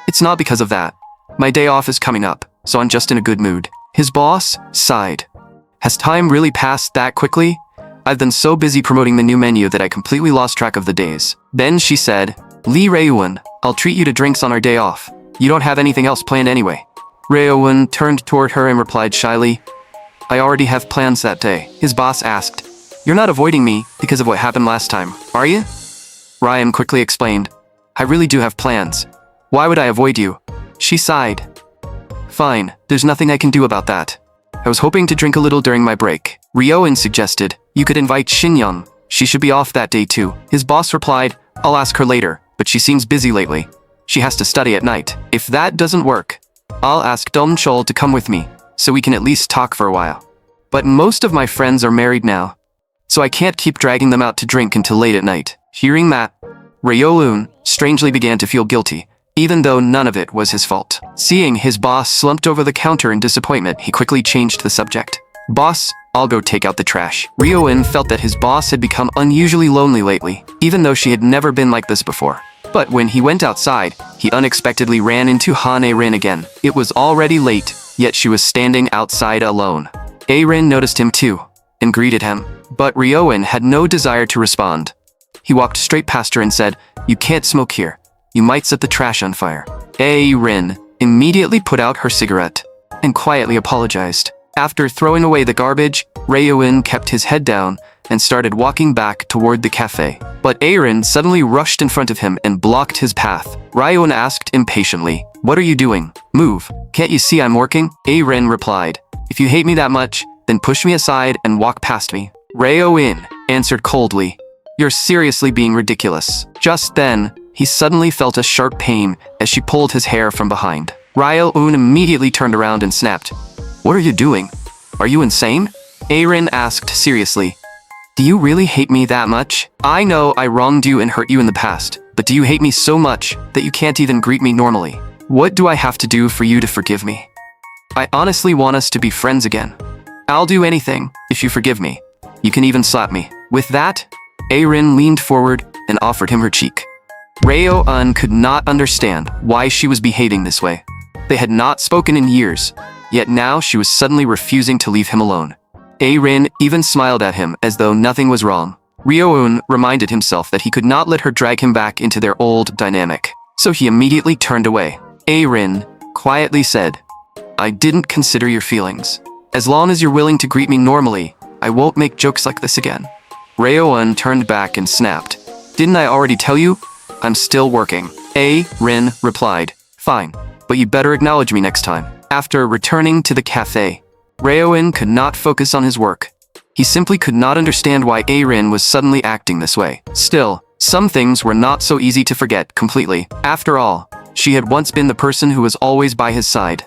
Speaker 1: "It's not because of that. My day off is coming up, so I'm just in a good mood." His boss sighed. "Has time really passed that quickly? I've been so busy promoting the new menu that I completely lost track of the days." Then she said, "Lee Ryo-eun, I'll treat you to drinks on our day off. You don't have anything else planned anyway." Ryo-eun turned toward her and replied shyly, "I already have plans that day." His boss asked, "You're not avoiding me because of what happened last time, are you?" Ryan quickly explained, "I really do have plans. Why would I avoid you?" She sighed. "Fine, there's nothing I can do about that. I was hoping to drink a little during my break." Ryo-eun suggested, "You could invite Shin-young. She should be off that day too." His boss replied, "I'll ask her later, but she seems busy lately. She has to study at night." "If that doesn't work, I'll ask Dom-chol to come with me, so we can at least talk for a while. But most of my friends are married now, so I can't keep dragging them out to drink until late at night. Hearing that, Ryo-eun strangely began to feel guilty, even though none of it was his fault. Seeing his boss slumped over the counter in disappointment, he quickly changed the subject. Boss, I'll go take out the trash. Ryo-eun felt that his boss had become unusually lonely lately, even though she had never been like this before. But when he went outside, he unexpectedly ran into Han-a-rin again. It was already late, yet she was standing outside alone. A-rin noticed him too, and greeted him, but Ryo-eun had no desire to respond. He walked straight past her and said, "You can't smoke here. You might set the trash on fire." A-rin immediately put out her cigarette and quietly apologized. After throwing away the garbage, Ryo-eun kept his head down and started walking back toward the cafe. But A-rin suddenly rushed in front of him and blocked his path. Ryo-eun asked impatiently, "What are you doing? Move. Can't you see I'm working?" A-rin replied, "If you hate me that much, then push me aside and walk past me." Ryo-eun answered coldly, "You're seriously being ridiculous." Just then, he suddenly felt a sharp pain as she pulled his hair from behind. Ryo-eun immediately turned around and snapped, "What are you doing? Are you insane?" A-rin asked seriously, "Do you really hate me that much? I know I wronged you and hurt you in the past, but do you hate me so much that you can't even greet me normally? What do I have to do for you to forgive me? I honestly want us to be friends again. I'll do anything if you forgive me. You can even slap me." With that, A-rin leaned forward and offered him her cheek. Ryo-eun could not understand why she was behaving this way. They had not spoken in years, yet now she was suddenly refusing to leave him alone. A-rin even smiled at him as though nothing was wrong. Ryo-eun reminded himself that he could not let her drag him back into their old dynamic, so he immediately turned away. A-rin quietly said, "I didn't consider your feelings. As long as you're willing to greet me normally, I won't make jokes like this again." Ryo-eun turned back and snapped, "Didn't I already tell you? I'm still working." A-rin replied, "Fine, but you better acknowledge me next time." After returning to the cafe, Ryo-eun could not focus on his work. He simply could not understand why A-rin was suddenly acting this way. Still, some things were not so easy to forget completely. After all, she had once been the person who was always by his side.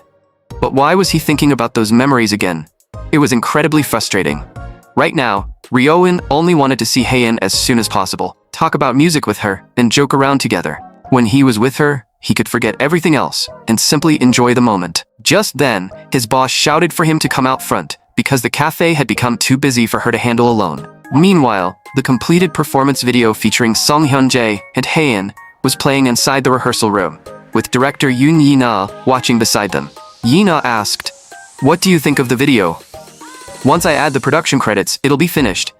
Speaker 1: But why was he thinking about those memories again? It was incredibly frustrating. Right now, Ryo-eun only wanted to see Haein as soon as possible, talk about music with her, and joke around together. When he was with her, he could forget everything else and simply enjoy the moment. Just then, his boss shouted for him to come out front because the cafe had become too busy for her to handle alone. Meanwhile, the completed performance video featuring Song Hyun-jae and Haein was playing inside the rehearsal room, with director Yoon Yi-na watching beside them. Yi-na asked, "What do you think of the video? Once I add the production credits, it'll be finished.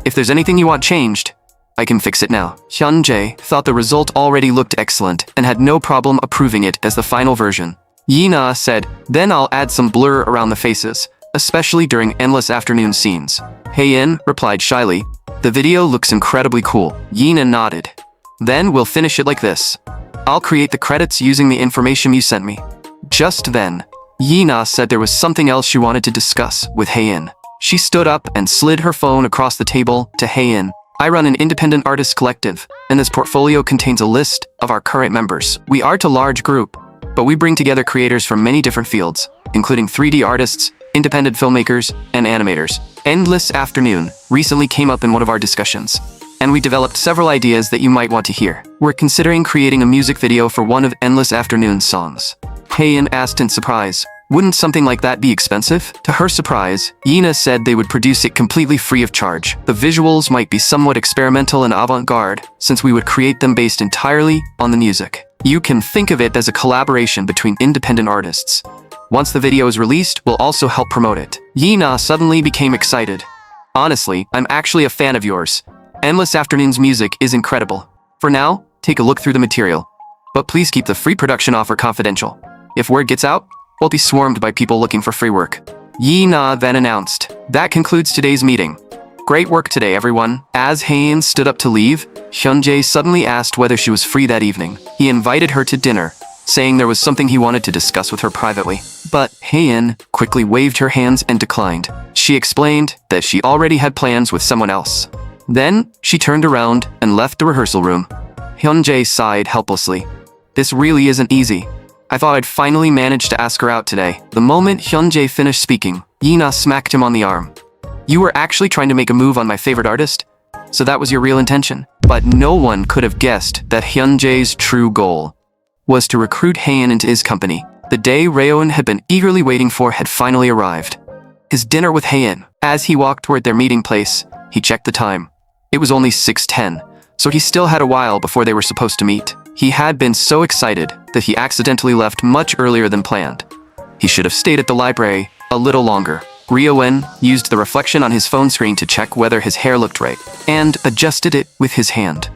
Speaker 1: If there's anything you want changed, I can fix it now." Hyun-jae thought the result already looked excellent and had no problem approving it as the final version. Yi-na said, "Then I'll add some blur around the faces, especially during endless afternoon scenes." Haein replied shyly, "The video looks incredibly cool." Yi-na nodded. "Then we'll finish it like this. I'll create the credits using the information you sent me." Just then, Yi-na said there was something else she wanted to discuss with Haein. She stood up and slid her phone across the table to Haein. "I run an independent artist collective, and this portfolio contains a list of our current members. We aren't a large group, but we bring together creators from many different fields, including 3D artists, independent filmmakers, and animators. Endless Afternoon recently came up in one of our discussions, and we developed several ideas that you might want to hear. We're considering creating a music video for one of Endless Afternoon's songs." Haein asked in surprise, "Wouldn't something like that be expensive?" To her surprise, Yi-na said they would produce it completely free of charge. The visuals might be somewhat experimental and avant-garde, since we would create them based entirely on the music. You can think of it as a collaboration between independent artists. Once the video is released, we'll also help promote it. Yi-na suddenly became excited. "Honestly, I'm actually a fan of yours. Endless Afternoon's music is incredible. For now, take a look through the material. But please keep the free production offer confidential. If word gets out, we'll be swarmed by people looking for free work." Yi-na then announced, "That concludes today's meeting. Great work today, everyone." As Haein stood up to leave, Hyun-jae suddenly asked whether she was free that evening. He invited her to dinner, saying there was something he wanted to discuss with her privately. But Haein quickly waved her hands and declined. She explained that she already had plans with someone else. Then, she turned around and left the rehearsal room. Hyun-jae sighed helplessly. "This really isn't easy. I thought I'd finally managed to ask her out today. The moment Hyunjae finished speaking, Yina smacked him on the arm. You were actually trying to make a move on my favorite artist? So that was your real intention? But no one could have guessed that Hyunjae's true goal was to recruit Haein into his company. The day Raeon had been eagerly waiting for had finally arrived. His dinner with Haein. As he walked toward their meeting place, he checked the time. It was only 6:10, so he still had a while before they were supposed to meet. He had been so excited that he accidentally left much earlier than planned. He should have stayed at the library a little longer. Ryoen used the reflection on his phone screen to check whether his hair looked right, and adjusted it with his hand.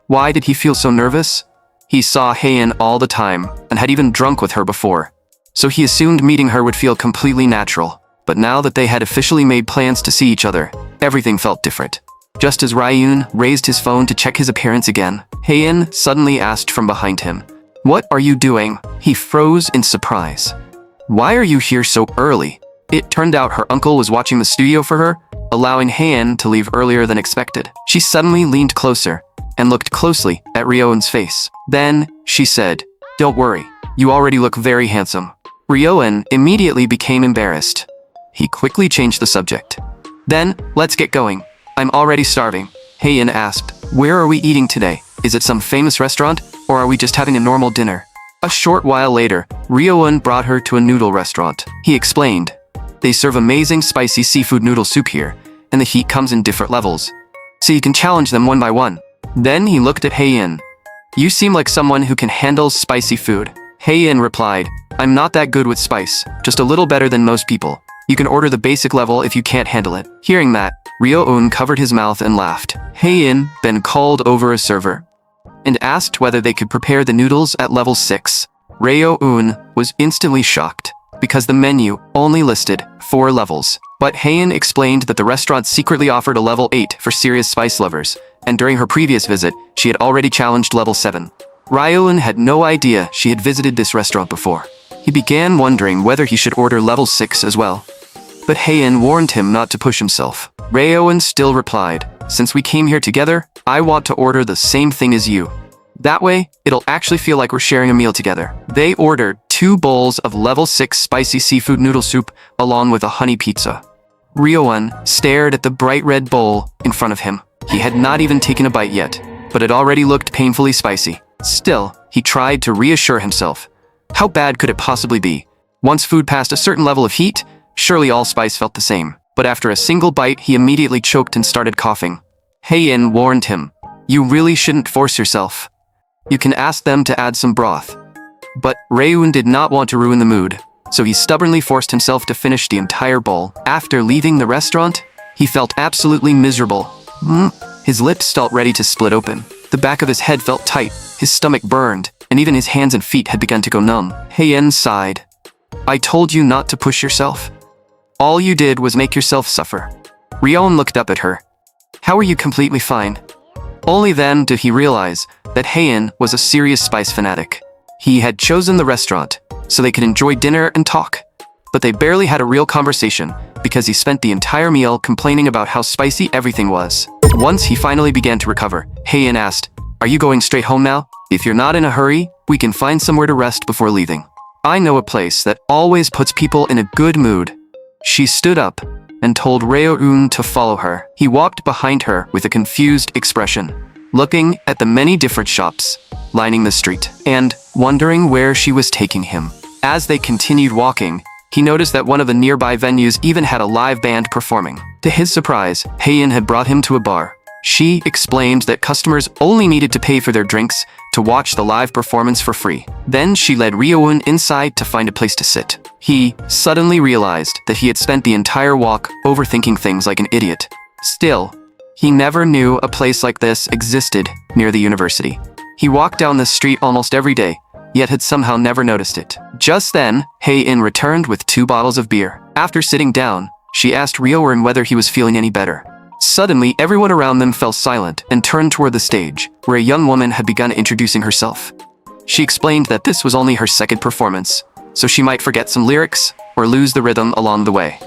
Speaker 1: Why did he feel so nervous? He saw Haein all the time, and had even drunk with her before, so he assumed meeting her would feel completely natural. But now that they had officially made plans to see each other, everything felt different. Just as Ryoen raised his phone to check his appearance again, Haein suddenly asked from behind him, "What are you doing?" He froze in surprise. "Why are you here so early?" It turned out her uncle was watching the studio for her, allowing Haein to leave earlier than expected. She suddenly leaned closer and looked closely at Ryoen's face. Then she said, "Don't worry, you already look very handsome." Ryoen immediately became embarrassed. He quickly changed the subject. "Then, let's get going. I'm already starving." Haein asked, "Where are we eating today? Is it some famous restaurant, or are we just having a normal dinner?" A short while later, Ryoen brought her to a noodle restaurant. He explained, "They serve amazing spicy seafood noodle soup here, and the heat comes in different levels, so you can challenge them one by one." Then he looked at Haein. "You seem like someone who can handle spicy food." Haein replied, "I'm not that good with spice, just a little better than most people. You can order the basic level if you can't handle it." Hearing that, Ryoen covered his mouth and laughed. Haein then called over a server and asked whether they could prepare the noodles at level 6. Ryoen was instantly shocked, because the menu only listed 4 levels. But Haein explained that the restaurant secretly offered a level 8 for serious spice lovers, and during her previous visit, she had already challenged level 7. Ryoen had no idea she had visited this restaurant before. He began wondering whether he should order level 6 as well. But Haein warned him not to push himself. Ryoen still replied, "Since we came here together, I want to order the same thing as you. That way, it'll actually feel like we're sharing a meal together." They ordered 2 bowls of level 6 spicy seafood noodle soup along with a honey pizza. Ryoen stared at the bright red bowl in front of him. He had not even taken a bite yet, but it already looked painfully spicy. Still, he tried to reassure himself. How bad could it possibly be? Once food passed a certain level of heat, surely all spice felt the same. But after a single bite, he immediately choked and started coughing. Haein warned him, "You really shouldn't force yourself. You can ask them to add some broth." But Ryoen did not want to ruin the mood, so he stubbornly forced himself to finish the entire bowl. After leaving the restaurant, he felt absolutely miserable. His lips felt ready to split open. The back of his head felt tight, his stomach burned, and even his hands and feet had begun to go numb. Haein sighed. "I told you not to push yourself. All you did was make yourself suffer." Ryoen looked up at her. "How are you completely fine?" Only then did he realize that Haein was a serious spice fanatic. He had chosen the restaurant so they could enjoy dinner and talk, but they barely had a real conversation because he spent the entire meal complaining about how spicy everything was. Once he finally began to recover, Haein asked, "Are you going straight home now? If you're not in a hurry, we can find somewhere to rest before leaving. I know a place that always puts people in a good mood." She stood up and told Ryoen to follow her. He walked behind her with a confused expression, looking at the many different shops lining the street and wondering where she was taking him. As they continued walking, he noticed that one of the nearby venues even had a live band performing. To his surprise, Haein had brought him to a bar. She explained that customers only needed to pay for their drinks to watch the live performance for free. Then she led Ryoen inside to find a place to sit. He suddenly realized that he had spent the entire walk overthinking things like an idiot. Still, he never knew a place like this existed near the university. He walked down this street almost every day, yet had somehow never noticed it. Just then, Haein returned with 2 bottles of beer. After sitting down, she asked Ryoen whether he was feeling any better. Suddenly, everyone around them fell silent and turned toward the stage, where a young woman had begun introducing herself. She explained that this was only her second performance, so she might forget some lyrics or lose the rhythm along the way.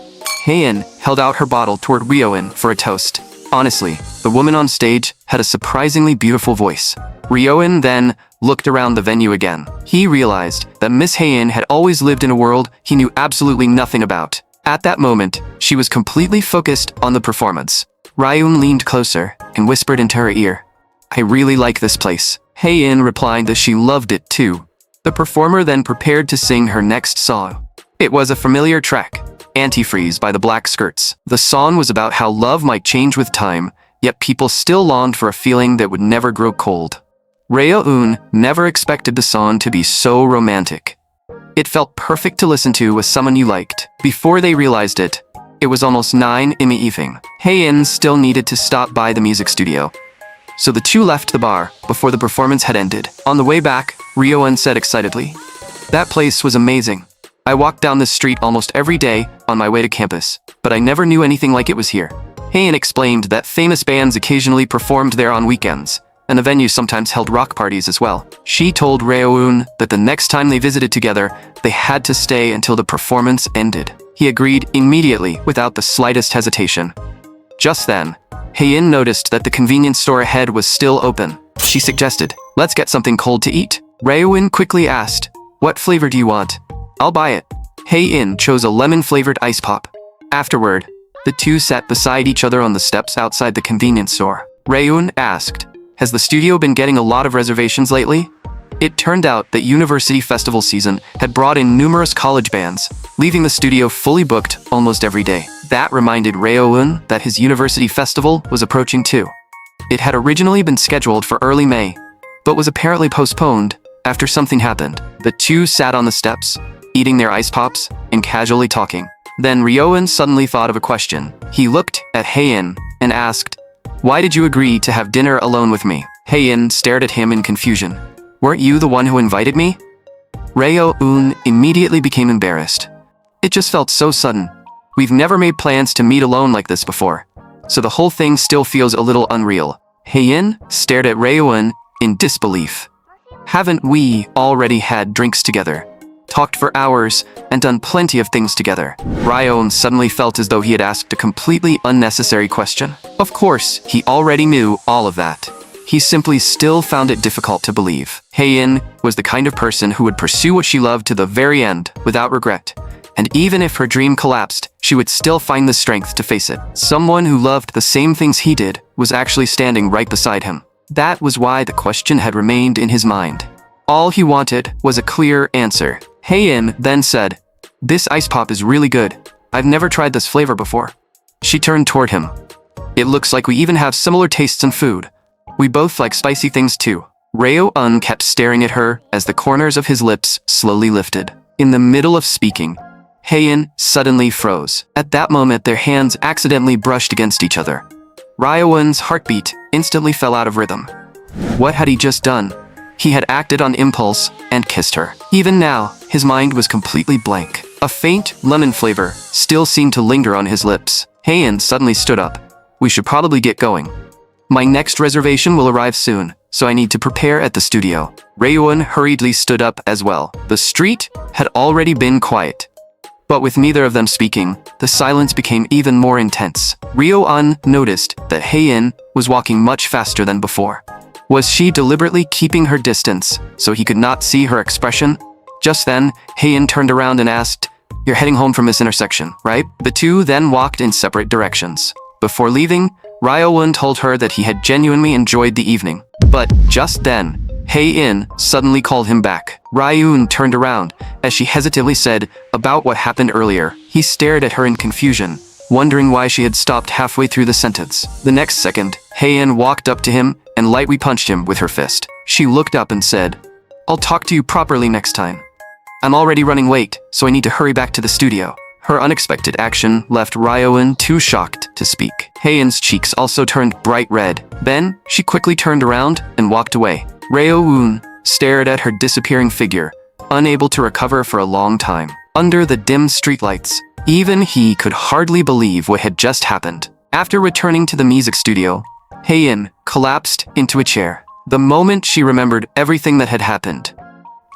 Speaker 1: Haein held out her bottle toward Ryoen for a toast. Honestly, the woman on stage had a surprisingly beautiful voice. Ryoen then looked around the venue again. He realized that Miss Haein had always lived in a world he knew absolutely nothing about. At that moment, she was completely focused on the performance. Ryun leaned closer and whispered into her ear, "I really like this place." Haein replied that she loved it too. The performer then prepared to sing her next song. It was a familiar track, Antifreeze by the Black Skirts. The song was about how love might change with time, yet people still longed for a feeling that would never grow cold. Ryo-eun never expected the song to be so romantic. It felt perfect to listen to with someone you liked. Before they realized it, it was almost 9 in the evening. Haein still needed to stop by the music studio, so the two left the bar before the performance had ended. On the way back, Ryo-eun said excitedly, "That place was amazing. I walked down this street almost every day on my way to campus, but I never knew anything like it was here." Haein explained that famous bands occasionally performed there on weekends, and the venue sometimes held rock parties as well. She told Ryo-eun that the next time they visited together, they had to stay until the performance ended. He agreed immediately without the slightest hesitation. Just then, Haein noticed that the convenience store ahead was still open. She suggested, "Let's get something cold to eat." Ryo-eun quickly asked, "What flavor do you want?" "I'll buy it." Haein chose a lemon-flavored ice pop. Afterward, the two sat beside each other on the steps outside the convenience store. Ryo-eun asked, "Has the studio been getting a lot of reservations lately?" It turned out that university festival season had brought in numerous college bands, leaving the studio fully booked almost every day. That reminded Ryo-eun that his university festival was approaching too. It had originally been scheduled for early May, but was apparently postponed after something happened. The two sat on the steps, eating their ice pops and casually talking. Then Ryo-eun suddenly thought of a question. He looked at Haein and asked, "Why did you agree to have dinner alone with me?" Haein stared at him in confusion. "Weren't you the one who invited me?" Ryo-eun immediately became embarrassed. It just felt so sudden. We've never made plans to meet alone like this before, so the whole thing still feels a little unreal. Haein stared at Ryo-eun in disbelief. Haven't we already had drinks together, talked for hours, and done plenty of things together? Ryo-eun suddenly felt as though he had asked a completely unnecessary question. Of course, he already knew all of that. He simply still found it difficult to believe. Haein was the kind of person who would pursue what she loved to the very end without regret. And even if her dream collapsed, she would still find the strength to face it. Someone who loved the same things he did was actually standing right beside him. That was why the question had remained in his mind. All he wanted was a clear answer. Haein then said, "This ice pop is really good. I've never tried this flavor before." She turned toward him. "It looks like we even have similar tastes in food. We both like spicy things too." Ryo-eun kept staring at her as the corners of his lips slowly lifted. In the middle of speaking, Haein suddenly froze. At that moment, their hands accidentally brushed against each other. Ryo-eun's heartbeat instantly fell out of rhythm. What had he just done? He had acted on impulse and kissed her. Even now, his mind was completely blank. A faint lemon flavor still seemed to linger on his lips. Haein suddenly stood up. "We should probably get going. My next reservation will arrive soon, so I need to prepare at the studio." Ryo-eun hurriedly stood up as well. The street had already been quiet, but with neither of them speaking, the silence became even more intense. Ryo-eun noticed that Haein was walking much faster than before. Was she deliberately keeping her distance so he could not see her expression? Just then, Haein turned around and asked, "You're heading home from this intersection, right?" The two then walked in separate directions. Before leaving, Ryo-eun told her that he had genuinely enjoyed the evening. But just then, Haein suddenly called him back. Ryo-eun turned around as she hesitantly said about what happened earlier. He stared at her in confusion, wondering why she had stopped halfway through the sentence. The next second, Haein walked up to him and lightly punched him with her fist. She looked up and said, "I'll talk to you properly next time. I'm already running late, so I need to hurry back to the studio." Her unexpected action left Ryo-eun too shocked to speak. Haein's cheeks also turned bright red. Then, she quickly turned around and walked away. Ryo-eun stared at her disappearing figure, unable to recover for a long time. Under the dim streetlights, even he could hardly believe what had just happened. After returning to the music studio, Haein collapsed into a chair. The moment she remembered everything that had happened,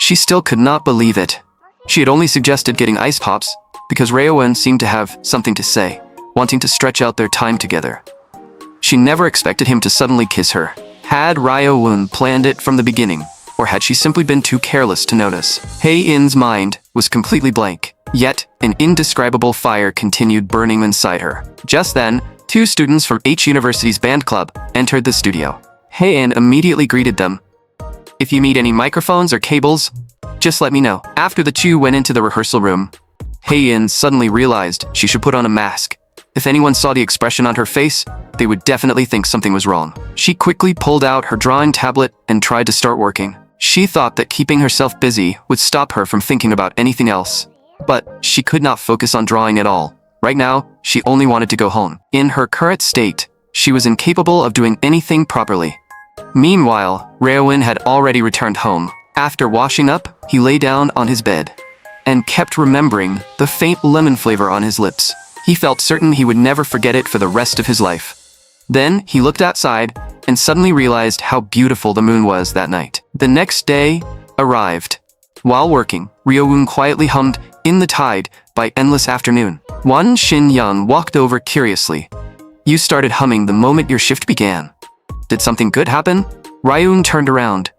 Speaker 1: she still could not believe it. She had only suggested getting ice pops because Ryo-eun seemed to have something to say, wanting to stretch out their time together. She never expected him to suddenly kiss her. Had Ryo-eun planned it from the beginning, or had she simply been too careless to notice? Hei-in's mind was completely blank, yet an indescribable fire continued burning inside her. Just then, 2 students from H University's band club entered the studio. Hei-in immediately greeted them. "If you need any microphones or cables, just let me know." After the 2 went into the rehearsal room, Hei-in suddenly realized she should put on a mask. If anyone saw the expression on her face, they would definitely think something was wrong. She quickly pulled out her drawing tablet and tried to start working. She thought that keeping herself busy would stop her from thinking about anything else. But she could not focus on drawing at all. Right now, she only wanted to go home. In her current state, she was incapable of doing anything properly. Meanwhile, Ryo-in had already returned home. After washing up, he lay down on his bed and kept remembering the faint lemon flavor on his lips. He felt certain he would never forget it for the rest of his life. Then he looked outside and suddenly realized how beautiful the moon was that night. The next day arrived. While working, Ryo-in quietly hummed "In the Tide" by Endless Afternoon. One Shin-young walked over curiously. "You started humming the moment your shift began. Did something good happen?" Ryo-in turned around.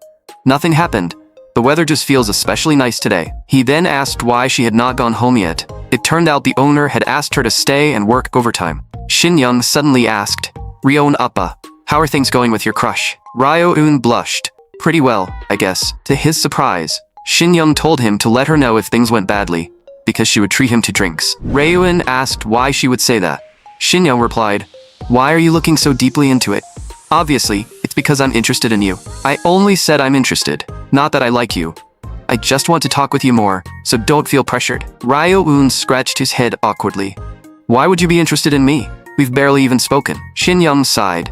Speaker 1: Nothing happened. The weather just feels especially nice today. He then asked why she had not gone home yet. It turned out the owner had asked her to stay and work overtime. Shin-young suddenly asked, "Ryo-in appa, how are things going with your crush?" Ryo-in blushed. "Pretty well, I guess." To his surprise, Shin-young told him to let her know if things went badly, because she would treat him to drinks. Ryo-in asked why she would say that. Shin-young replied, "Why are you looking so deeply into it?" "Obviously, it's because I'm interested in you." "I only said I'm interested, not that I like you. I just want to talk with you more, so don't feel pressured." Ryo-in scratched his head awkwardly. "Why would you be interested in me? We've barely even spoken." Shin-young sighed.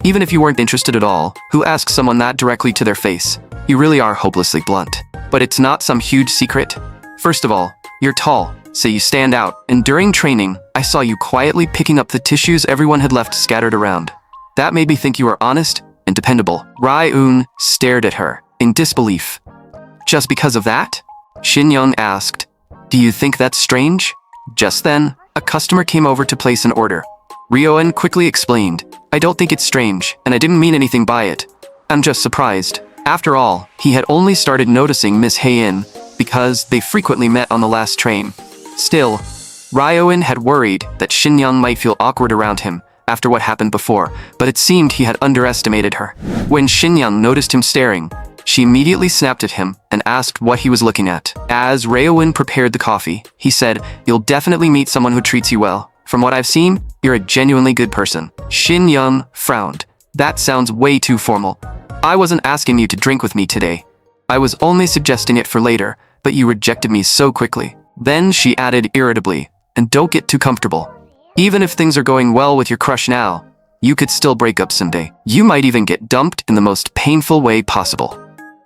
Speaker 1: "Even if you weren't interested at all, who asks someone that directly to their face? You really are hopelessly blunt. But it's not some huge secret. First of all, you're tall, so you stand out, and during training, I saw you quietly picking up the tissues everyone had left scattered around. That made me think you were honest and dependable." Ryo-in stared at her in disbelief. "Just because of that?" Shin-young asked. "Do you think that's strange?" Just then, a customer came over to place an order. Ryo-in quickly explained, "I don't think it's strange, and I didn't mean anything by it. I'm just surprised." After all, he had only started noticing Miss Hei-in because they frequently met on the last train. Still, Ryo-in had worried that Shin-young might feel awkward around him after what happened before, but it seemed he had underestimated her. When Shin-young noticed him staring, she immediately snapped at him and asked what he was looking at. As Ryo-in prepared the coffee, he said, "You'll definitely meet someone who treats you well. From what I've seen, you're a genuinely good person." Shin-young frowned. "That sounds way too formal. I wasn't asking you to drink with me today. I was only suggesting it for later, but you rejected me so quickly." Then she added irritably, "And don't get too comfortable. Even if things are going well with your crush now, you could still break up someday. You might even get dumped in the most painful way possible."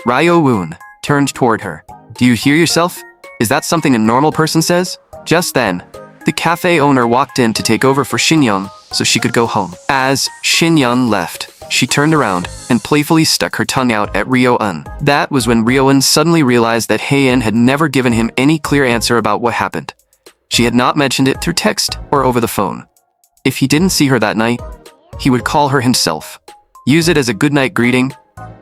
Speaker 1: Ryo-in turned toward her. "Do you hear yourself? Is that something a normal person says?" Just then, the cafe owner walked in to take over for Shin-young so she could go home. As Shin-young left, she turned around and playfully stuck her tongue out at Ryo-in. That was when Ryo-in suddenly realized that Hei-in had never given him any clear answer about what happened. She had not mentioned it through text or over the phone. If he didn't see her that night, he would call her himself, use it as a goodnight greeting,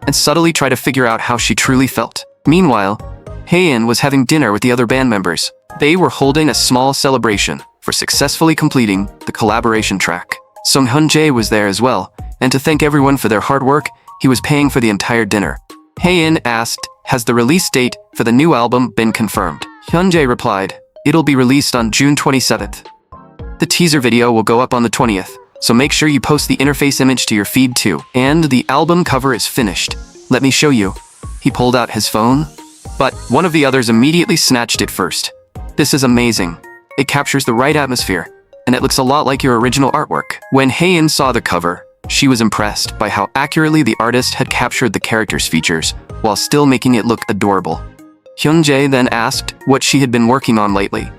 Speaker 1: and subtly try to figure out how she truly felt. Meanwhile, Hei-in was having dinner with the other band members. They were holding a small celebration for successfully completing the collaboration track. Sung Hyun-jae was there as well, and to thank everyone for their hard work, he was paying for the entire dinner. Hei-in asked, "Has the release date for the new album been confirmed?" Hyun-jae replied, "It'll be released on June 27th. The teaser video will go up on the 20th, so make sure you post the interface image to your feed too. And the album cover is finished. Let me show you." He pulled out his phone, but one of the others immediately snatched it first. "This is amazing. It captures the right atmosphere, and it looks a lot like your original artwork." When Hei-in saw the cover, she was impressed by how accurately the artist had captured the character's features, while still making it look adorable. Hyun-jae then asked what she had been working on lately.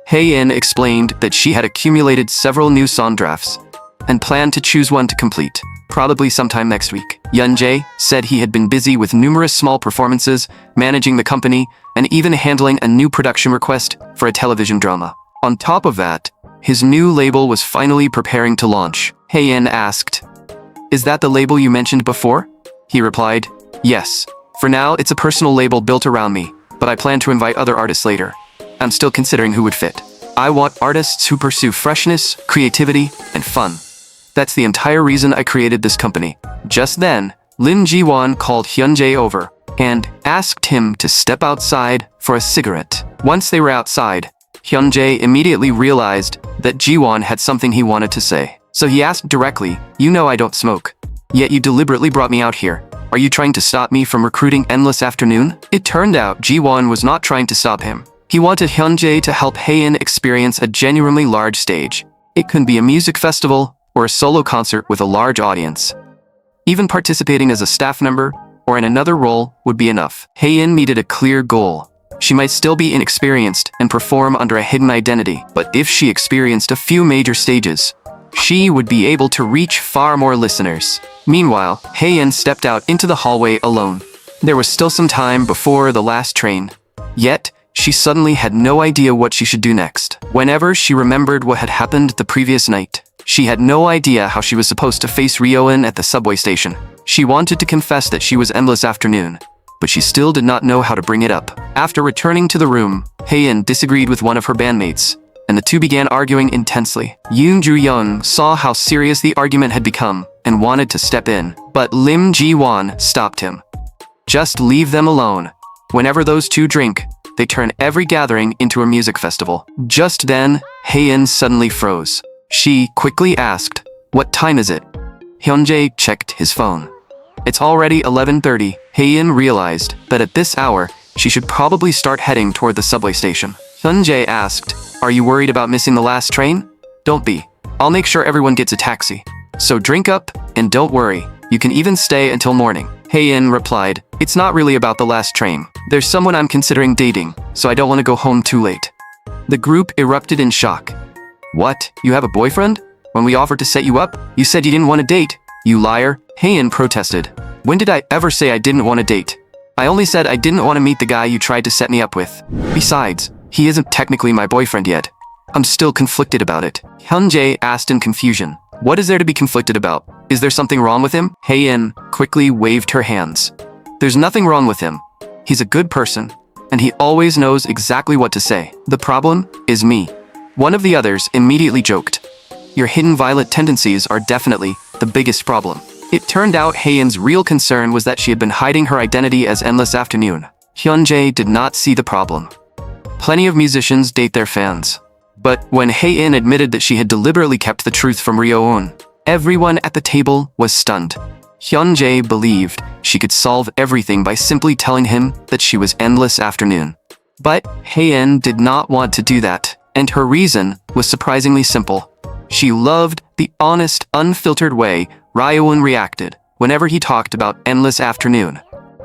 Speaker 1: Hei-in explained that she had accumulated several new song drafts, and planned to choose one to complete, probably sometime next week. Hyun-jae said he had been busy with numerous small performances, managing the company, and even handling a new production request for a television drama. On top of that, his new label was finally preparing to launch. Hei-in asked, "Is that the label you mentioned before?" He replied, "Yes. For now, it's a personal label built around me, but I plan to invite other artists later. I'm still considering who would fit. I want artists who pursue freshness, creativity, and fun. That's the entire reason I created this company. Just then, Lim Ji-won called Hyun-jae over and asked him to step outside for a cigarette. Once they were outside, Hyun-jae immediately realized that Ji-won had something he wanted to say. So he asked directly, "You know I don't smoke. Yet you deliberately brought me out here. Are you trying to stop me from recruiting Endless Afternoon?" It turned out Ji-won was not trying to stop him. He wanted Hyun-jae to help Hae-in experience a genuinely large stage. It could be a music festival or a solo concert with a large audience. Even participating as a staff member or in another role would be enough. Hae-in needed a clear goal. She might still be inexperienced and perform under a hidden identity, but if she experienced a few major stages, she would be able to reach far more listeners. Meanwhile, Hae-in stepped out into the hallway alone. There was still some time before the last train. Yet, she suddenly had no idea what she should do next. Whenever she remembered what had happened the previous night, she had no idea how she was supposed to face Ryo-in at the subway station. She wanted to confess that she was Endless Afternoon, but she still did not know how to bring it up. After returning to the room, Hae-in disagreed with one of her bandmates, and the two began arguing intensely. Yoon Ju-young saw how serious the argument had become and wanted to step in, but Lim Ji-won stopped him. "Just leave them alone. Whenever those two drink, they turn every gathering into a music festival." Just then, Hae-in suddenly froze. She quickly asked, "What time is it?" Hyun-jae checked his phone. It's already 11:30. Hae-in realized that at this hour, she should probably start heading toward the subway station. Hyun-jae asked, "Are you worried about missing the last train?" "Don't be. I'll make sure everyone gets a taxi. So drink up, and don't worry. You can even stay until morning." Hae-in replied, "It's not really about the last train. There's someone I'm considering dating, so I don't want to go home too late." The group erupted in shock. "What? You have a boyfriend? When we offered to set you up, you said you didn't want to date. You liar." Hae-in protested. "When did I ever say I didn't want to date? I only said I didn't want to meet the guy you tried to set me up with. Besides, he isn't technically my boyfriend yet. I'm still conflicted about it." Hyun-jae asked in confusion, "What is there to be conflicted about? Is there something wrong with him?" Hae-in quickly waved her hands. "There's nothing wrong with him. He's a good person, and he always knows exactly what to say. The problem is me." One of the others immediately joked, "Your hidden violent tendencies are definitely the biggest problem." It turned out Hae-in's real concern was that she had been hiding her identity as Endless Afternoon. Hyun-jae did not see the problem. Plenty of musicians date their fans. But when Hae-in admitted that she had deliberately kept the truth from Ryo-un, everyone at the table was stunned. Hyun-jae believed she could solve everything by simply telling him that she was Endless Afternoon. But Hae-in did not want to do that, and her reason was surprisingly simple. She loved the honest, unfiltered way Ryo-un reacted whenever he talked about Endless Afternoon.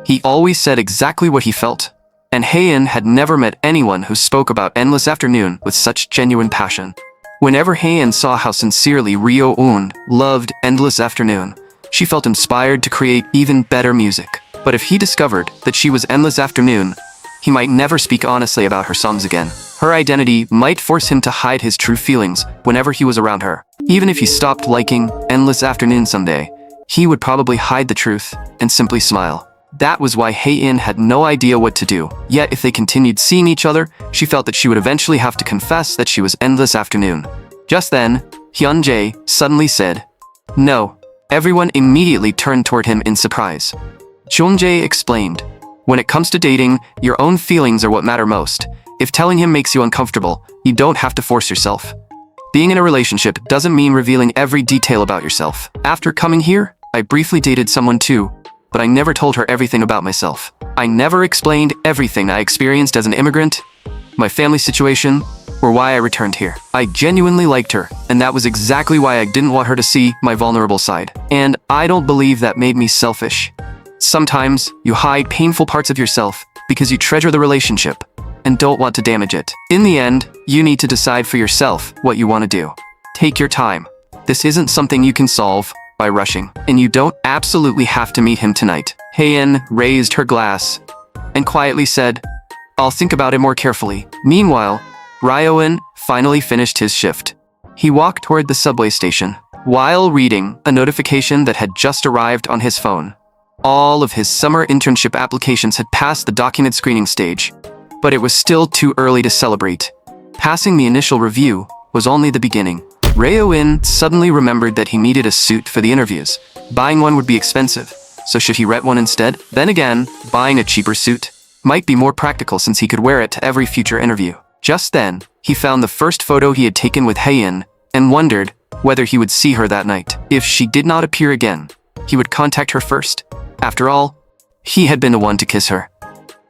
Speaker 1: He always said exactly what he felt, and Hae-in had never met anyone who spoke about Endless Afternoon with such genuine passion. Whenever Hae-in saw how sincerely Ryo-un loved Endless Afternoon, she felt inspired to create even better music. But if he discovered that she was Endless Afternoon, he might never speak honestly about her songs again. Her identity might force him to hide his true feelings whenever he was around her. Even if he stopped liking Endless Afternoon someday, he would probably hide the truth and simply smile. That was why Hae-in had no idea what to do. Yet if they continued seeing each other, she felt that she would eventually have to confess that she was Endless Afternoon. Just then, Hyun-jae suddenly said, "No." Everyone immediately turned toward him in surprise. Jung-jae explained, "When it comes to dating, your own feelings are what matter most. If telling him makes you uncomfortable, you don't have to force yourself. Being in a relationship doesn't mean revealing every detail about yourself. After coming here, I briefly dated someone too, but I never told her everything about myself. I never explained everything I experienced as an immigrant, my family situation, or why I returned here. I genuinely liked her, and that was exactly why I didn't want her to see my vulnerable side. And I don't believe that made me selfish. Sometimes you hide painful parts of yourself because you treasure the relationship and don't want to damage it. In the end, you need to decide for yourself what you want to do. Take your time. This isn't something you can solve by rushing, and you don't absolutely have to meet him tonight." Hae-in raised her glass and quietly said, "I'll think about it more carefully." Meanwhile, Ryo-un finally finished his shift. He walked toward the subway station while reading a notification that had just arrived on his phone. All of his summer internship applications had passed the document screening stage, but it was still too early to celebrate. Passing the initial review was only the beginning. Reo-in suddenly remembered that he needed a suit for the interviews. Buying one would be expensive, so should he rent one instead? Then again, buying a cheaper suit might be more practical since he could wear it to every future interview. Just then, he found the first photo he had taken with Hae-in and wondered whether he would see her that night. If she did not appear again, he would contact her first. After all, he had been the one to kiss her.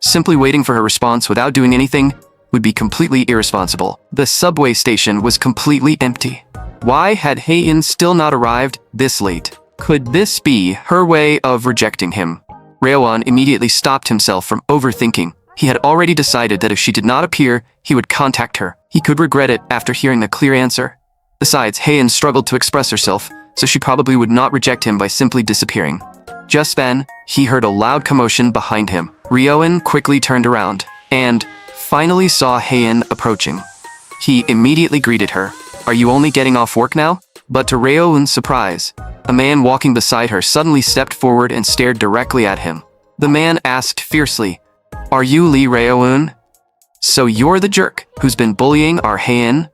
Speaker 1: Simply waiting for her response without doing anything would be completely irresponsible. The subway station was completely empty. Why had Hae-in still not arrived this late? Could this be her way of rejecting him? Reo-won immediately stopped himself from overthinking. He had already decided that if she did not appear, he would contact her. He could regret it after hearing the clear answer. Besides, Hae-in struggled to express herself, so she probably would not reject him by simply disappearing. Just then, he heard a loud commotion behind him. Reo-in quickly turned around and finally saw Hae-in approaching. He immediately greeted her. "Are you only getting off work now?" But to Reo-in's surprise, a man walking beside her suddenly stepped forward and stared directly at him. The man asked fiercely, "Are you Lee Reo-in? So you're the jerk who's been bullying our Hae-in?"